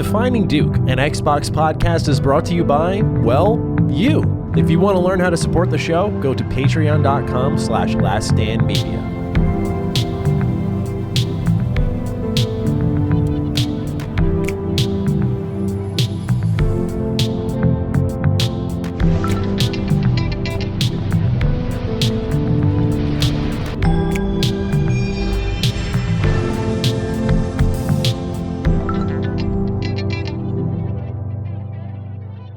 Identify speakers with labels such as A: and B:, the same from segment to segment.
A: Defining Duke, an Xbox podcast, is brought to you by, well, you. If you want to learn how to support the show, go to patreon.com/laststandmedia.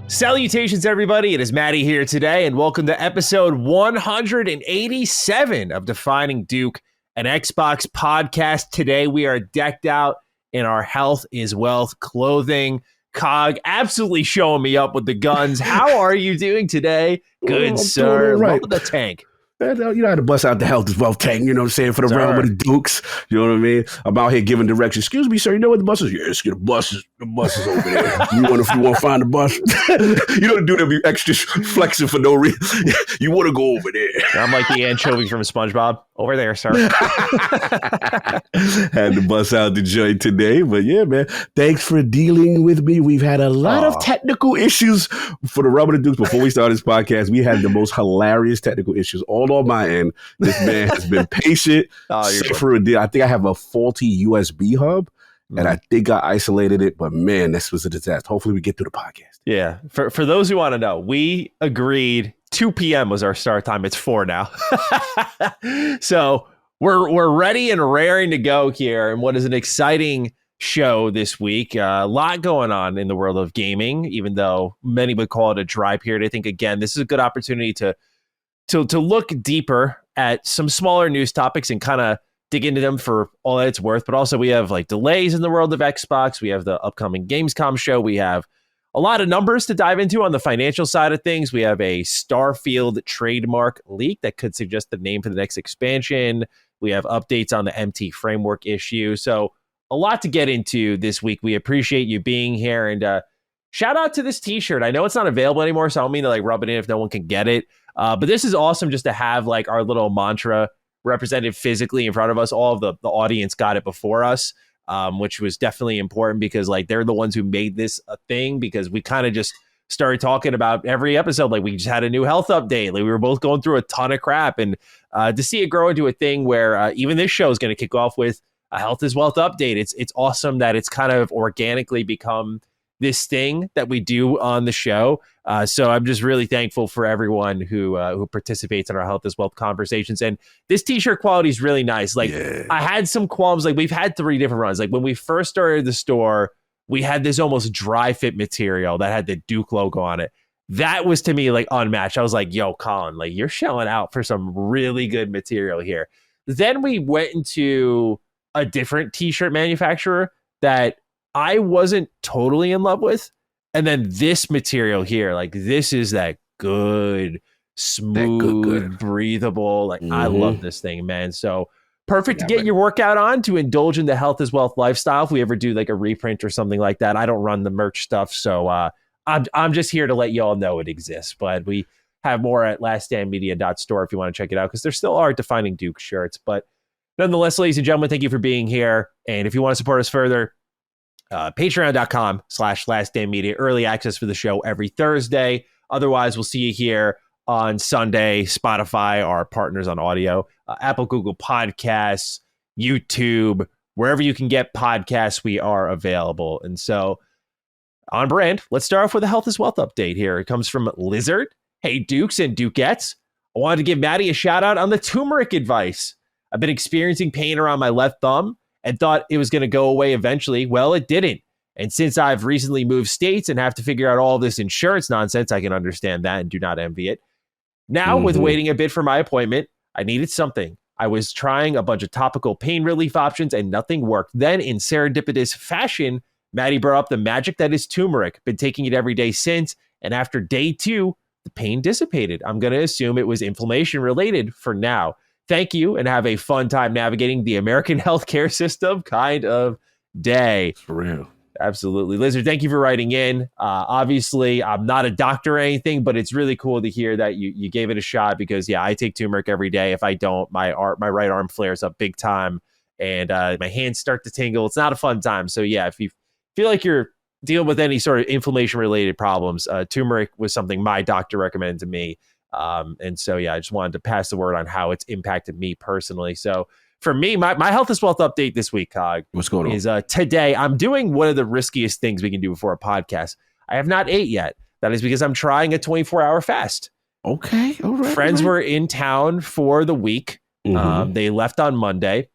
A: Salutations, everybody. It is Maddie here today, and welcome to episode 187 of Defining Duke, an Xbox podcast. Today, we are decked out in our Health is Wealth clothing. Cog absolutely showing me up with the guns. How are you doing today? Good, sir.
B: Right.
A: Welcome to the tank.
B: You know how to bust out the Health is Wealth tank, you know what I'm saying, for the realm of the Dukes. You know what I mean? I'm out here giving directions. Excuse me, sir, you know where the bus is? Yes, get the bus is over there. You want to find the bus? You don't do that, be extra flexing for no reason. You want to go over there.
A: I'm like the anchovy from SpongeBob. Over there, sir.
B: Had to bust out the joint today, but yeah, man, thanks for dealing with me. We've had a lot of technical issues for the realm of the Dukes. Before we started this podcast, we had the most hilarious technical issues all on my end. This man has been patient. For a deal. I think I have a faulty USB hub, and I think I isolated it, but man, this was a disaster. Hopefully we get through the podcast.
A: Yeah. For those who want to know, we agreed 2 p.m. was our start time. It's 4 now. So we're ready and raring to go here. And what is an exciting show this week. A lot going on in the world of gaming, even though many would call it a dry period. I think, again, this is a good opportunity to look deeper at some smaller news topics and kind of dig into them for all that it's worth. But also we have like delays in the world of Xbox. We have the upcoming Gamescom show. We have a lot of numbers to dive into on the financial side of things. We have a Starfield trademark leak that could suggest the name for the next expansion. We have updates on the MT framework issue. So a lot to get into this week. We appreciate you being here, and shout out to this t-shirt. I know it's not available anymore, so I don't mean to like rub it in if no one can get it. But this is awesome just to have like our little mantra represented physically in front of us. All of the audience got it before us, which was definitely important because like they're the ones who made this a thing, because we kind of just started talking about every episode. Like we just had a new health update. Like we were both going through a ton of crap, and to see it grow into a thing where even this show is going to kick off with a Health is Wealth update. It's awesome that it's kind of organically become this thing that we do on the show. So I'm just really thankful for everyone who participates in our Health is Wealth conversations. And this t-shirt quality is really nice. Like I had some qualms. Like we've had 3 different runs. Like when we first started the store, we had this almost dry fit material that had the Duke logo on it. That was to me like unmatched. I was like, yo, Colin, like you're shelling out for some really good material here. Then we went into a different t-shirt manufacturer that I wasn't totally in love with. And then this material here, like this is that good, smooth, good. Breathable. Like I love this thing, man. So perfect to get your workout on, to indulge in the Health is Wealth lifestyle. If we ever do like a reprint or something like that, I don't run the merch stuff. So I'm just here to let you all know it exists. But we have more at laststandmedia.store if you want to check it out, because there still are Defining Duke shirts. But nonetheless, ladies and gentlemen, thank you for being here. And if you want to support us further, patreon.com/laststandmedia, early access for the show every Thursday. Otherwise, we'll see you here on Sunday. Spotify, our partners on audio, Apple, Google Podcasts, YouTube, wherever you can get podcasts, we are available. And so on brand, let's start off with a Health is Wealth update here. It comes from Lizard. Hey, Dukes and Dukettes. I wanted to give Maddie a shout out on the turmeric advice. I've been experiencing pain around my left thumb and thought it was going to go away eventually. Well, it didn't. And since I've recently moved states and have to figure out all this insurance nonsense, I can understand that and do not envy it. Now, with waiting a bit for my appointment, I needed something. I was trying a bunch of topical pain relief options and nothing worked. Then, in serendipitous fashion, Maddie brought up the magic that is turmeric. Been taking it every day since, and after day 2, the pain dissipated. I'm going to assume it was inflammation related for now. Thank you, and have a fun time navigating the American healthcare system kind of day.
B: For real.
A: Absolutely. Lizard, thank you for writing in. Obviously, I'm not a doctor or anything, but it's really cool to hear that you gave it a shot, because, yeah, I take turmeric every day. If I don't, my right arm flares up big time, and my hands start to tingle. It's not a fun time. So, yeah, if you feel like you're dealing with any sort of inflammation related problems, turmeric was something my doctor recommended to me. And so, yeah, I just wanted to pass the word on how it's impacted me personally. So for me, my health is wealth update this week, Cog.
B: What's going on?
A: Is today I'm doing one of the riskiest things we can do before a podcast. I have not ate yet. That is because I'm trying a 24-hour fast.
B: Okay. All right.
A: Friends were in town for the week.
B: Mm-hmm.
A: They left on Monday.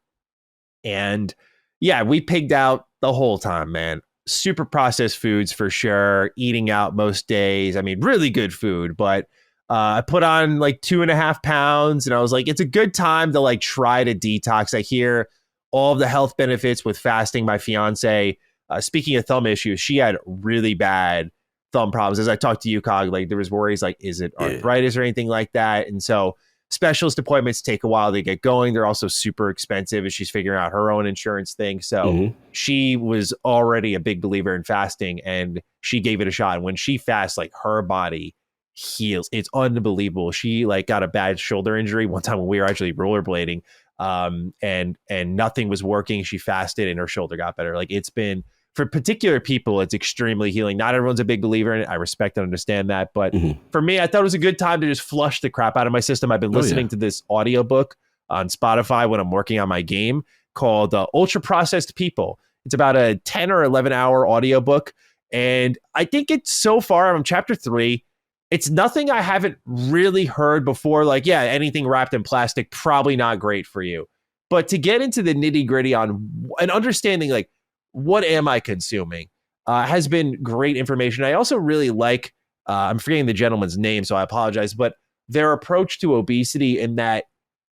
A: And yeah, we pigged out the whole time, man. Super processed foods for sure. Eating out most days. I mean, really good food. But I put on like 2.5 pounds and I was like, it's a good time to like try to detox. I hear all of the health benefits with fasting. My fiance, speaking of thumb issues, she had really bad thumb problems. As I talked to you, Cog, like there was worries like, is it arthritis or anything like that? And so specialist appointments take a while to get going. They're also super expensive as she's figuring out her own insurance thing. So she was already a big believer in fasting and she gave it a shot. And when she fasts, like her body heals. It's unbelievable. She like got a bad shoulder injury one time when we were actually rollerblading, and nothing was working. She fasted and her shoulder got better. Like it's been, for particular people, it's extremely healing. Not everyone's a big believer in it. I respect and understand that. But for me, I thought it was a good time to just flush the crap out of my system. I've been listening to this audiobook on Spotify when I'm working on my game called Ultra Processed People. It's about a 10 or 11 hour audiobook. And I think it's so far, I'm on chapter 3. It's nothing I haven't really heard before. Like, yeah, anything wrapped in plastic, probably not great for you. But to get into the nitty gritty on and understanding, like, what am I consuming has been great information. I also really like, I'm forgetting the gentleman's name, so I apologize, but their approach to obesity in that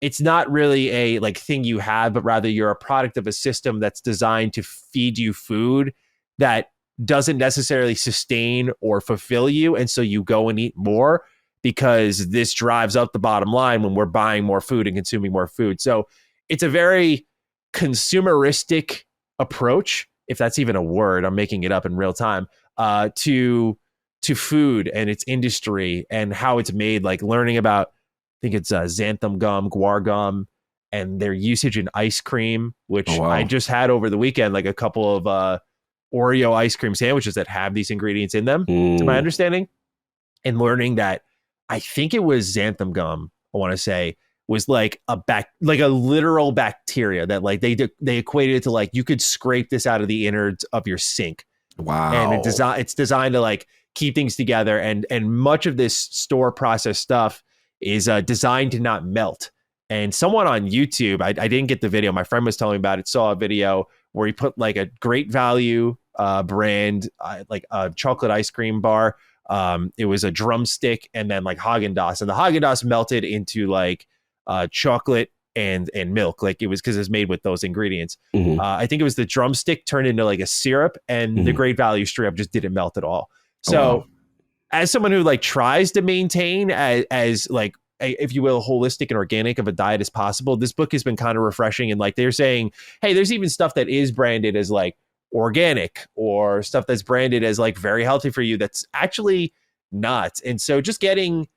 A: it's not really a like thing you have, but rather you're a product of a system that's designed to feed you food that doesn't necessarily sustain or fulfill you. And so you go and eat more because this drives up the bottom line when we're buying more food and consuming more food. So it's a very consumeristic approach, if that's even a word, I'm making it up in real time, to food and its industry and how it's made, like learning about, I think it's xanthan gum, guar gum, and their usage in ice cream, which I just had over the weekend, like a couple of Oreo ice cream sandwiches that have these ingredients in them, to my understanding, and learning that I think it was xanthan gum, I want to say, was like a literal bacteria that like they equated it to like you could scrape this out of the innards of your sink.
B: Wow.
A: And it's designed to like keep things together, and much of this store processed stuff is designed to not melt. And someone on YouTube, I didn't get the video, my friend was telling me about it, saw a video where he put like a Great Value brand, like a chocolate ice cream bar. It was a drumstick and then like Haagen-Dazs, and the Haagen-Dazs melted into like chocolate and milk, like it was because it's made with those ingredients. I think it was the drumstick turned into like a syrup, and the Great Value straight up just didn't melt at all. So as someone who like tries to maintain as like if you will, holistic and organic of a diet as possible, this book has been kind of refreshing. And like they're saying, hey, there's even stuff that is branded as like organic or stuff that's branded as like very healthy for you that's actually not. And so just getting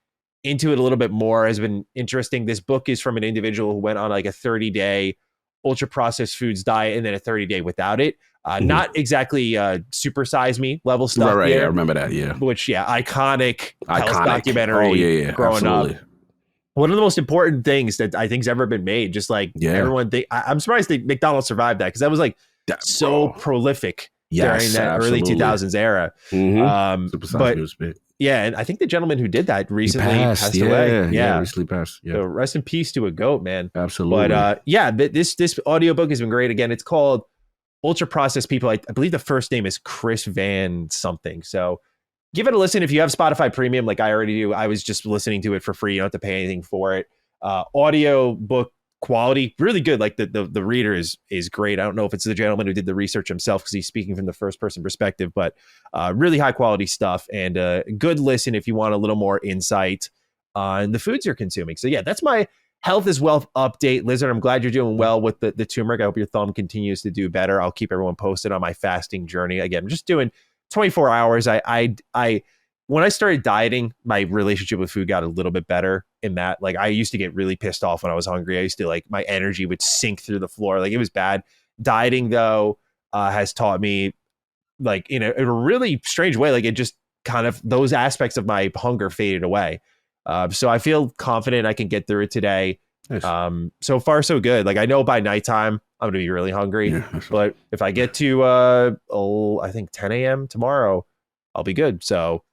A: into it a little bit more has been interesting. This book is from an individual who went on like a 30-day ultra processed foods diet and then a 30-day without it. Not exactly Super Size Me level stuff.
B: Right.
A: There,
B: I remember that. Yeah.
A: Which, iconic health documentary.
B: Oh, yeah.
A: Growing
B: Absolutely.
A: up. One of the most important things that I think's ever been made. Just like everyone I'm surprised that McDonald's survived that, because that was like prolific during that early 2000s era.
B: Super Size Me was big.
A: Yeah, and I think the gentleman who did that recently passed away. Yeah,
B: recently passed. Yeah.
A: So rest in peace to a goat, man.
B: Absolutely.
A: But this audiobook has been great. Again, it's called Ultra Processed People. I believe the first name is Chris Van something. So give it a listen if you have Spotify Premium, like I already do. I was just listening to it for free. You don't have to pay anything for it. Audio book quality, really good. Like the reader is great. I don't know if it's the gentleman who did the research himself because he's speaking from the first person perspective, but really high quality stuff, and good listen if you want a little more insight on the foods you're consuming. So yeah, that's my health is wealth update. Lizard, I'm glad you're doing well with the turmeric. I hope your thumb continues to do better. I'll keep everyone posted on my fasting journey. Again, I'm just doing 24 hours. I when I started dieting, my relationship with food got a little bit better in that, like, I used to get really pissed off when I was hungry. I used to, like, my energy would sink through the floor. Like, it was bad. Dieting, though, has taught me like in a really strange way, like it just kind of those aspects of my hunger faded away. So I feel confident I can get through it today.
B: Nice.
A: So far so good. Like I know by nighttime I'm gonna be really hungry, but if I get to I think 10 a.m. tomorrow, I'll be good. So,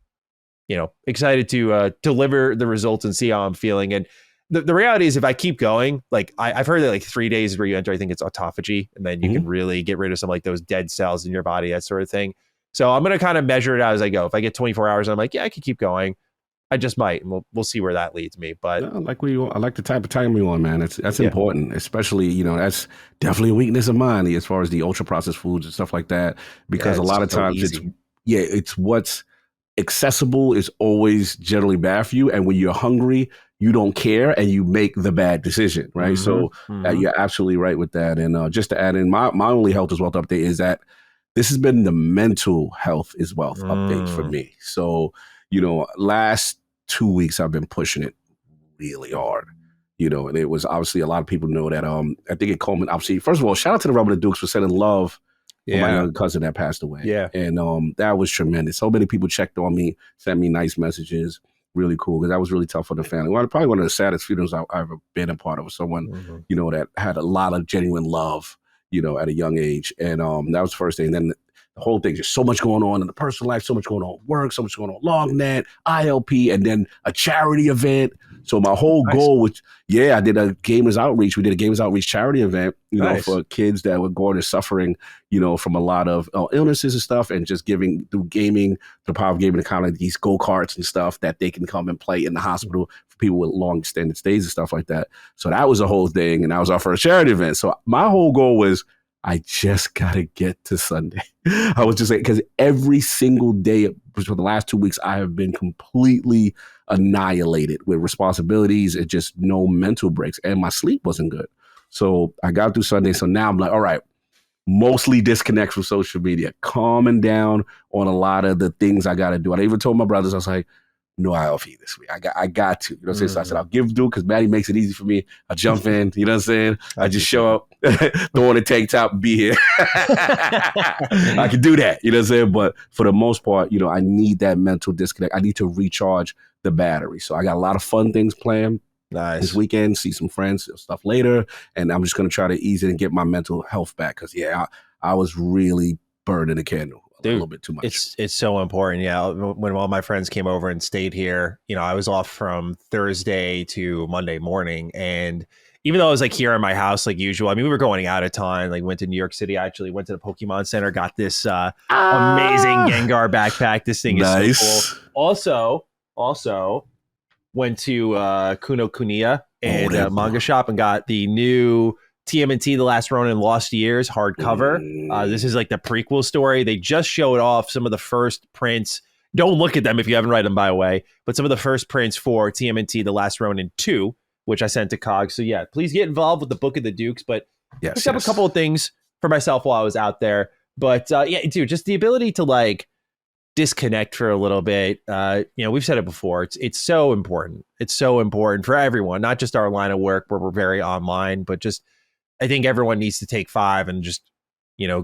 A: excited to deliver the results and see how I'm feeling. And the reality is, if I keep going, like I've heard that like 3 days where you enter, I think it's autophagy, and then you can really get rid of some like those dead cells in your body, that sort of thing. So I'm gonna kind of measure it out as I go. If I get 24 hours, I'm like, yeah, I can keep going. I just might, and we'll see where that leads me. But
B: I like the type of time you're on, man. That's important, especially that's definitely a weakness of mine as far as the ultra processed foods and stuff like that. Because a lot of times it's what's accessible is always generally bad for you, and when you're hungry, you don't care and you make the bad decision, right? So you're absolutely right with that. And just to add in, my only health is wealth update is that this has been the mental health is wealth update for me. So last 2 weeks I've been pushing it really hard, and it was obviously a lot of people know that. I think it culminated. Obviously, first of all, shout out to the Rubber Dukes for sending love for my young cousin that passed away. Yeah, and that was tremendous. So many people checked on me, sent me nice messages. Really cool, because that was really tough for the family. Probably one of the saddest funerals I've ever been a part of. Someone that had a lot of genuine love, at a young age, and that was the first thing. And then the whole thing, just so much going on in the personal life, so much going on at work, so much going on LongNet, ILP, and then a charity event. So my whole goal was, I did a Gamers Outreach. We did a Gamers Outreach charity event, for kids that were going and suffering, from a lot of illnesses and stuff, and just giving through gaming, the power of gaming, kind of these go-karts and stuff that they can come and play in the hospital for people with long extended stays and stuff like that. So that was a whole thing, and that was our first charity event. So my whole goal was, I just got to get to Sunday. I was just saying, because every single day for the last 2 weeks, I have been completely annihilated with responsibilities and just no mental breaks. And my sleep wasn't good. So I got through Sunday. So now I'm like, all right, mostly disconnect from social media, calming down on a lot of the things I got to do. I even told my brothers, I was like, no ILP this week. I got to. What I'm saying? So I said, I'll give Duke because Maddie makes it easy for me. I jump in, what I'm saying? I just show up, throw on a tank top and be here. I can do that, what I'm saying? But for the most part, I need that mental disconnect. I need to recharge the battery. So I got a lot of fun things planned this weekend, see some friends, stuff later. And I'm just going to try to ease it and get my mental health back. Because, I was really burning the candle. Dude, a little bit too much.
A: It's so important. Yeah. When all my friends came over and stayed here, I was off from Thursday to Monday morning. And even though I was like here in my house, like usual, I mean, we were going out of town, like went to New York City. I actually went to the Pokemon Center, got this amazing Gengar backpack. This thing is so cool. Also went to Kuno Kuniya and manga shop and got the new TMNT, The Last Ronin Lost Years hardcover. This is like the prequel story. They just showed off some of the first prints. Don't look at them if you haven't read them, by the way. But some of the first prints for TMNT, The Last Ronin 2, which I sent to Cog. So yeah, please get involved with the Book of the Dukes. But picked up a couple of things for myself while I was out there. But dude, just the ability to like disconnect for a little bit. We've said it before. It's so important. It's so important for everyone, not just our line of work where we're very online, but just I think everyone needs to take 5 and just,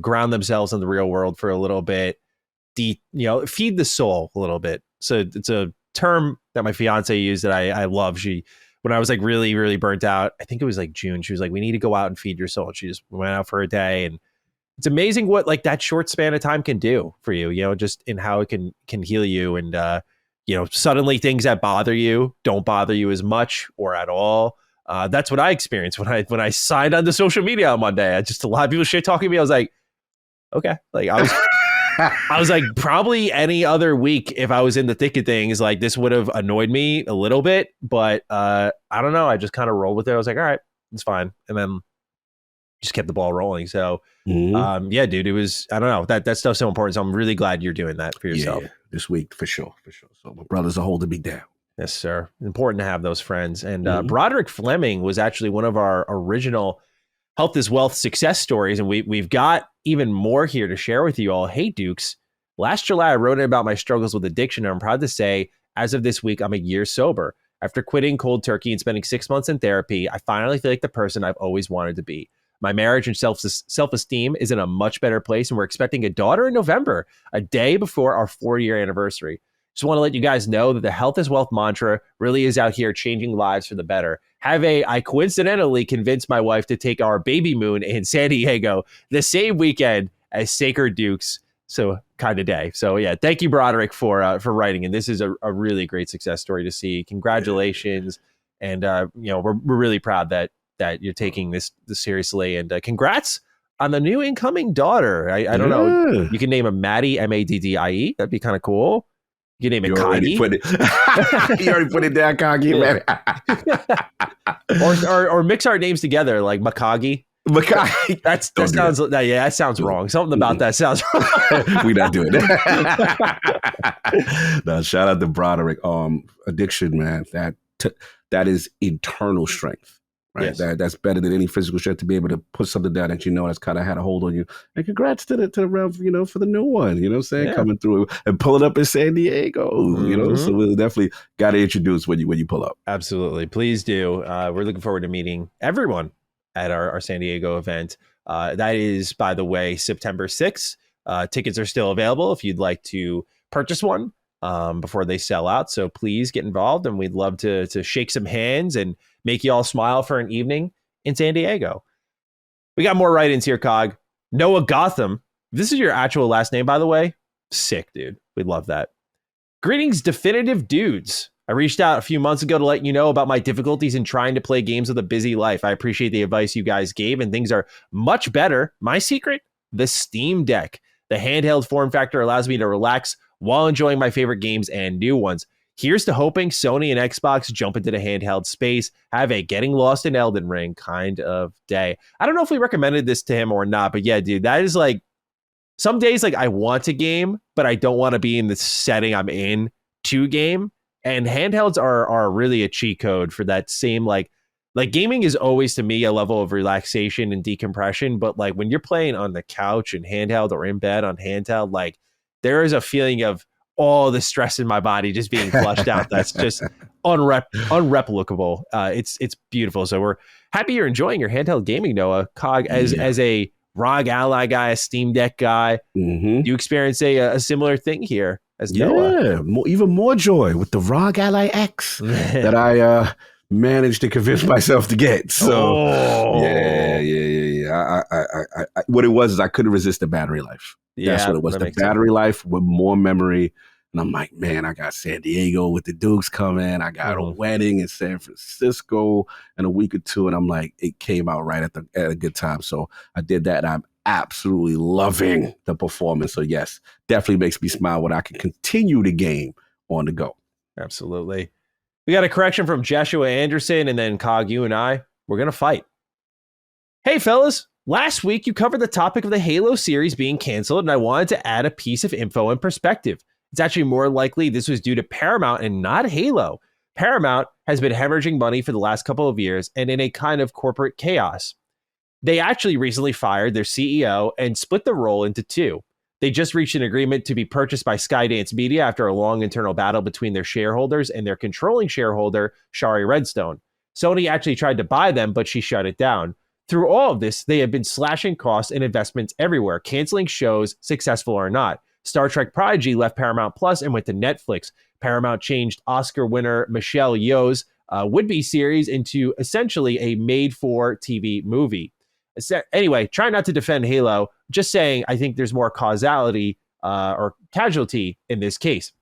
A: ground themselves in the real world for a little bit. Feed the soul a little bit. So it's a term that my fiance used that I love. When I was like really, really burnt out, I think it was like June, she was like, we need to go out and feed your soul. And she just went out for a day. And it's amazing what like that short span of time can do for you, just in how it can heal you. And, suddenly things that bother you don't bother you as much or at all. That's what I experienced when I signed on to social media on Monday. A lot of people shit talking to me. I was like, okay, like I was like, probably any other week if I was in the thick of things, like this would have annoyed me a little bit, but I don't know. I just kind of rolled with it. I was like, all right, it's fine, and then just kept the ball rolling. So, dude, it was, I don't know, that stuff's so important. So I'm really glad you're doing that for yourself
B: this week for sure. So my brothers are holding me down.
A: Yes, sir. Important to have those friends. And Broderick Fleming was actually one of our original Health is Wealth success stories. And we've got even more here to share with you all. Hey, Dukes, last July, I wrote in about my struggles with addiction. And I'm proud to say, as of this week, I'm a year sober. After quitting cold turkey and spending 6 months in therapy, I finally feel like the person I've always wanted to be. My marriage and self-esteem is in a much better place, and we're expecting a daughter in November, a day before our 4-year anniversary. Just want to let you guys know that the health is wealth mantra really is out here changing lives for the better. I coincidentally convinced my wife to take our baby moon in San Diego the same weekend as Sacred Dukes. So kind of day. So yeah, thank you, Broderick, for writing. And this is a really great success story to see. Congratulations. And we're really proud that you're taking this seriously. And congrats on the new incoming daughter. I don't know. You can name her Maddie, Maddie. That'd be kind of cool. You can name it Kagi.
B: You already put it down, Kagi, man.
A: or mix our names together, like Makagi. That sounds wrong. Something about that sounds wrong.
B: We're not doing that. No, shout out to Broderick. Addiction, man. That is eternal strength. Right. Yes. That's better than any physical strength to be able to put something down that that's kind of had a hold on you. And congrats to the realm, for the new one, you know what I'm saying? Yeah. Coming through and pulling up in San Diego, so we'll definitely got to introduce when you pull up.
A: Absolutely. Please do. We're looking forward to meeting everyone at our San Diego event. That is, by the way, September 6th. Tickets are still available if you'd like to purchase one before they sell out. So please get involved, and we'd love to shake some hands and make you all smile for an evening in San Diego. We got more write-ins here, Cog. Noah Gotham. This is your actual last name, by the way. Sick, dude. We'd love that. Greetings, definitive dudes. I reached out a few months ago to let you know about my difficulties in trying to play games with a busy life. I appreciate the advice you guys gave, and things are much better. My secret? The Steam Deck. The handheld form factor allows me to relax while enjoying my favorite games and new ones. Here's to hoping Sony and Xbox jump into the handheld space, have a getting lost in Elden Ring kind of day. I don't know if we recommended this to him or not, but yeah, dude, that is like, some days like I want to game, but I don't want to be in the setting I'm in to game. And handhelds are really a cheat code for that same, like gaming is always to me a level of relaxation and decompression. But like when you're playing on the couch and handheld or in bed on handheld, like there is a feeling of all the stress in my body just being flushed out. That's just unreplicable. It's beautiful. So we're happy you're enjoying your handheld gaming, Noah. Cog, as a ROG Ally guy, a Steam Deck guy, do you experience a similar thing here as Noah?
B: Yeah, even more joy with the ROG Ally X that I managed to convince myself to get. So yeah. I what it was is I couldn't resist the battery life. That's what it was. The battery life with more memory. And I'm like, man, I got San Diego with the Dukes coming. I got a wedding in San Francisco in a week or two. And I'm like, it came out right at a good time. So I did that. And I'm absolutely loving the performance. So yes, definitely makes me smile when I can continue the game on the go.
A: Absolutely. We got a correction from Joshua Anderson, and then Cog, you and I, we're going to fight. Hey, fellas. Last week, you covered the topic of the Halo series being canceled, and I wanted to add a piece of info and perspective. It's actually more likely this was due to Paramount and not Halo. Paramount has been hemorrhaging money for the last couple of years and in a kind of corporate chaos. They actually recently fired their CEO and split the role into two. They just reached an agreement to be purchased by Skydance Media after a long internal battle between their shareholders and their controlling shareholder, Shari Redstone. Sony actually tried to buy them, but she shut it down. Through all of this, they have been slashing costs and investments everywhere, canceling shows, successful or not. Star Trek Prodigy left Paramount Plus and went to Netflix. Paramount changed Oscar winner Michelle Yeoh's would-be series into essentially a made-for-TV movie. Anyway, try not to defend Halo. Just saying, I think there's more causality or casualty in this case.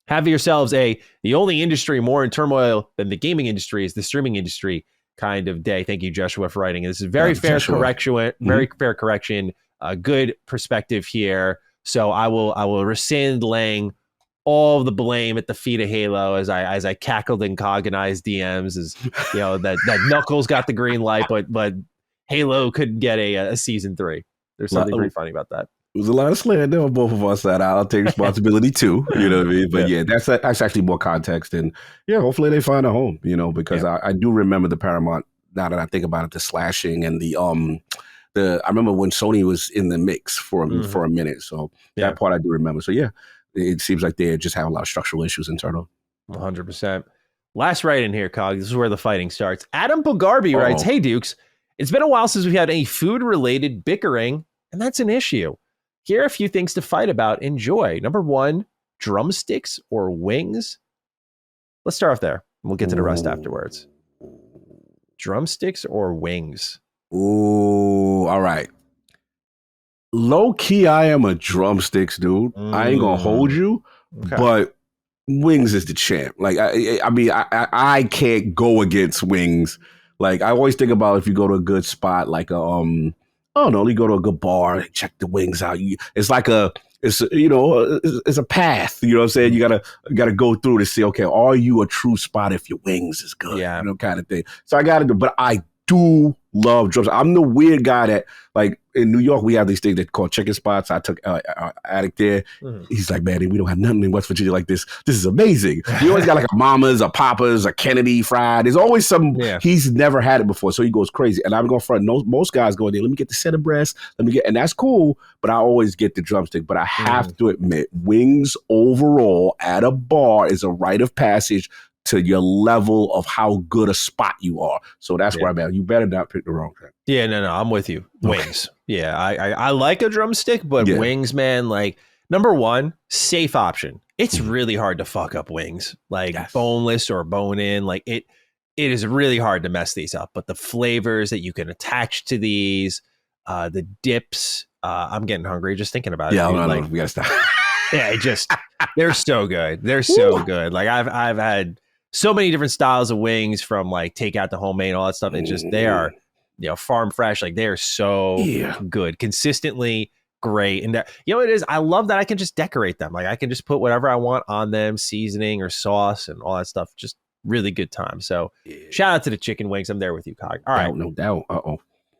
A: Have yourselves the only industry more in turmoil than the gaming industry is the streaming industry kind of day. Thank you, Joshua, for writing. This is very fair correction. Very fair correction. Good perspective here. So I will rescind laying all the blame at the feet of Halo as I cackled in Cog and I's DMs as that Knuckles got the green light, but Halo couldn't get a season 3. There's something pretty funny about that.
B: There's a lot of slander on both of us that I'll take responsibility too. You know what I mean? But yeah, that's actually more context, and hopefully they find a home. Because I do remember the Paramount. Now that I think about it, the slashing and I remember when Sony was in the mix for a minute. So that part I do remember. So yeah, it seems like they just have a lot of structural issues internal.
A: 100%. Last write in here, Cog. This is where the fighting starts. Adam Bogarby writes, "Hey Dukes, It's been a while since we've had any food-related bickering, and that's an issue. Here are a few things to fight about. Enjoy. Number 1, drumsticks or wings? Let's start off there. We'll get to the rest afterwards. Drumsticks or wings?
B: Ooh, all right. Low key, I am a drumsticks dude. I ain't gonna hold you, but wings is the champ. Like, I mean, I can't go against wings. Like, I always think about if you go to a good spot, like a I don't know, you go to a good bar, check the wings out. It's like it's a path. You know what I'm saying? You gotta go through to see, okay, are you a true spot if your wings is good?
A: Yeah.
B: You know, kind of thing. So I gotta do, but I do love drums. I'm the weird guy that, like, in New York, we have these things that called chicken spots. I took addict there. He's like, man, we don't have nothing in West Virginia like this. This is amazing. You always got like a Mama's, a Papa's, a Kennedy fried. There's always some. Yeah. He's never had it before, so he goes crazy. And I'm going front. Most guys go there. Let me get the center breast. And that's cool. But I always get the drumstick. But I have to admit, wings overall at a bar is a rite of passage to your level of how good a spot you are. So that's where I'm at. You better not pick the wrong thing.
A: Yeah, no, I'm with you. Wings. Yeah, I like a drumstick, but wings, man, like, number 1, safe option. It's really hard to fuck up wings, like boneless or bone-in. Like, it is really hard to mess these up. But the flavors that you can attach to these, the dips, I'm getting hungry just thinking about it.
B: Yeah,
A: no,
B: we gotta stop.
A: Yeah, they're so good. They're so good. Like, I've had so many different styles of wings, from like takeout to homemade and all that stuff. It's just, they are, farm fresh. Like, they are so good, consistently great. And it is, I love that I can just decorate them. Like, I can just put whatever I want on them, seasoning or sauce and all that stuff. Just really good time. So shout out to the chicken wings. I'm there with you, Cog. All right.
B: No doubt.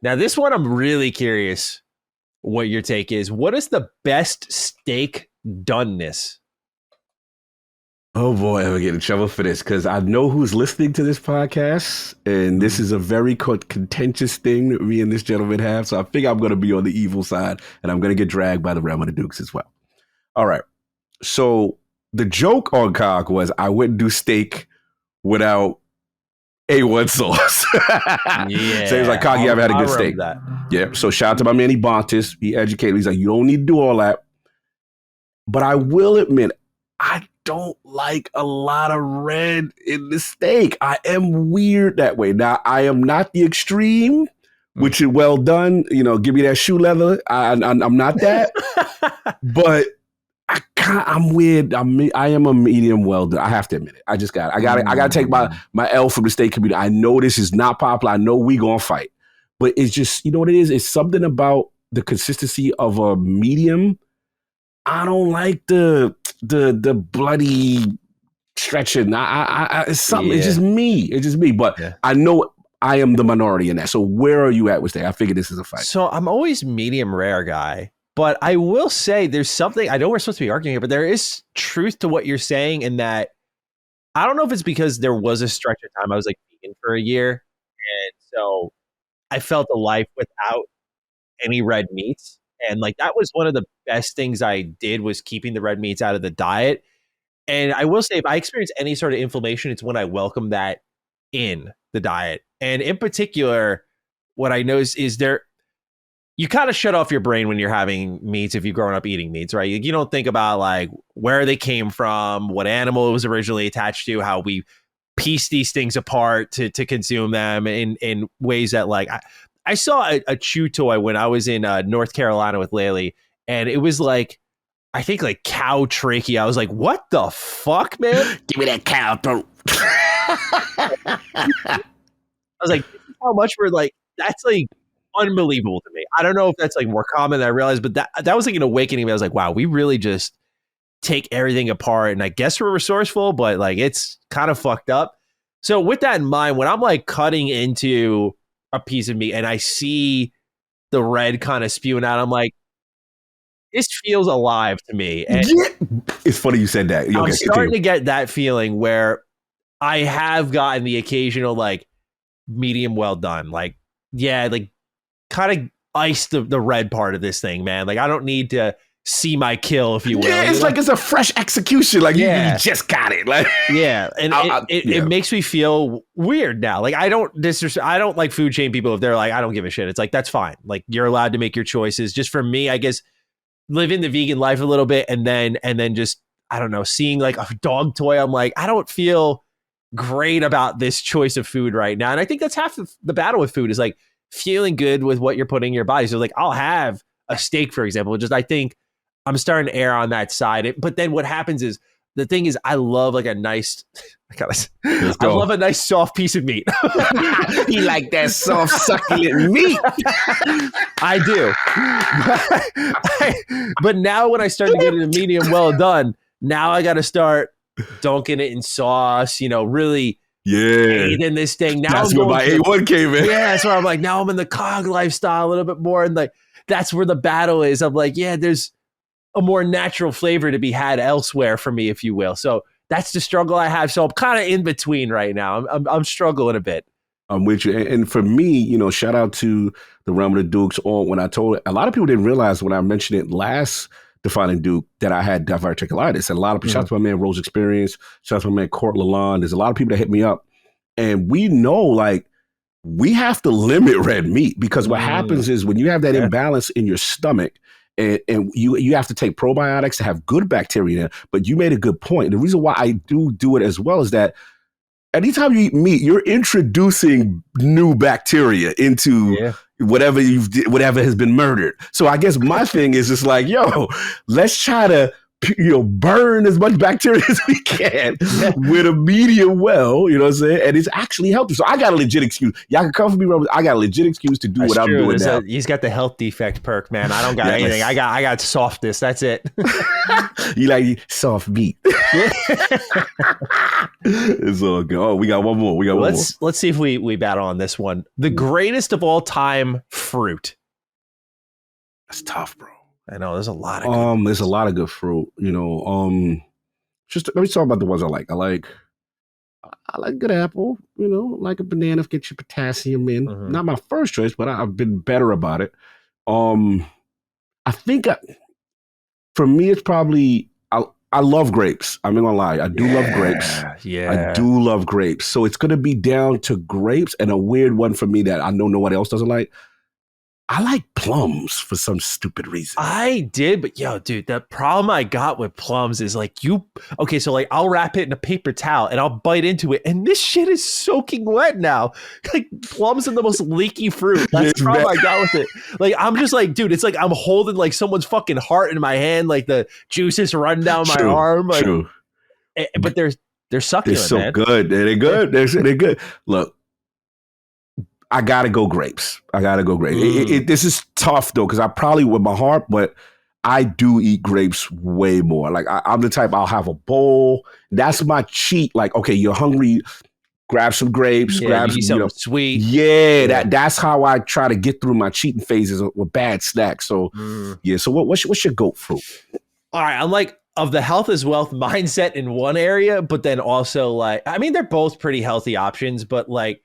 A: Now this one, I'm really curious what your take is. What is the best steak doneness?
B: Oh boy, I'm gonna get in trouble for this, because I know who's listening to this podcast, and this is a very contentious thing that me and this gentleman have. So I think I'm gonna be on the evil side, and I'm gonna get dragged by the realm of the Dukes as well. All right. So the joke on Cock was I wouldn't do steak without A1 sauce.
A: Yeah.
B: So he was like, Cock, you haven't had a good steak.
A: That.
B: Yeah. So shout out to my man, Bontis. He educated. He's like, you don't need to do all that. But I will admit, I don't like a lot of red in the steak. I am weird that way. Now, I am not the extreme, which is well done. Give me that shoe leather. I'm not that. But I'm weird. I am a medium well done. I have to admit it. I just got it. I got to take my L from the steak community. I know this is not popular. I know we gonna fight. But it's just, you know what it is? It's something about the consistency of a medium. I don't like the bloody stretching. It's something. Yeah. It's just me. But I know I am the minority in that. So where are you at with that? I figure this is a fight.
A: So I'm always medium rare guy, but I will say there's something. I know we're supposed to be arguing here, but there is truth to what you're saying in that. I don't know if it's because there was a stretch of time I was like vegan for a year, and so I felt a life without any red meats. And like, that was one of the best things I did, was keeping the red meats out of the diet. And I will say, if I experience any sort of inflammation, it's when I welcome that in the diet. And in particular, what I notice is you kind of shut off your brain when you're having meats if you've grown up eating meats, right? You don't think about like where they came from, what animal it was originally attached to, how we piece these things apart to consume them in ways that, like, I saw a chew toy when I was in North Carolina with Laylee, and it was like, I think like cow trachea. I was like, what the fuck, man?
B: Give me that cow throat.
A: I was like, this is how much we're like, that's like unbelievable to me. I don't know if that's like more common than I realized, but that was like an awakening. I was like, wow, we really just take everything apart. And I guess we're resourceful, but like, it's kind of fucked up. So with that in mind, when I'm like cutting into a piece of meat and I see the red kind of spewing out, I'm like, this feels alive to me. And
B: it's funny you said that.
A: I'm starting to get that feeling where I have gotten the occasional like medium well done. Like, yeah, like kind of ice the red part of this thing, man. Like, I don't need to see my kill, if you will.
B: Yeah, it's like it's a fresh execution. Like you just got it. Like
A: and it makes me feel weird now. Like I don't like food chain people if they're like, I don't give a shit. It's like, that's fine. Like you're allowed to make your choices. Just for me, I guess, living the vegan life a little bit, and then just, I don't know, seeing like a dog toy, I'm like, I don't feel great about this choice of food right now. And I think that's half of the battle with food, is like feeling good with what you're putting in your body. So like, I'll have a steak, for example, just, I think I'm starting to err on that side. But then what happens is, the thing is, I love like a nice, I love a nice soft piece of meat.
B: You like that soft succulent meat?
A: I do. But now when I start to get it a medium well done, now I got to start dunking it in sauce, really in this thing. Now
B: that's where my A1 came in.
A: Yeah, that's where I'm like, now I'm in the cog lifestyle a little bit more. And like, that's where the battle is. I'm like, there's a more natural flavor to be had elsewhere for me, if you will. So that's the struggle I have. So I'm kind of in between right now. I'm struggling a bit.
B: I'm with you. And for me, shout out to the Realm of the Dukes. When I told it, a lot of people didn't realize when I mentioned it last Defining Duke that I had diverticulitis. And a lot of people, shout out to my man Rose Experience, shout out to my man Court Lalonde. There's a lot of people that hit me up. And we know, like, we have to limit red meat, because what happens is when you have that imbalance in your stomach, and you have to take probiotics to have good bacteria in it. But you made a good point. The reason why I do it as well is that anytime you eat meat, you're introducing new bacteria into whatever has been murdered. So I guess my thing is just like, let's try to burn as much bacteria as we can with a medium well, you know what I'm saying? And it's actually healthy. So I got a legit excuse. Y'all can come for me, Robert. I got a legit excuse to do what I'm doing now.
A: He's got the health defect perk, man. I don't got anything. I got softness. That's it.
B: You like soft meat. It's all good. Oh, we got one more.
A: Let's see if we battle on this one. The greatest of all time fruit.
B: That's tough, bro.
A: I know there's a lot of
B: there's a lot of good fruit, just let me talk about the ones I like. I like good apple, like a banana, get your potassium in.
A: Mm-hmm.
B: Not my first choice, but I've been better about it. I think for me it's probably I love grapes. I'm not gonna lie. I do love grapes.
A: Yeah.
B: I do love grapes. So it's gonna be down to grapes, and a weird one for me that I know no one else doesn't like. I like plums for some stupid reason.
A: I did, but dude, the problem I got with plums is like so like I'll wrap it in a paper towel and I'll bite into it, and this shit is soaking wet now. Like plums are the most leaky fruit. That's the problem I got with it. Like I'm just like, dude, it's like I'm holding like someone's fucking heart in my hand, like the juices run down my arm. Like, but they're succulent.
B: They're so
A: man.
B: good. They're good. They're good. Look. I gotta go grapes. This is tough though, because I probably with my heart, but I do eat grapes way more. Like I'm the type, I'll have a bowl. That's my cheat. Like, okay, you're hungry, grab some grapes, grab some
A: sweet.
B: Yeah, that's how I try to get through my cheating phases with bad snacks. So So what's your goat fruit?
A: All right, I'm like of the health is wealth mindset in one area, but then also like, I mean, they're both pretty healthy options, but like,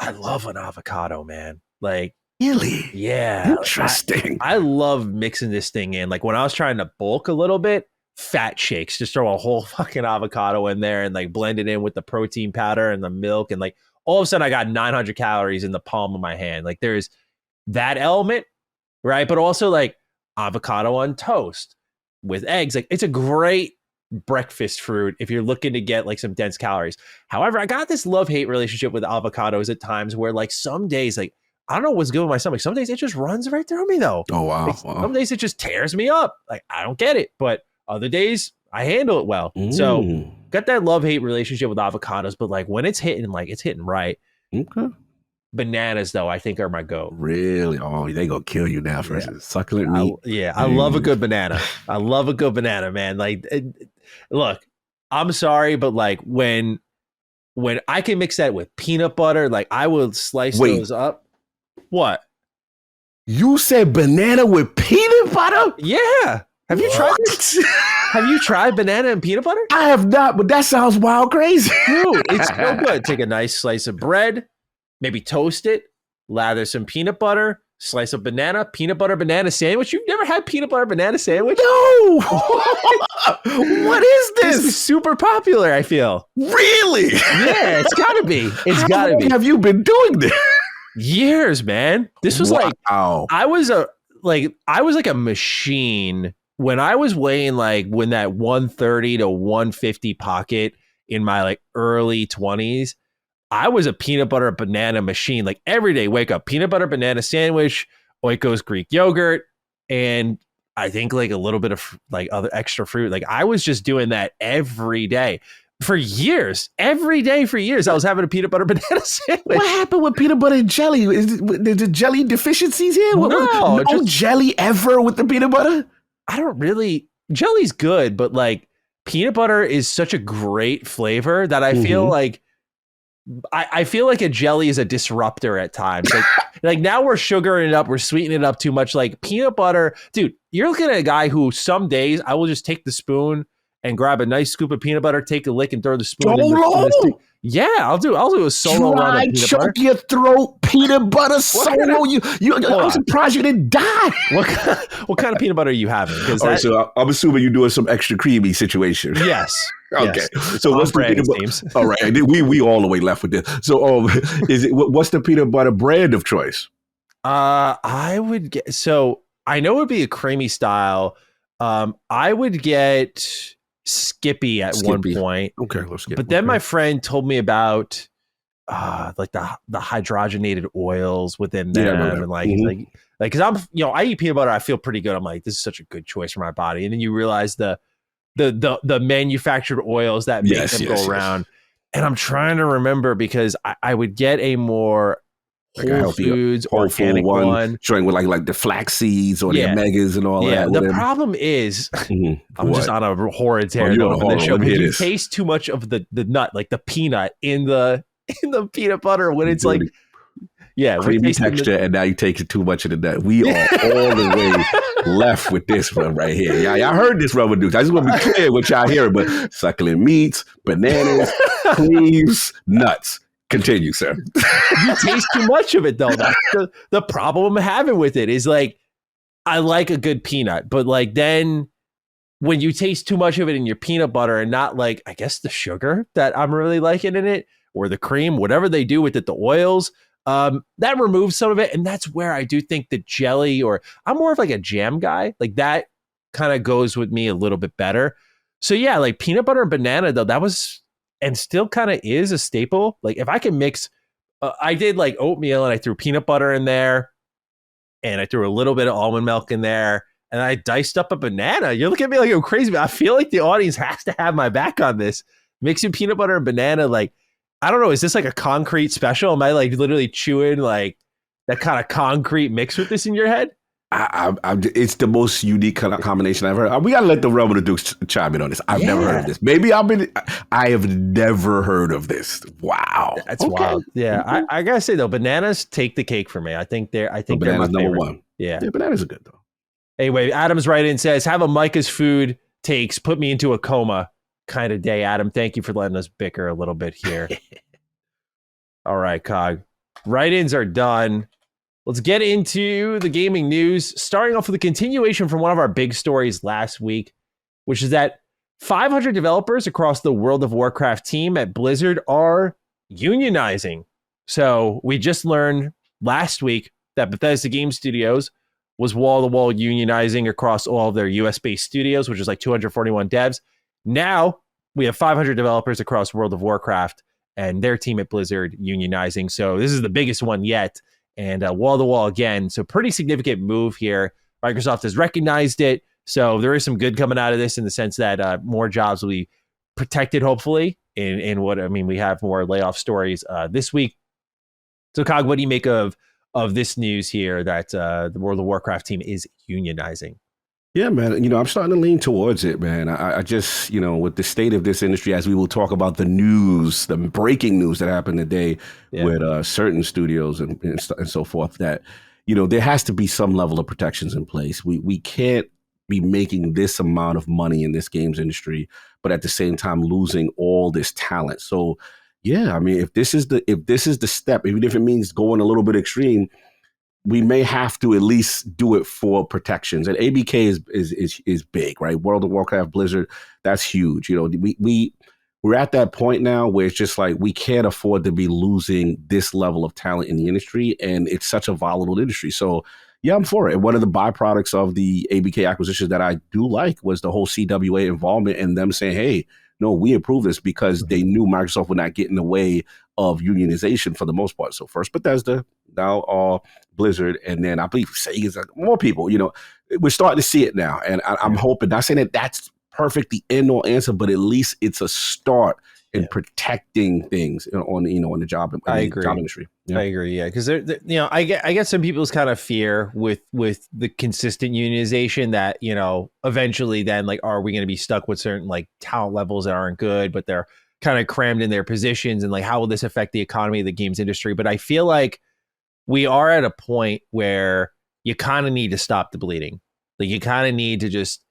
A: I love an avocado, man. Like,
B: really?
A: Yeah.
B: Interesting.
A: I love mixing this thing in. Like when I was trying to bulk a little bit, fat shakes, just throw a whole fucking avocado in there and like blend it in with the protein powder and the milk. And like all of a sudden I got 900 calories in the palm of my hand. Like there's that element, right? But also like avocado on toast with eggs. Like it's a great breakfast fruit if you're looking to get like some dense calories. However, I got this love-hate relationship with avocados at times where like some days, like I don't know what's good with my stomach. Some days it just runs right through me though.
B: Oh wow.
A: Like, some days it just tears me up. Like I don't get it. But other days I handle it well. So got that love-hate relationship with avocados, but like when it's hitting right.
B: Okay.
A: Bananas though, I think are my go.
B: Really? Oh, they gonna kill you now for succulent meat.
A: I love a good banana. I love a good banana, man. Like, look, I'm sorry, but like when I can mix that with peanut butter, like I will slice those up. What?
B: You said banana with peanut butter?
A: Yeah. Have you tried it? Have you tried banana and peanut butter?
B: I have not, but that sounds wild crazy.
A: Dude, it's so good. Take a nice slice of bread, maybe toast it, lather some peanut butter, slice of banana, peanut butter banana sandwich. You've never had peanut butter banana sandwich?
B: No. What is
A: This is
B: this?
A: super popular, I feel.
B: Really?
A: Yeah, it's gotta be. It's
B: How
A: gotta
B: long
A: be.
B: have you been doing this?
A: Years, man. This was like I was like a machine when I was weighing like when that 130 to 150 pocket in my like early 20s. I was a peanut butter banana machine. Like every day, wake up, peanut butter banana sandwich, Oikos Greek yogurt, and I think like a little bit of like other extra fruit. Like I was just doing that every day for years. Every day for years, I was having a peanut butter banana sandwich.
B: What happened with peanut butter and jelly? Is the jelly deficiencies here?
A: No,
B: no jelly ever with the peanut butter?
A: I don't really. Jelly's good, but like peanut butter is such a great flavor that I feel like. I feel like a jelly is a disruptor at times. Like now we're sugaring it up, we're sweetening it up too much. Like peanut butter, dude, you're looking at a guy who some days I will just take the spoon and grab a nice scoop of peanut butter, take a lick and throw the spoon in the yeah, I'll do a solo run of peanut butter.
B: Choke your throat, peanut butter solo. I'm surprised you didn't die.
A: What kind of peanut butter are you having?
B: All right, so I'm assuming you're doing some extra creamy situation.
A: Yes.
B: Okay.
A: Yes.
B: So what's the peanut butter? All right, we all the way left with this. So what's the peanut butter brand of choice?
A: I would get. So I know it would be a creamy style. I would get Skippy at one point.
B: Okay, let's skip.
A: But then my friend told me about like the hydrogenated oils within them, and like because I'm I eat peanut butter, I feel pretty good. I'm like, this is such a good choice for my body, and then you realize the manufactured oils that make them go around, and I'm trying to remember because I would get a more Whole Foods organic one,
B: showing with like the flax seeds or the omegas and all that.
A: Yeah, the problem is I'm just on a horrid tear for this show. You taste too much of the nut, like the peanut in the peanut butter when it's like
B: creamy texture, and now you take too much of the nut. We are all the way left with this one right here. Y'all heard this, Rubber Dukes. I just want to be clear what y'all hearing, but succulent meats, bananas, creams, nuts. Continue, sir.
A: You taste too much of it, though. That's the problem I'm having with it is like, I like a good peanut, but like then when you taste too much of it in your peanut butter and not like, I guess the sugar that I'm really liking in it or the cream, whatever they do with it, the oils, that removes some of it. And that's where I do think the jelly, or I'm more of like a jam guy, like that kind of goes with me a little bit better. So yeah, like peanut butter and banana, though, that was and still kind of is a staple. Like if I can mix, I did like oatmeal and I threw peanut butter in there and I threw a little bit of almond milk in there and I diced up a banana. You look at me like I'm crazy, but I feel like the audience has to have my back on this. Mixing peanut butter and banana, like, I don't know, is this like a concrete special? Am I like literally chewing like that kind of concrete mix with this in your head?
B: It's the most unique kind of combination I've heard. We gotta let the Rubber Dukes chime in on this. I've never heard of this. Maybe I have never heard of this. Wow,
A: that's wild. Yeah, I gotta say though, bananas take the cake for me. I think they're my favorite.
B: Number one.
A: Yeah,
B: bananas are good though.
A: Anyway, Adam's right in says, have a Micah's food takes put me into a coma kind of day. Adam, thank you for letting us bicker a little bit here. All right, Cog. Write-ins are done. Let's get into the gaming news, starting off with a continuation from one of our big stories last week, which is that 500 developers across the World of Warcraft team at Blizzard are unionizing. So we just learned last week that Bethesda Game Studios was wall-to-wall unionizing across all of their US-based studios, which is like 241 devs. Now we have 500 developers across World of Warcraft and their team at Blizzard unionizing. So this is the biggest one yet. And wall-to-wall again. So pretty significant move here. Microsoft has recognized it. So there is some good coming out of this in the sense that more jobs will be protected, hopefully. In what, I mean, we have more layoff stories this week. So, Cog, what do you make of this news here that the World of Warcraft team is unionizing?
B: Yeah, man. I'm starting to lean towards it, man. I just, with the state of this industry, as we will talk about the news, the breaking news that happened today with certain studios and so forth, that, there has to be some level of protections in place. We can't be making this amount of money in this games industry, but at the same time losing all this talent. So, yeah, I mean, if this is the step, even if it means going a little bit extreme, we may have to at least do it for protections. And ABK is big, right? World of Warcraft, Blizzard, that's huge. You know, we're at that point now where it's just like we can't afford to be losing this level of talent in the industry, and it's such a volatile industry. So yeah, I'm for it. And one of the byproducts of the ABK acquisitions that I do like was the whole CWA involvement and them saying, hey, no, we approve this because they knew Microsoft would not get in the way of unionization for the most part. So first Bethesda, now Blizzard, and then I believe Sega's like more people. You know, we're starting to see it now, and I'm hoping. Not saying that that's perfect, the end-all answer, but at least it's a start in protecting things on the job.
A: I agree.
B: Job industry.
A: Yeah. I agree. Yeah, because I get some people's kind of fear with the consistent unionization that eventually then like are we going to be stuck with certain like talent levels that aren't good, but they're kind of crammed in their positions, and like how will this affect the economy of the games industry? But I feel like we are at a point where you kind of need to stop the bleeding. Like you kind of need to just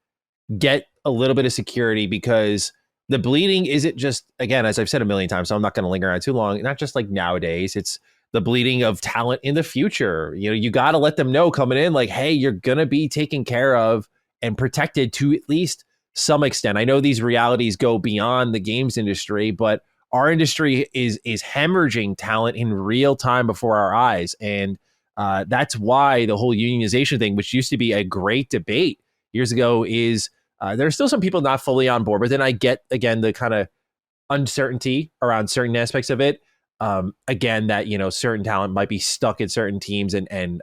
A: get a little bit of security, because the bleeding isn't just, again, as I've said a million times, so I'm not going to linger on too long, not just like nowadays, it's the bleeding of talent in the future. You got to let them know coming in, like, hey, you're going to be taken care of and protected to at least some extent. I know these realities go beyond the games industry, but our industry is hemorrhaging talent in real time before our eyes. And that's why the whole unionization thing, which used to be a great debate years ago, is there's still some people not fully on board, but then I get, again, the kind of uncertainty around certain aspects of it. Again, that, certain talent might be stuck in certain teams and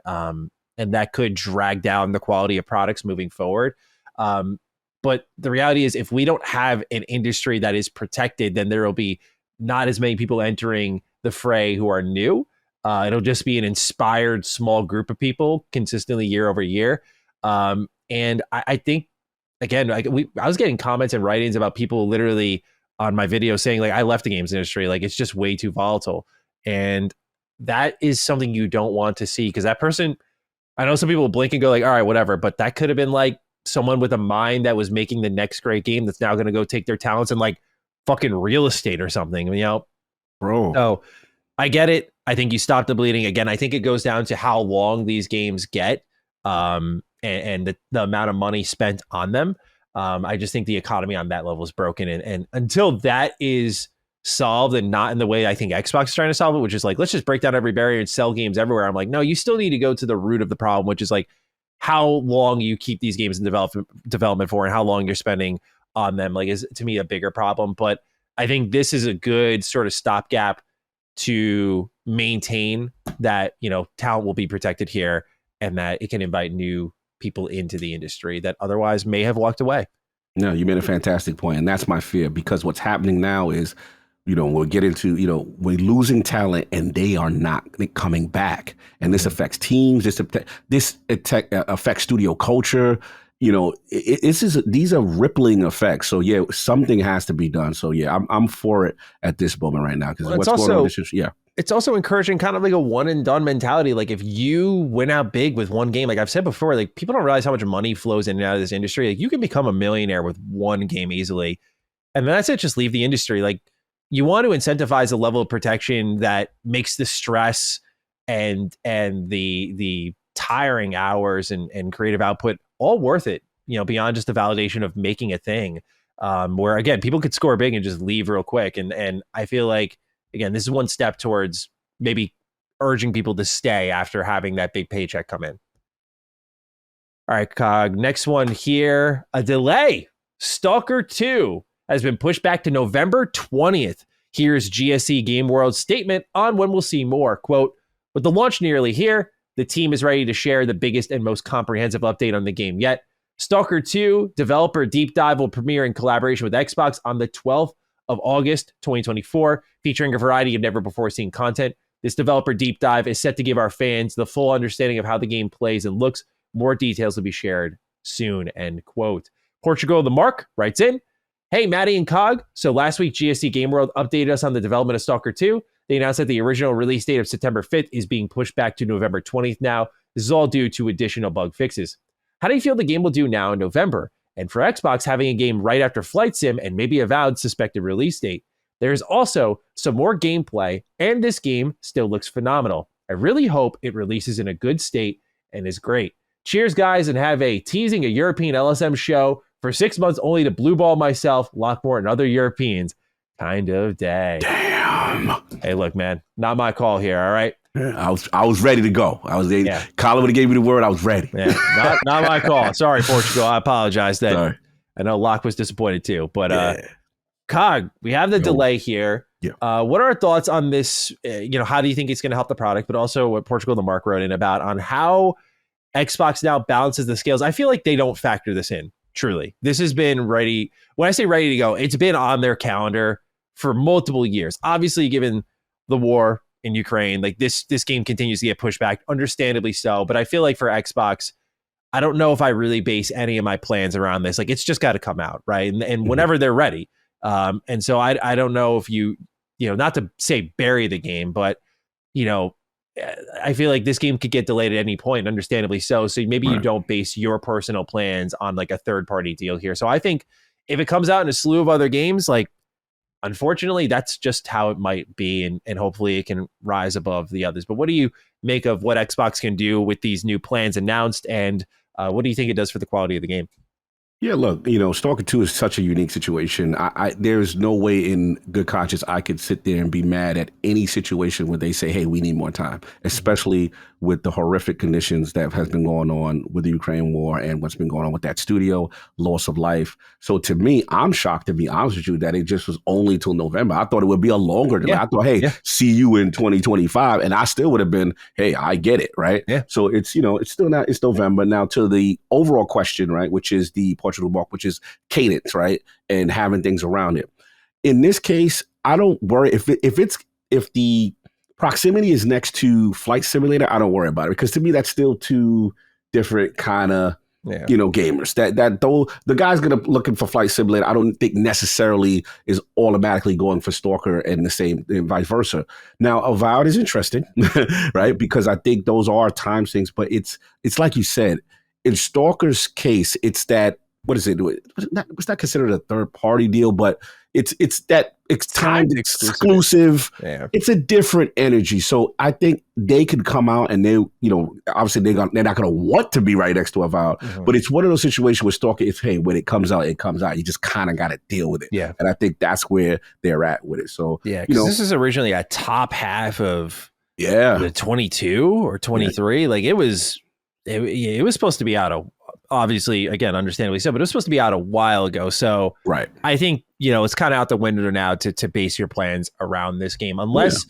A: that could drag down the quality of products moving forward. But the reality is, if we don't have an industry that is protected, then there will be not as many people entering the fray who are new. It'll just be an inspired small group of people consistently year over year. And I think, again, I was getting comments and writings about people literally on my video saying, like, I left the games industry. Like, it's just way too volatile. And that is something you don't want to see, because that person, I know some people will blink and go like, all right, whatever. But that could have been like someone with a mind that was making the next great game that's now going to go take their talents in like fucking real estate or something,
B: bro.
A: So I get it. I think you stop the bleeding. Again, I think it goes down to how long these games get. And the amount of money spent on them. I just think the economy on that level is broken. And until that is solved, and not in the way I think Xbox is trying to solve it, which is like, let's just break down every barrier and sell games everywhere. I'm like, no, you still need to go to the root of the problem, which is like how long you keep these games in development for and how long you're spending on them, like, is to me a bigger problem. But I think this is a good sort of stopgap to maintain that, talent will be protected here, and that it can invite new people into the industry that otherwise may have walked away.
B: No, you made a fantastic point, and that's my fear, because what's happening now is, we'll get into, we're losing talent and they are not coming back, and this affects teams. This affects studio culture. These are rippling effects. So yeah, something has to be done. So yeah, I'm for it at this moment right now, because what's going on with this,
A: it's also encouraging kind of like a one and done mentality. Like if you win out big with one game, like I've said before, like people don't realize how much money flows in and out of this industry. Like you can become a millionaire with one game easily. And that's it. Just leave the industry. Like you want to incentivize a level of protection that makes the stress and the tiring hours and creative output all worth it, beyond just the validation of making a thing, where again, people could score big and just leave real quick. And I feel like, again, this is one step towards maybe urging people to stay after having that big paycheck come in. All right, Cog. Next one here. A delay. Stalker 2 has been pushed back to November 20th. Here's GSC Game World's statement on when we'll see more. Quote, with the launch nearly here, the team is ready to share the biggest and most comprehensive update on the game yet. Stalker 2 developer deep dive will premiere in collaboration with Xbox on the 12th of August 2024, featuring a variety of never-before-seen content. This developer deep dive is set to give our fans the full understanding of how the game plays and looks. More details will be shared soon, end quote. Portugal the Mark writes in, hey, Maddie and Cog. So last week, GSC Game World updated us on the development of Stalker 2. They announced that the original release date of September 5th is being pushed back to November 20th now. This is all due to additional bug fixes. How do you feel the game will do now in November? And for Xbox, having a game right after Flight Sim and maybe avowed suspected release date. There's also some more gameplay, and this game still looks phenomenal. I really hope it releases in a good state and is great. Cheers, guys, and have a teasing a European LSM show for 6 months only to blue ball myself, Lockmore, and other Europeans kind of day.
B: Damn.
A: Hey, look, man, not my call here, all right?
B: I was ready to go. I was ready. Yeah. Colin would have gave me the word. I was ready.
A: Yeah, not my call. Sorry, Portugal. I apologize. Sorry. I know Locke was disappointed too. But Cog, we have the delay here.
B: Yeah.
A: What are our thoughts on this? How do you think it's going to help the product? But also what Portugal the Mark wrote in about on how Xbox now balances the scales. I feel like they don't factor this in. Truly, this has been ready. When I say ready to go, it's been on their calendar for multiple years. Obviously, given the war in Ukraine, like this game continues to get pushed back, understandably so. But I feel like for Xbox, I don't know if I really base any of my plans around this. Like, it's just got to come out, right? And whenever they're ready. And so I don't know if you not to say bury the game, but I feel like this game could get delayed at any point, understandably so. So maybe you don't base your personal plans on like a third party deal here. So I think if it comes out in a slew of other games, like, unfortunately, that's just how it might be, and hopefully it can rise above the others. But what do you make of what Xbox can do with these new plans announced, and what do you think it does for the quality of the game?
B: Yeah, look, Stalker 2 is such a unique situation. There's no way in good conscience I could sit there and be mad at any situation where they say, hey, we need more time, especially with the horrific conditions that has been going on with the Ukraine war and what's been going on with that studio, loss of life. So to me, I'm shocked, to be honest with you, that it just was only till November. I thought it would be a longer delay. I thought, hey, see you in 2025. And I still would have been, hey, I get it, right?
A: Yeah.
B: So it's, it's still not, it's November. Now to the overall question, right, which is the Portugal Mark, which is cadence, right? And having things around it. In this case, I don't worry if the proximity is next to Flight Simulator, I don't worry about it, because to me that's still two different kind of gamers. That though the guy's looking for Flight Simulator, I don't think necessarily is automatically going for Stalker and the same and vice versa. Now, Avowed is interesting, right? Because I think those are time things, but it's like you said, in Stalker's case, it's that. What is it? It's not considered a third party deal, but it's timed exclusive. Yeah. It's a different energy. So I think they could come out and they, obviously they're not going to want to be right next to Avowed, but it's one of those situations where Stalker is, hey, when it comes out, it comes out. You just kind of got to deal with it.
A: Yeah.
B: And I think that's where they're at with it. So,
A: yeah, because this is originally a top half of the 22 or 23. Yeah. Like it was supposed to be out of, obviously, again, understandably so, but it was supposed to be out a while ago. So
B: right.
A: I think, it's kind of out the window now to base your plans around this game. Unless,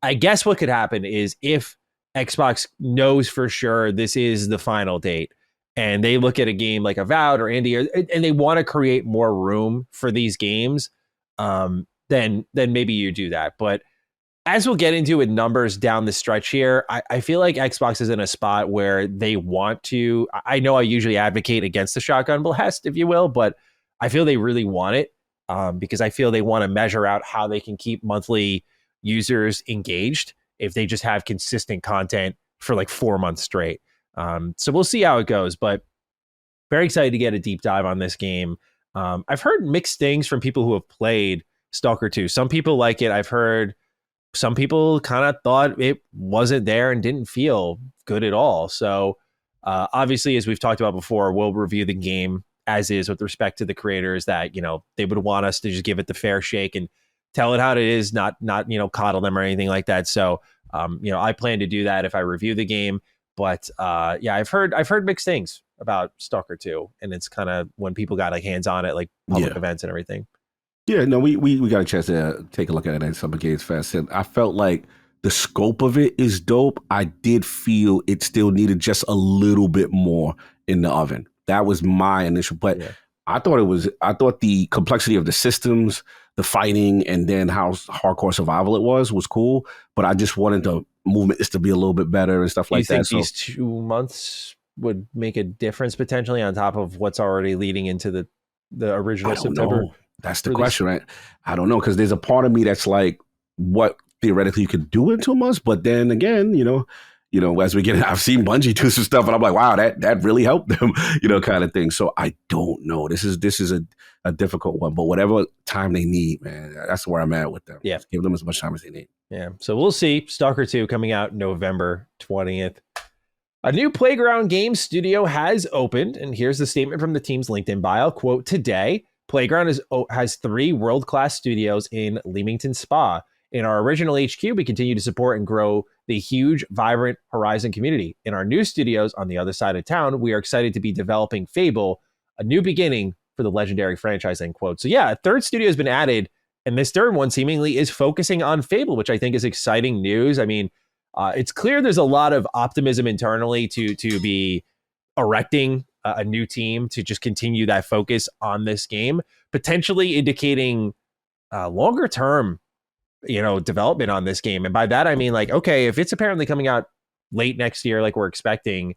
A: I guess what could happen is if Xbox knows for sure this is the final date and they look at a game like Avowed or Andy, and they want to create more room for these games, then maybe you do that. But as we'll get into with numbers down the stretch here, I feel like Xbox is in a spot where they want to. I know I usually advocate against the shotgun blast, if you will, but I feel they really want it because I feel they want to measure out how they can keep monthly users engaged if they just have consistent content for like 4 months straight. So we'll see how it goes, but very excited to get a deep dive on this game. I've heard mixed things from people who have played Stalker 2. Some people like it. I've heard some people kind of thought it wasn't there and didn't feel good at all. So obviously, as we've talked about before, we'll review the game as is with respect to the creators that, they would want us to just give it the fair shake and tell it how it is, not coddle them or anything like that. So, I plan to do that if I review the game. But I've heard mixed things about Stalker 2, and it's kind of when people got like hands on it, like public events and everything.
B: Yeah, no, we got a chance to take a look at it at Summer Games Fest, and I felt like the scope of it is dope. I did feel it still needed just a little bit more in the oven. That was my initial, but I thought the complexity of the systems, the fighting, and then how hardcore survival it was cool. But I just wanted the movement to be a little bit better and stuff like that.
A: You think these 2 months would make a difference potentially on top of what's already leading into the original September?
B: That's the question, right? I don't know, because there's a part of me that's like, what theoretically you could do in 2 months, but then again, as we get, I've seen Bungie do some stuff, and I'm like, wow, that really helped them, kind of thing. So I don't know. This is a difficult one, but whatever time they need, man, that's where I'm at with them.
A: Yeah,
B: just give them as much time as they need.
A: Yeah, so we'll see. Stalker 2 coming out November 20th. A new Playground Games studio has opened, and here's the statement from the team's LinkedIn bio. Quote, today, Playground has 3 world-class studios in Leamington Spa. In our original HQ, we continue to support and grow the huge, vibrant Horizon community. In our new studios on the other side of town, we are excited to be developing Fable, a new beginning for the legendary franchise, end quote. So yeah, a third studio has been added, and this third one seemingly is focusing on Fable, which I think is exciting news. I mean, it's clear there's a lot of optimism internally to be erecting a new team to just continue that focus on this game, potentially indicating longer term, development on this game. And by that, I mean, like, okay, if it's apparently coming out late next year, like we're expecting,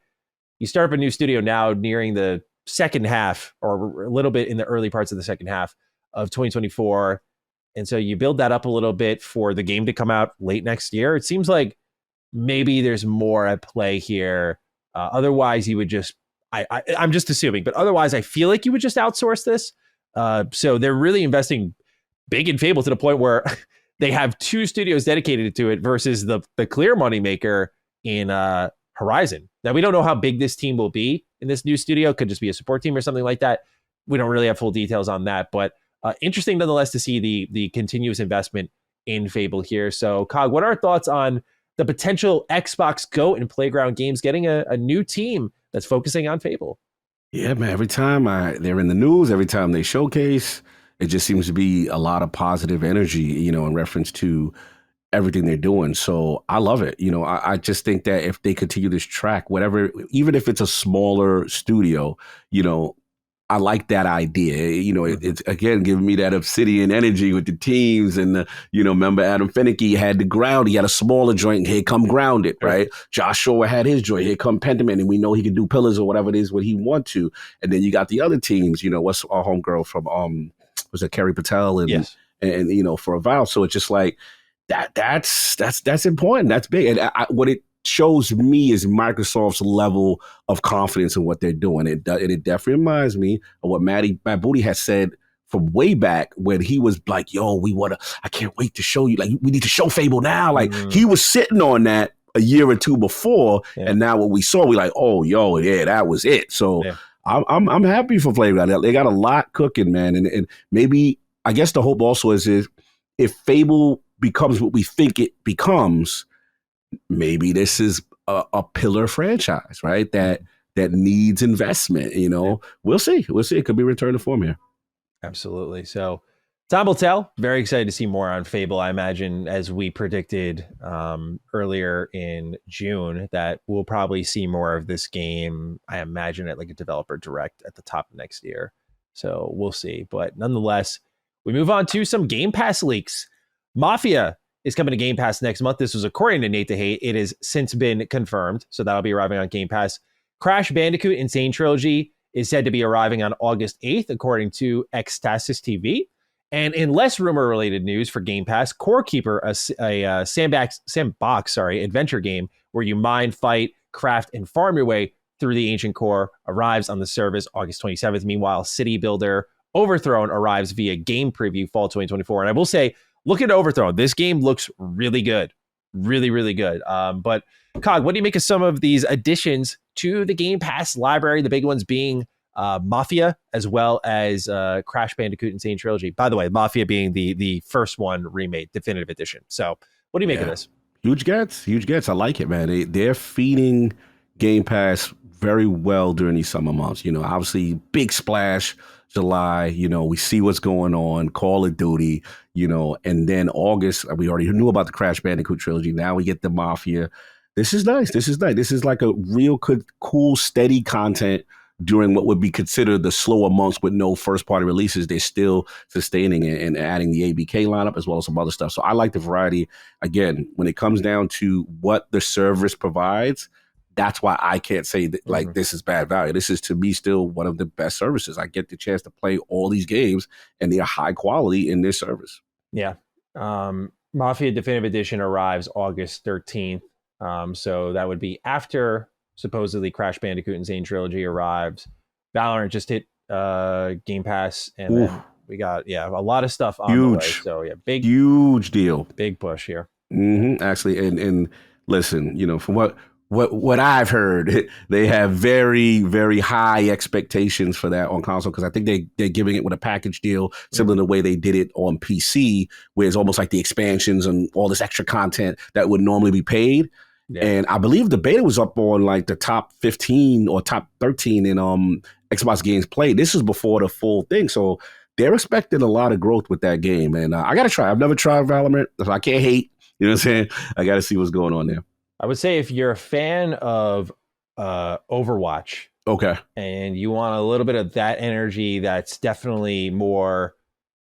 A: you start up a new studio now nearing the second half or a little bit in the early parts of the second half of 2024. And so you build that up a little bit for the game to come out late next year. It seems like maybe there's more at play here. Otherwise, you would just, I'm just assuming, but otherwise, I feel like you would just outsource this. So they're really investing big in Fable to the point where they have 2 studios dedicated to it versus the clear moneymaker in Horizon. Now, we don't know how big this team will be in this new studio. Could just be a support team or something like that. We don't really have full details on that, but interesting nonetheless to see the continuous investment in Fable here. So, Cog, what are our thoughts on the potential Xbox Go and Playground Games getting a new team that's focusing on Fable?
B: Yeah, man. Every time they're in the news, every time they showcase, it just seems to be a lot of positive energy, in reference to everything they're doing. So I love it. I just think that if they continue this track, whatever, even if it's a smaller studio, I like that idea. It's again giving me that Obsidian energy with the teams and remember Adam Finicky had the ground. He had a smaller joint. Here come Grounded, right? Josh Shore had his joint. Here come Pentiment, and we know he can do Pillars or whatever it is what he want to. And then you got the other teams. What's our homegirl from was it Kerry Patel and
A: yes.
B: and for Avowed. So it's just like that's important. That's big. And what it shows me is Microsoft's level of confidence in what they're doing. It definitely reminds me of what Matt Booty has said from way back when he was like, yo, I can't wait to show you. Like, we need to show Fable now. Like, he was sitting on that a year or two before. Yeah. And now what we saw, we like, oh, yo, yeah, that was it. So yeah. I'm happy for Playground. They got a lot cooking, man. And maybe, I guess the hope also is if Fable becomes what we think it becomes, maybe this is a pillar franchise, right? That needs investment. We'll see. It could be return to form here.
A: Absolutely. So time will tell. Very excited to see more on Fable. I imagine, as we predicted earlier in June, that we'll probably see more of this game. I imagine at like a developer direct at the top of next year. So we'll see. But nonetheless, we move on to some Game Pass leaks. Mafia is coming to Game Pass next month. This was according to Nate DeHate. It has since been confirmed, so that'll be arriving on Game Pass. Crash Bandicoot Insane Trilogy is said to be arriving on August 8th, according to Xtasis TV. And in less rumor-related news for Game Pass, Core Keeper, a sandbox adventure game where you mine, fight, craft, and farm your way through the ancient core, arrives on the service August 27th. Meanwhile, City Builder Overthrown arrives via game preview fall 2024. And I will say, look at Overthrown. This game looks really good. Really, really good. But Cog, what do you make of some of these additions to the Game Pass library? The big ones being Mafia, as well as Crash Bandicoot Insane Trilogy. By the way, Mafia being the first one remade, definitive edition. So what do you make of this?
B: Huge gets. I like it, man. They're feeding Game Pass very well during these summer months. Obviously, big splash July, we see what's going on, Call of Duty, and then August, we already knew about the Crash Bandicoot trilogy. Now we get the Mafia. This is nice. This is like a real cool, steady content during what would be considered the slower months with no first-party releases. They're still sustaining it and adding the ABK lineup as well as some other stuff. So I like the variety. Again, when it comes down to what the service provides, that's why I can't say that, like, this is bad value. This is, to me, still one of the best services. I get the chance to play all these games, and they are high quality in their service.
A: Yeah. Mafia Definitive Edition arrives August 13th. So that would be after supposedly Crash Bandicoot and Zane Trilogy arrives. Valorant just hit Game Pass, and
B: Ooh,
A: then we got a lot of stuff on the way.
B: huge,
A: So
B: huge deal.
A: big push here.
B: Actually, and listen, from what I've heard, they have very, very high expectations for that on console, because I think they're giving it with a package deal similar to the way they did it on PC, where it's almost like the expansions and all this extra content that would normally be paid. Yeah. And I believe the beta was up on like the top 15 or top 13 in Xbox games played. This is before the full thing, so they're expecting a lot of growth with that game. And I got to try. I've never tried Valorant, so I can't hate. You know what I'm saying? I got to see what's going on there.
A: I would say if you're a fan of Overwatch,
B: okay,
A: and you want a little bit of that energy that's definitely more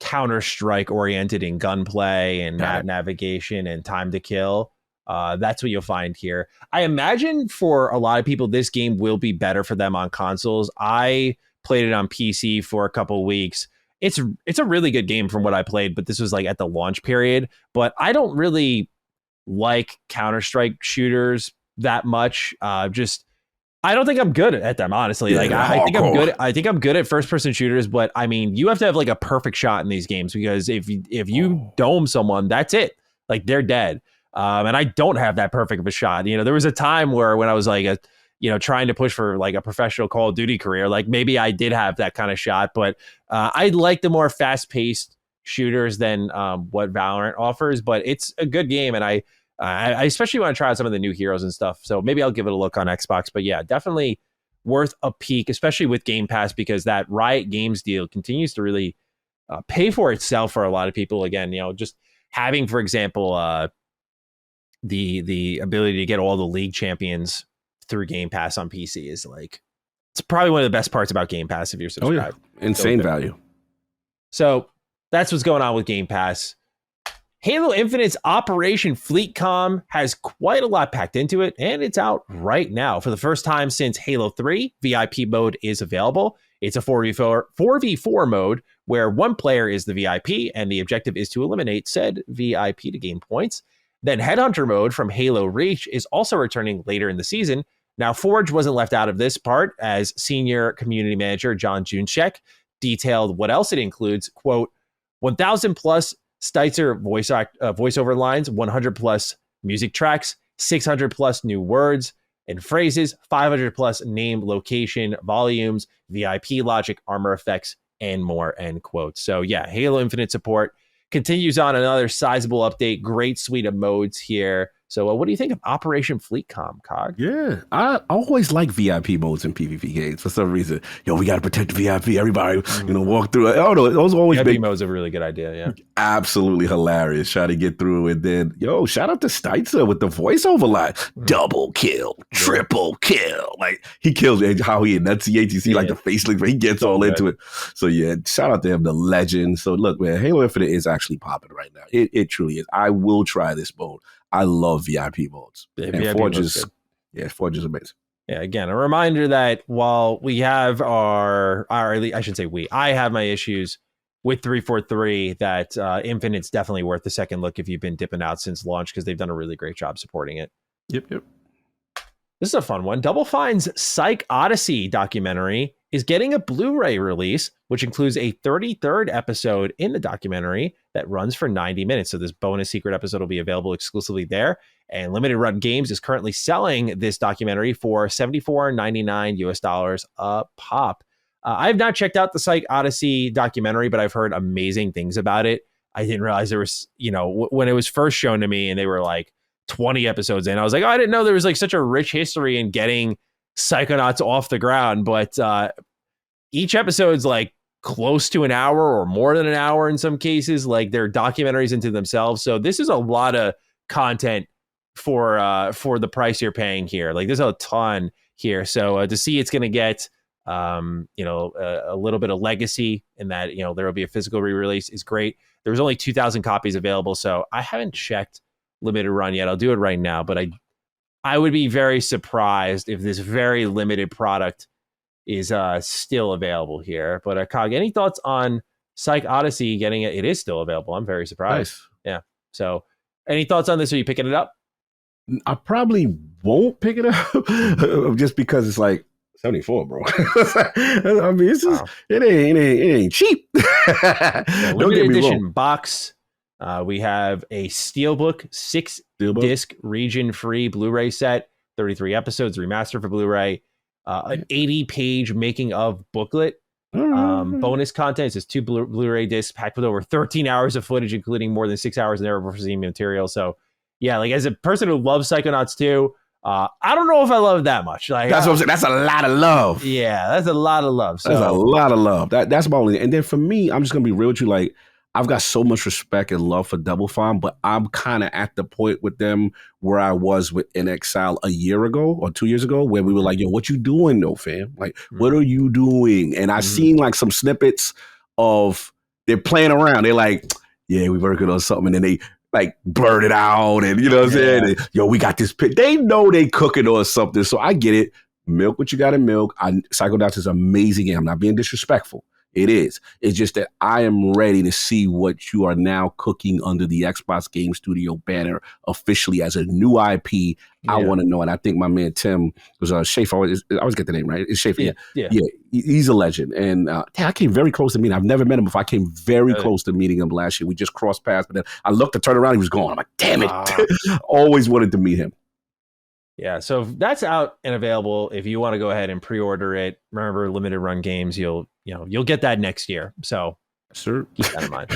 A: Counter-Strike oriented in gunplay and navigation and time to kill, that's what you'll find here. I imagine for a lot of people, this game will be better for them on consoles. I played it on PC for a couple of weeks. It's a really good game from what I played, but this was like at the launch period. But I don't really like Counter-Strike shooters that much. I don't think I'm good at them, honestly.
B: Yeah,
A: I think I'm good at first-person shooters, but I mean, you have to have like a perfect shot in these games, because if you dome someone, that's it. Like, they're dead. And I don't have that perfect of a shot. There was a time where when I was like trying to push for like a professional Call of Duty career, like maybe I did have that kind of shot, but I like the more fast-paced shooters than what Valorant offers. But it's a good game, and I especially want to try out some of the new heroes and stuff. So maybe I'll give it a look on Xbox. But yeah, definitely worth a peek, especially with Game Pass, because that Riot Games deal continues to really pay for itself for a lot of people. Again, just having, for example, the ability to get all the league champions through Game Pass on PC is like, it's probably one of the best parts about Game Pass if you're subscribed.
B: Oh yeah, insane value.
A: So that's what's going on with Game Pass. Halo Infinite's Operation Fleetcom has quite a lot packed into it, and it's out right now. For the first time since Halo 3, VIP mode is available. It's a 4v4 mode where one player is the VIP, and the objective is to eliminate said VIP to gain points. Then Headhunter mode from Halo Reach is also returning later in the season. Now, Forge wasn't left out of this part, as senior community manager John Junchek detailed what else it includes. Quote, 1,000 plus Steitzer voiceover lines, 100 plus music tracks, 600 plus new words and phrases, 500 plus name, location, volumes, VIP logic, armor effects, and more, end quote. So yeah, Halo Infinite support continues on. Another sizable update, great suite of modes here. So what do you think of Operation Fleetcom, Cog?
B: Yeah, I always like VIP modes in PvP games for some reason. We got to protect the VIP. Everybody, walk through it. Oh no, those are always
A: VIP
B: big.
A: mode's a really good idea. Yeah,
B: absolutely hilarious. Trying to get through it. Then, shout out to Steitzer with the voiceover line. Double kill, triple kill. Like, he kills how he enunciates. You see like the face link, he gets all into it. So yeah, shout out to him, the legend. So look, man, Halo Infinite is actually popping right now. It truly is. I will try this mode. I love VIP modes. And Forge is amazing.
A: Yeah, again, a reminder that while we have I have my issues with 343, that Infinite's definitely worth a second look if you've been dipping out since launch, because they've done a really great job supporting it.
B: Yep.
A: This is a fun one. Double Fine's PsychOdyssey documentary is getting a Blu-ray release, which includes a 33rd episode in the documentary that runs for 90 minutes. So this bonus secret episode will be available exclusively there. And Limited Run Games is currently selling this documentary for $74.99 US a pop. I have not checked out the PsychOdyssey documentary, but I've heard amazing things about it. I didn't realize there was, when it was first shown to me and they were like 20 episodes in, I was like, I didn't know there was like such a rich history in getting Psychonauts off the ground. But each episode's like close to an hour or more than an hour in some cases. Like, they're documentaries into themselves. So this is a lot of content for the price you're paying here. Like, there's a ton here. So to see it's going to get a little bit of legacy in that, there will be a physical re-release is great. There was only 2,000 copies available, so I haven't checked limited run yet. I'll do it right now, but I would be very surprised if this very limited product is still available here. But Cog, any thoughts on PsychOdyssey getting it? It is still available. I'm very surprised.
B: Nice.
A: Yeah. So any thoughts on this? Are you picking it up?
B: I probably won't pick it up just because it's like 74, bro. I mean, it's just,
A: Wow.
B: it ain't cheap.
A: Yeah,
B: Don't
A: limited
B: get me
A: edition
B: wrong.
A: box. We have a Steelbook 6-disc region-free Blu-ray set, 33 episodes remastered for Blu-ray, an 80-page making of booklet. Bonus content is 2 Blu-ray discs packed with over 13 hours of footage, including more than 6 hours of never-seen material. So, yeah, like as a person who loves Psychonauts 2, I don't know if I love it that much. Like
B: That's what I'm saying. That's a lot of love.
A: Yeah, that's a lot of love. So.
B: That's a lot of love. That's my only. And then for me, I'm just gonna be real with you. Like, I've got so much respect and love for Double Fine, but I'm kind of at the point with them where I was with In Exile a year ago or 2 years ago, where we were like, "Yo, what you doing, though, fam? Like, what are you doing?" And I seen like some snippets of they're playing around. They're like, "Yeah, we working on something," and then they like blurt it out, and you know what I'm saying? And, yo, we got this pit. They know they cooking on something, so I get it. Milk what you got to milk. Psychonauts is an amazing game. I'm not being disrespectful. It is. It's just that I am ready to see what you are now cooking under the Xbox Game Studio banner officially as a new IP. I want to know. And I think my man Tim was Schaefer. I always get the name right. It's Schaefer. Yeah. He's a legend. And I came very close to meeting him. I've never met him before. I came very close to meeting him last year. We just crossed paths. But then I looked to turn around. He was gone. I'm like, damn it. Always wanted to meet him.
A: Yeah, so that's out and available. If you want to go ahead and pre-order it, remember limited run games, you'll get that next year. So
B: sure,
A: keep that in mind.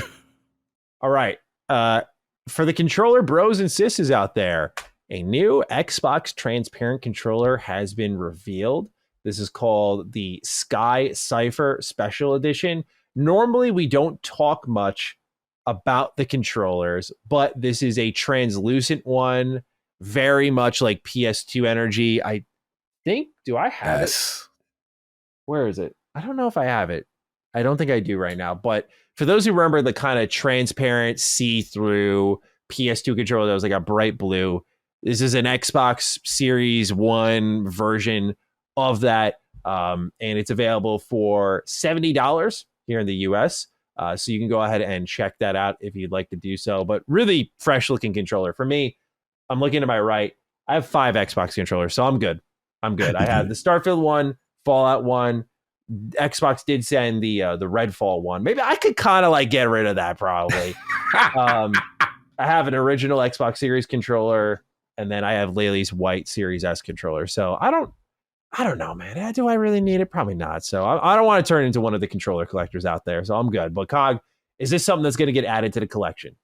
A: All right, for the controller bros and sisters out there, a new Xbox transparent controller has been revealed. This is called the Sky Cypher Special Edition. Normally, we don't talk much about the controllers, but this is a translucent one. Very much like PS2 energy. I think, do I have it? Where is it? I don't know if I have it. I don't think I do right now. But for those who remember the kind of transparent, see-through PS2 controller that was like a bright blue, this is an Xbox Series 1 version of that. And it's available for $70 here in the US. So you can go ahead and check that out if you'd like to do so. But really fresh-looking controller. For me, I'm looking to my right. I have 5 Xbox controllers, so I'm good. I have the Starfield one, Fallout one. Xbox did send the Redfall one. Maybe I could kind of like get rid of that probably. I have an original Xbox Series controller, and then I have Laylee's white Series S controller. So I don't know, man. Do I really need it? Probably not. So I don't want to turn into one of the controller collectors out there. So I'm good. But Cog, is this something that's going to get added to the collection?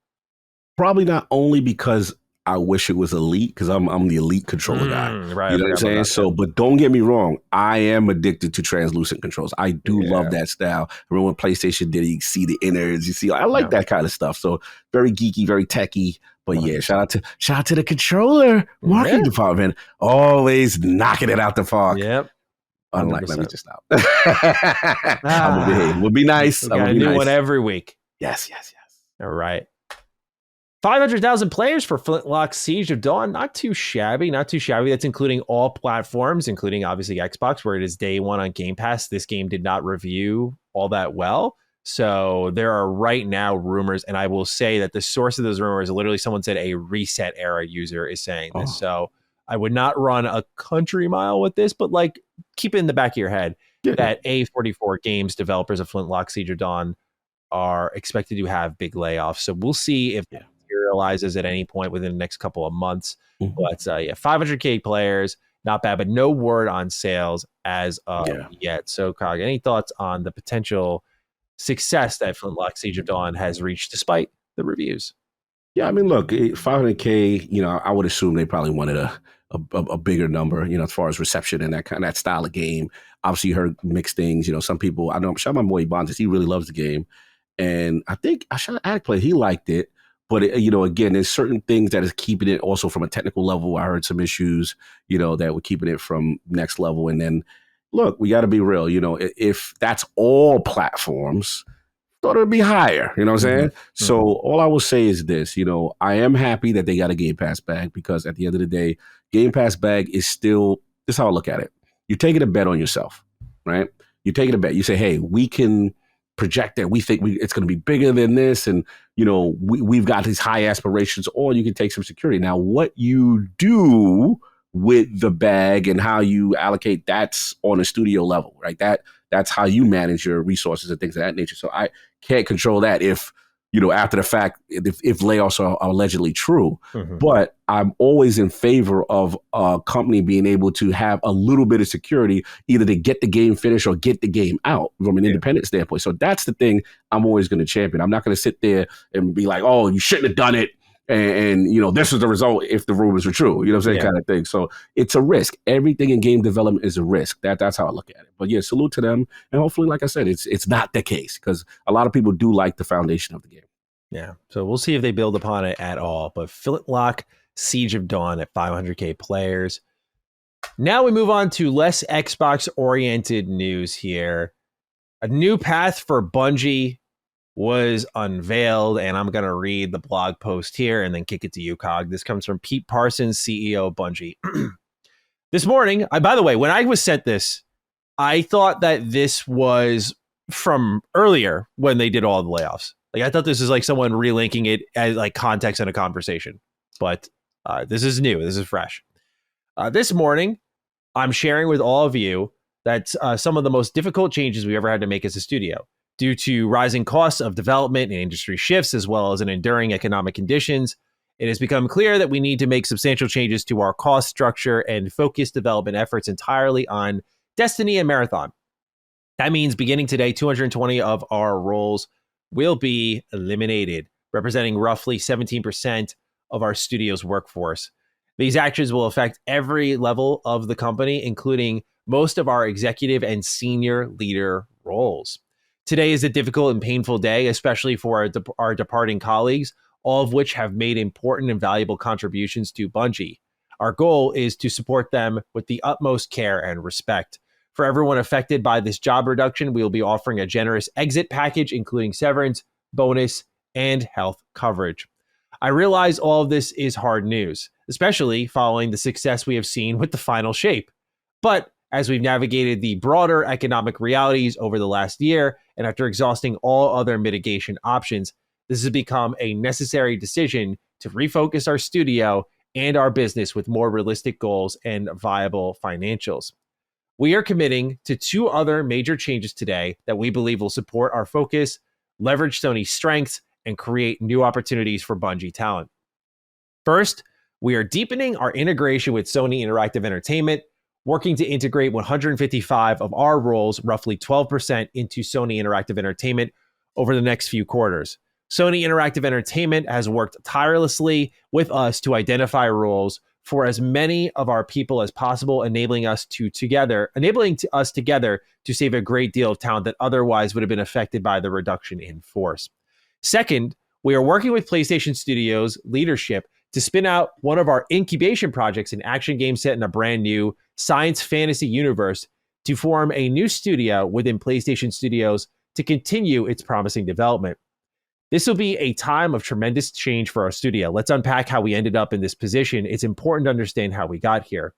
B: Probably not, only because I wish it was Elite, because I'm the Elite controller guy.
A: Right,
B: you know what I'm saying? So, but don't get me wrong. I am addicted to translucent controls. I do love that style. I remember when PlayStation did it, you see the innards, you see, I like that kind of stuff. So very geeky, very techy. But yeah, shout out to the controller marketing department. Always knocking it out the park.
A: Yep.
B: Unlike, let me just stop. I'm gonna behave. Would be nice.
A: Got a new one every week.
B: Yes.
A: All right. 500,000 players for Flintlock Siege of Dawn. Not too shabby. That's including all platforms, including obviously Xbox, where it is day one on Game Pass. This game did not review all that well. So there are right now rumors, and I will say that the source of those rumors, literally someone said a Reset Era user is saying this. So I would not run a country mile with this, but like keep it in the back of your head that A44 Games, developers of Flintlock Siege of Dawn, are expected to have big layoffs. So we'll see if materializes at any point within the next couple of months. But 500K players, not bad, but no word on sales as of yet. So Cog, any thoughts on the potential success that Flintlock Siege of Dawn has reached despite the reviews?
B: Yeah, I mean, look, 500K, I would assume they probably wanted a bigger number, as far as reception and that style of game. Obviously, you heard mixed things. Some people, I know, I'm sure my boy Bonds, he really loves the game. And I think I shot Addict Play, he liked it. But, again, there's certain things that is keeping it also from a technical level. I heard some issues, that were keeping it from next level. And then, look, we got to be real. If that's all platforms, thought it would be higher. You know what I'm saying? So all I will say is this, I am happy that they got a Game Pass bag, because at the end of the day, Game Pass bag is still, this is how I look at it. You're taking a bet on yourself, right? You're taking a bet. You say, hey, we can project that we think it's going to be bigger than this, and we've got these high aspirations, or you can take some security. Now, what you do with the bag and how you allocate, that's on a studio level, right? That's how you manage your resources and things of that nature. So I can't control that if after the fact, if layoffs are allegedly true. Mm-hmm. But I'm always in favor of a company being able to have a little bit of security, either to get the game finished or get the game out from an independent standpoint. So that's the thing I'm always going to champion. I'm not going to sit there and be like, oh, you shouldn't have done it. And this is the result if the rumors are true, what I'm saying, kind of thing. So it's a risk. Everything in game development is a risk. That's how I look at it. But yeah, salute to them. And hopefully, like I said, it's not the case, because a lot of people do like the foundation of the game.
A: Yeah. So we'll see if they build upon it at all. But Flintlock, Siege of Dawn at 500K players. Now we move on to less Xbox-oriented news here. A new path for Bungie was unveiled, and I'm going to read the blog post here and then kick it to you, Cog. This comes from Pete Parsons, CEO of Bungie. This morning, by the way, when I was sent this, I thought that this was from earlier when they did all the layoffs. Like, I thought this was like someone relinking it as like context in a conversation, but this is new. This is fresh. This morning, I'm sharing with all of you that some of the most difficult changes we ever had to make as a studio, due to rising costs of development and industry shifts, as well as an enduring economic conditions, it has become clear that we need to make substantial changes to our cost structure and focus development efforts entirely on Destiny and Marathon. That means beginning today, 220 of our roles will be eliminated, representing roughly 17% of our studio's workforce. These actions will affect every level of the company, including most of our executive and senior leader roles. Today is a difficult and painful day, especially for our departing colleagues, all of which have made important and valuable contributions to Bungie. Our goal is to support them with the utmost care and respect. For everyone affected by this job reduction, we will be offering a generous exit package, including severance, bonus, and health coverage. I realize all of this is hard news, especially following the success we have seen with the final shape. But as we've navigated the broader economic realities over the last year, and after exhausting all other mitigation options, this has become a necessary decision to refocus our studio and our business with more realistic goals and viable financials. We are committing to two other major changes today that we believe will support our focus, leverage Sony's strengths, and create new opportunities for Bungie talent. First, we are deepening our integration with Sony Interactive Entertainment, working to integrate 155 of our roles, roughly 12%, into Sony Interactive Entertainment over the next few quarters. Sony Interactive Entertainment has worked tirelessly with us to identify roles for as many of our people as possible, enabling us together to save a great deal of talent that otherwise would have been affected by the reduction in force. Second, we are working with PlayStation Studios leadership to spin out one of our incubation projects, an action game set in a brand new science fantasy universe, to form a new studio within PlayStation Studios to continue its promising development. This will be a time of tremendous change for our studio. Let's unpack how we ended up in this position. It's important to understand how we got here.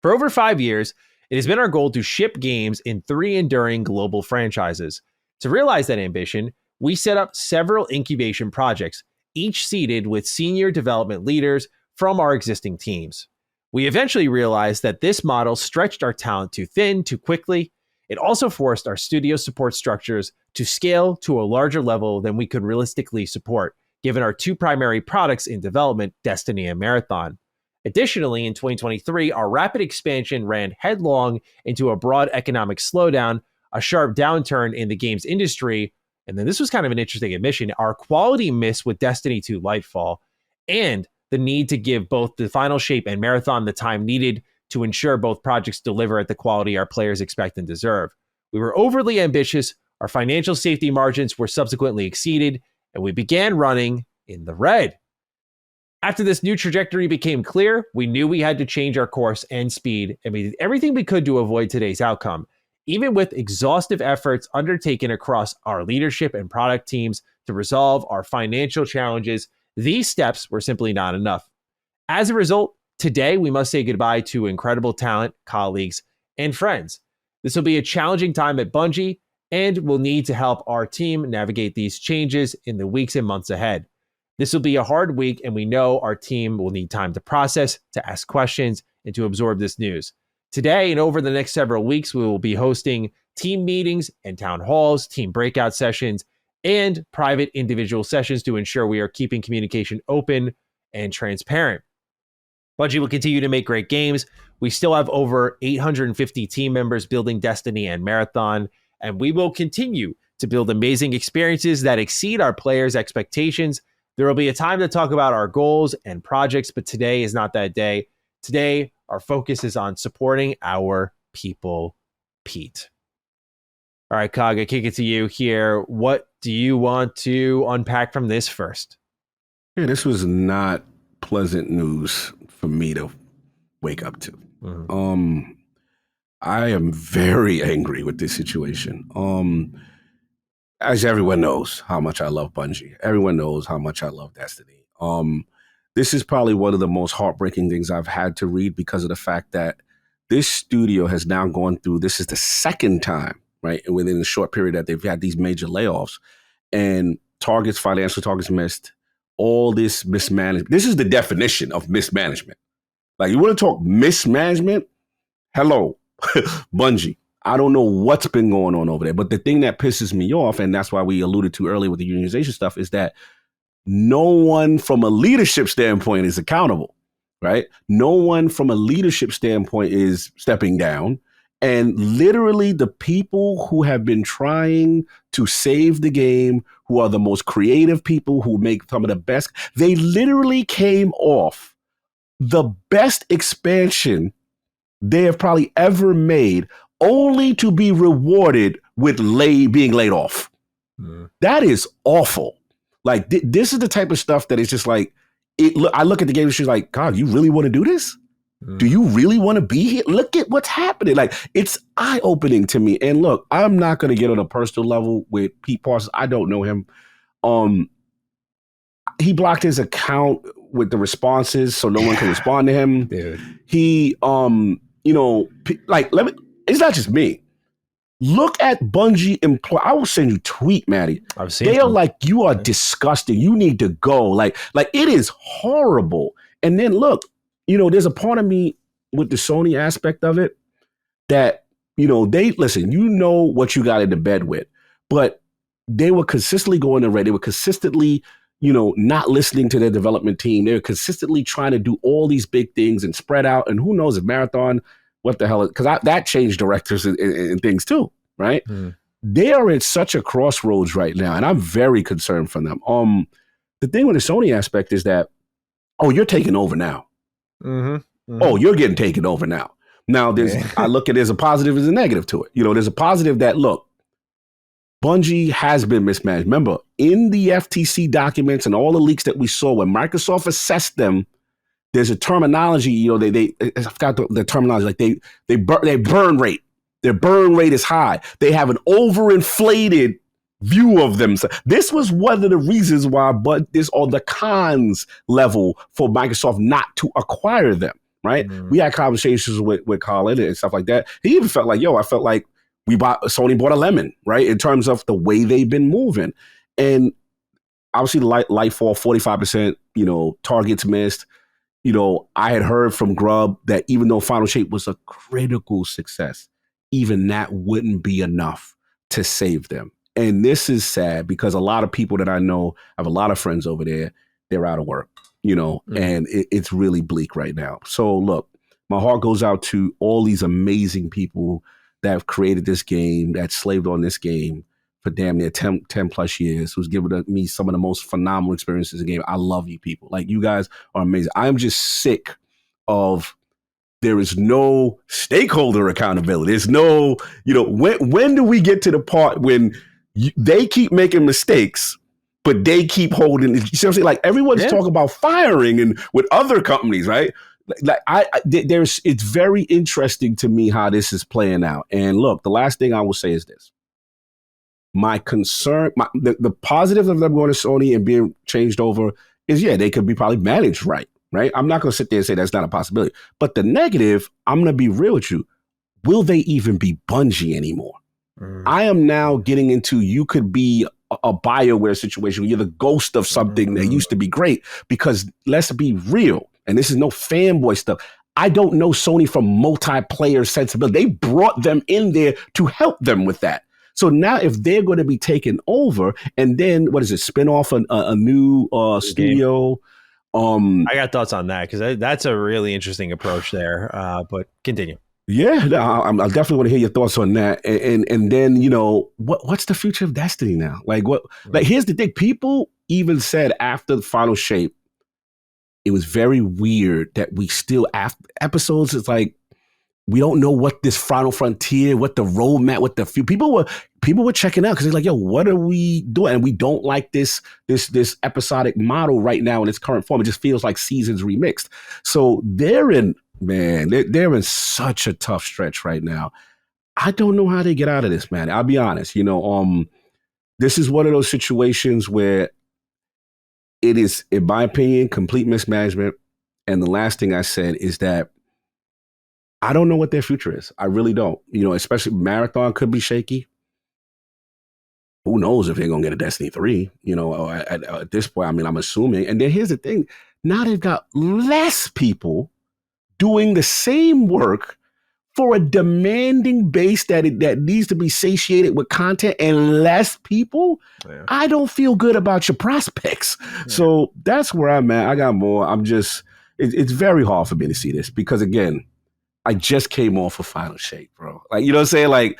A: For over 5 years, it has been our goal to ship games in 3 enduring global franchises. To realize that ambition, we set up several incubation projects, each seeded with senior development leaders from our existing teams. We eventually realized that this model stretched our talent too thin too quickly. It also forced our studio support structures to scale to a larger level than we could realistically support, given our 2 primary products in development, Destiny and Marathon. Additionally, in 2023, our rapid expansion ran headlong into a broad economic slowdown, a sharp downturn in the games industry, and then this was kind of an interesting admission, our quality miss with Destiny 2 Lightfall, and the need to give both the final shape and Marathon the time needed to ensure both projects deliver at the quality our players expect and deserve. We were overly ambitious, our financial safety margins were subsequently exceeded, and we began running in the red. After this new trajectory became clear, we knew we had to change our course and speed, and we did everything we could to avoid today's outcome. Even with exhaustive efforts undertaken across our leadership and product teams to resolve our financial challenges, these steps were simply not enough. As a result, today we must say goodbye to incredible talent, colleagues, and friends. This will be a challenging time at Bungie, and we'll need to help our team navigate these changes in the weeks and months ahead. This will be a hard week, and we know our team will need time to process, to ask questions, and to absorb this news. Today and over the next several weeks, we will be hosting team meetings and town halls, team breakout sessions, and private individual sessions to ensure we are keeping communication open and transparent. Bungie will continue to make great games. We still have over 850 team members building Destiny and Marathon, and we will continue to build amazing experiences that exceed our players' expectations. There will be a time to talk about our goals and projects, but today is not that day. Today, our focus is on supporting our people, Pete. All right, Kaga, kick it to you here. What do you want to unpack from this first?
B: Yeah, this was not pleasant news for me to wake up to. Mm-hmm. I am very angry with this situation. As everyone knows how much I love Bungie. Everyone knows how much I love Destiny. This is probably one of the most heartbreaking things I've had to read because of the fact that this studio has now gone through, this is the second time, right, within a short period that they've had these major layoffs and financial targets missed, all this mismanagement. This is the definition of mismanagement. Like, you want to talk mismanagement? Hello, Bungie. I don't know what's been going on over there, but the thing that pisses me off, and that's why we alluded to earlier with the unionization stuff, is that no one from a leadership standpoint is accountable, right? No one from a leadership standpoint is stepping down. And literally the people who have been trying to save the game, who are the most creative people, who make some of the best, they literally came off the best expansion they have probably ever made, only to be rewarded with being laid off. That is awful. Like, this is the type of stuff that is just like, I look at the game industry like, God, you really want to do this? Do you really want to be here? Look at what's happening. Like, it's eye-opening to me. And look, I'm not going to get on a personal level with Pete Parsons. I don't know him. He blocked his account with the responses so no one can respond to him. Dude. He, it's not just me. Look at Bungie employee. I will send you tweet, Maddie. They are like, you are disgusting. You need to go. Like it is horrible. And then look, there's a part of me with the Sony aspect of it that, they listen, what you got into bed with, but they were consistently going to Reddit. They were consistently, not listening to their development team. They were consistently trying to do all these big things and spread out. And who knows if Marathon, what the hell, because that changed directors and things too, right? They are at such a crossroads right now, and I'm very concerned for them. The thing with the Sony aspect is that, you're taking over now. Oh, you're getting taken over now. Now, I look at there's a positive and a negative to it. There's a positive that, look, Bungie has been mismanaged. Remember, in the FTC documents and all the leaks that we saw, when Microsoft assessed them, there's a terminology, I forgot the terminology, like they burn rate. Their burn rate is high. They have an overinflated view of themselves. This was one of the reasons why, but this on the cons level for Microsoft not to acquire them, right? We had conversations with Colin and stuff like that. He even felt like, I felt like Sony bought a lemon, right? In terms of the way they've been moving. And obviously the Lightfall, 45%, targets missed. I had heard from Grubb that even though Final Shape was a critical success, even that wouldn't be enough to save them. And this is sad because a lot of people that I know, I have a lot of friends over there, they're out of work, and it's really bleak right now. So look, my heart goes out to all these amazing people that have created this game, that slaved on this game for damn near 10 plus years, who's given me some of the most phenomenal experiences in the game. I love you people. Like, you guys are amazing. I'm just sick of there is no stakeholder accountability. There's no, when do we get to the part when they keep making mistakes, but they keep holding, you see what I'm saying? Like, everyone's talking about firing and with other companies, right? Like it's very interesting to me how this is playing out. And look, the last thing I will say is this. My concern, the positive of them going to Sony and being changed over is, they could be probably managed right? I'm not going to sit there and say that's not a possibility. But the negative, I'm going to be real with you. Will they even be Bungie anymore? I am now getting into, you could be a BioWare situation where you're the ghost of something that used to be great, because let's be real, and this is no fanboy stuff, I don't know Sony from multiplayer sensibility. They brought them in there to help them with that. So now if they're going to be taken over and then, what is it, spin off a new studio?
A: I got thoughts on that, because that's a really interesting approach there. But continue.
B: Yeah, I definitely want to hear your thoughts on that. And then, you know, what's the future of Destiny now? Like, here's the thing. People even said after the final shape, it was very weird that we still, after episodes, it's like, we don't know what this final frontier, what the roadmap, what the few people were checking out, because they're like, yo, what are we doing? And we don't like this episodic model right now in its current form. It just feels like seasons remixed. So they're in such a tough stretch right now. I don't know how they get out of this, man. I'll be honest. You know, this is one of those situations where it is, in my opinion, complete mismanagement. And the last thing I said is that I don't know what their future is. I really don't. You know, especially Marathon could be shaky. Who knows if they're going to get a Destiny 3, you know, at this point. I mean, I'm assuming. And then here's the thing. Now they've got less people doing the same work for a demanding base that needs to be satiated with content, and less people. Yeah. I don't feel good about your prospects. Yeah. So that's where I'm at. I got more. It's very hard for me to see this, because again, I just came off of Final Shape, bro. Like, you know what I'm saying? Like,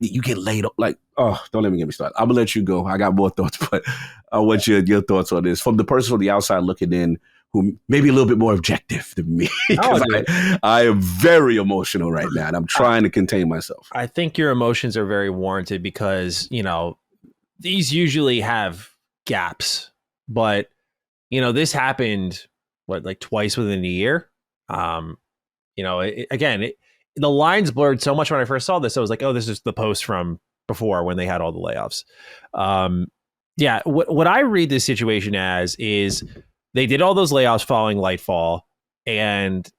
B: you get laid up. Like, oh, don't let me get me started. I'm gonna let you go. I got more thoughts, but I want your thoughts on this from the person on the outside looking in, who may be a little bit more objective than me. I am very emotional right now, and I'm trying to contain myself.
A: I think your emotions are very warranted, because, you know, these usually have gaps, but, you know, this happened, like twice within a year. You know, the lines blurred so much when I first saw this. I was like, oh, this is the post from before when they had all the layoffs. Yeah, what I read this situation as is they did all those layoffs following Lightfall, and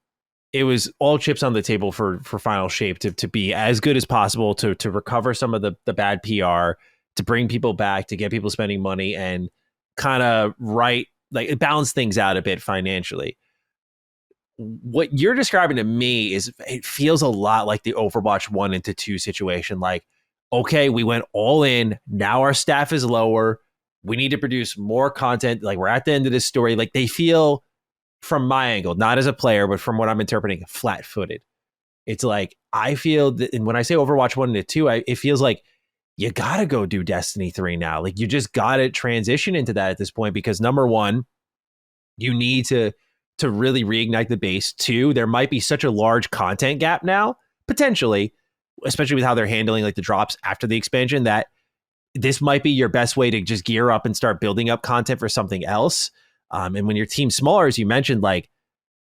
A: it was all chips on the table for Final Shape to be as good as possible, to recover some of the bad PR, to bring people back, to get people spending money, and kind of balance things out a bit financially. What you're describing to me is, it feels a lot like the Overwatch 1 into 2 situation. Like, okay, we went all in. Now our staff is lower. We need to produce more content. Like, we're at the end of this story. Like, they feel, from my angle, not as a player, but from what I'm interpreting, flat-footed. It's like, I feel that, and when I say Overwatch 1 into 2, it feels like you got to go do Destiny 3 now. Like, you just got to transition into that at this point, because number one, you need to really reignite the base. 2, there might be such a large content gap now, potentially, especially with how they're handling like the drops after the expansion, that this might be your best way to just gear up and start building up content for something else. And when your team's smaller, as you mentioned, like,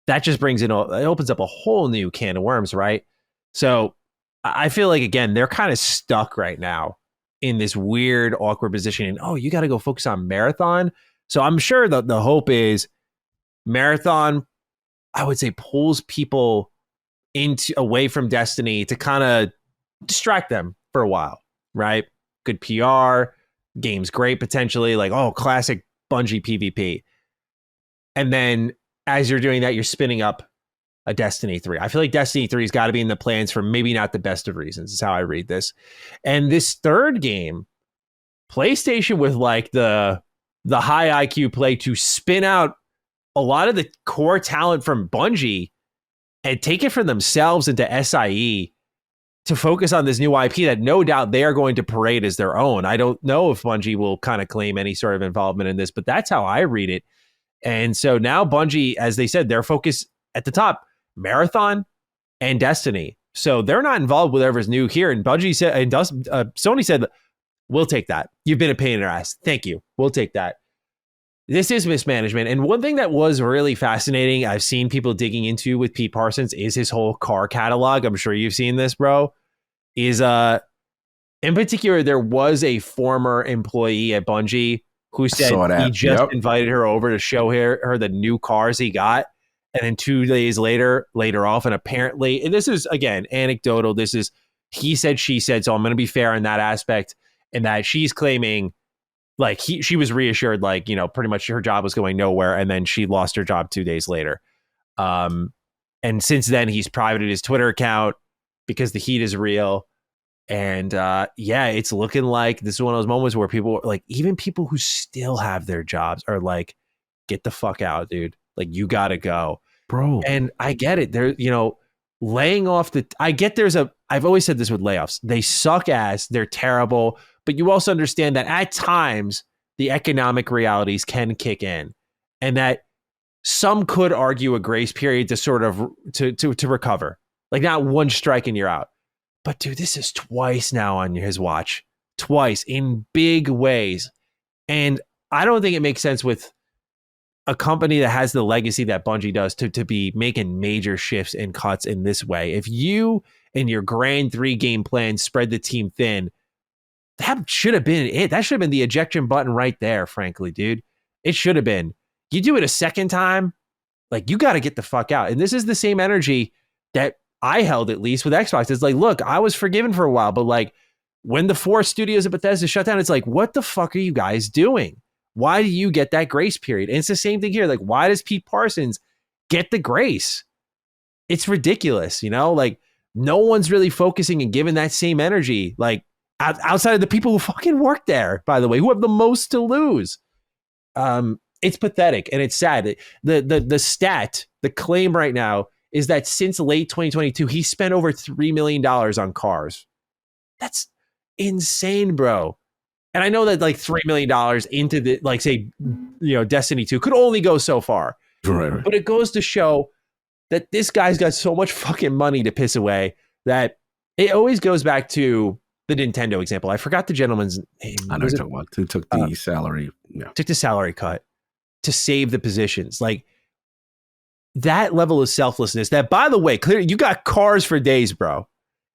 A: that just brings in, it opens up a whole new can of worms, right? So I feel like, again, they're kind of stuck right now in this weird, awkward position. And, oh, you got to go focus on Marathon. So I'm sure that the hope is Marathon, I would say, pulls people away from Destiny to kind of distract them for a while, right? Good PR, game's great potentially, like, oh, classic Bungie PvP. And then as you're doing that, you're spinning up a Destiny 3. I feel like Destiny 3's got to be in the plans for maybe not the best of reasons, is how I read this. And this third game, PlayStation, with like the high IQ play to spin out a lot of the core talent from Bungie and take it for themselves into SIE to focus on this new IP that no doubt they are going to parade as their own. I don't know if Bungie will kind of claim any sort of involvement in this, but that's how I read it. And so now Bungie, as they said, their focus at the top, Marathon and Destiny. So they're not involved with whatever's new here. And Bungie said, and Sony said, we'll take that. You've been a pain in our ass. Thank you. We'll take that. This is mismanagement. And one thing that was really fascinating, I've seen people digging into with Pete Parsons, is his whole car catalog. I'm sure you've seen this, bro. Is in particular, there was a former employee at Bungie who said he just invited her over to show her the new cars he got. And then 2 days later off. And apparently, and this is, again, anecdotal. This is he said, she said. So I'm going to be fair in that aspect, and that she's claiming like she was reassured, like, you know, pretty much her job was going nowhere, and then she lost her job 2 days later. And since then, he's privated his Twitter account because the heat is real. And yeah, it's looking like this is one of those moments where people, like, even people who still have their jobs are like, get the fuck out, dude. Like, you got to go.
B: Bro.
A: And I get it. There, you know, laying off I've always said this with layoffs. They suck ass. They're terrible. But you also understand that at times the economic realities can kick in, and that some could argue a grace period to sort of to recover. Like, not one strike and you're out. But dude, this is twice now on his watch. Twice in big ways. And I don't think it makes sense with a company that has the legacy that Bungie does to be making major shifts and cuts in this way. If you and your grand 3-game plan spread the team thin, that should have been it. That should have been the ejection button right there, frankly, dude. It should have been. You do it a second time, like, you got to get the fuck out. And this is the same energy that I held, at least with Xbox. It's like, look, I was forgiven for a while, but like, when the 4 studios at Bethesda shut down, it's like, what the fuck are you guys doing? Why do you get that grace period? And it's the same thing here. Like, why does Pete Parsons get the grace? It's ridiculous, you know? Like, no one's really focusing and giving that same energy, like, outside of the people who fucking work there, by the way, who have the most to lose. It's pathetic and it's sad. The stat, the claim right now is that since late 2022, he spent over $3 million on cars. That's insane, bro. And I know that like $3 million into the, like, say, you know, Destiny 2 could only go so far.
B: Right.
A: But it goes to show that this guy's got so much fucking money to piss away that it always goes back to the Nintendo example. I forgot the gentleman's name.
B: I know you're talking about. Who took the salary. Yeah.
A: Took the salary cut to save the positions. Like, that level of selflessness, that, by the way, clearly you got cars for days, bro.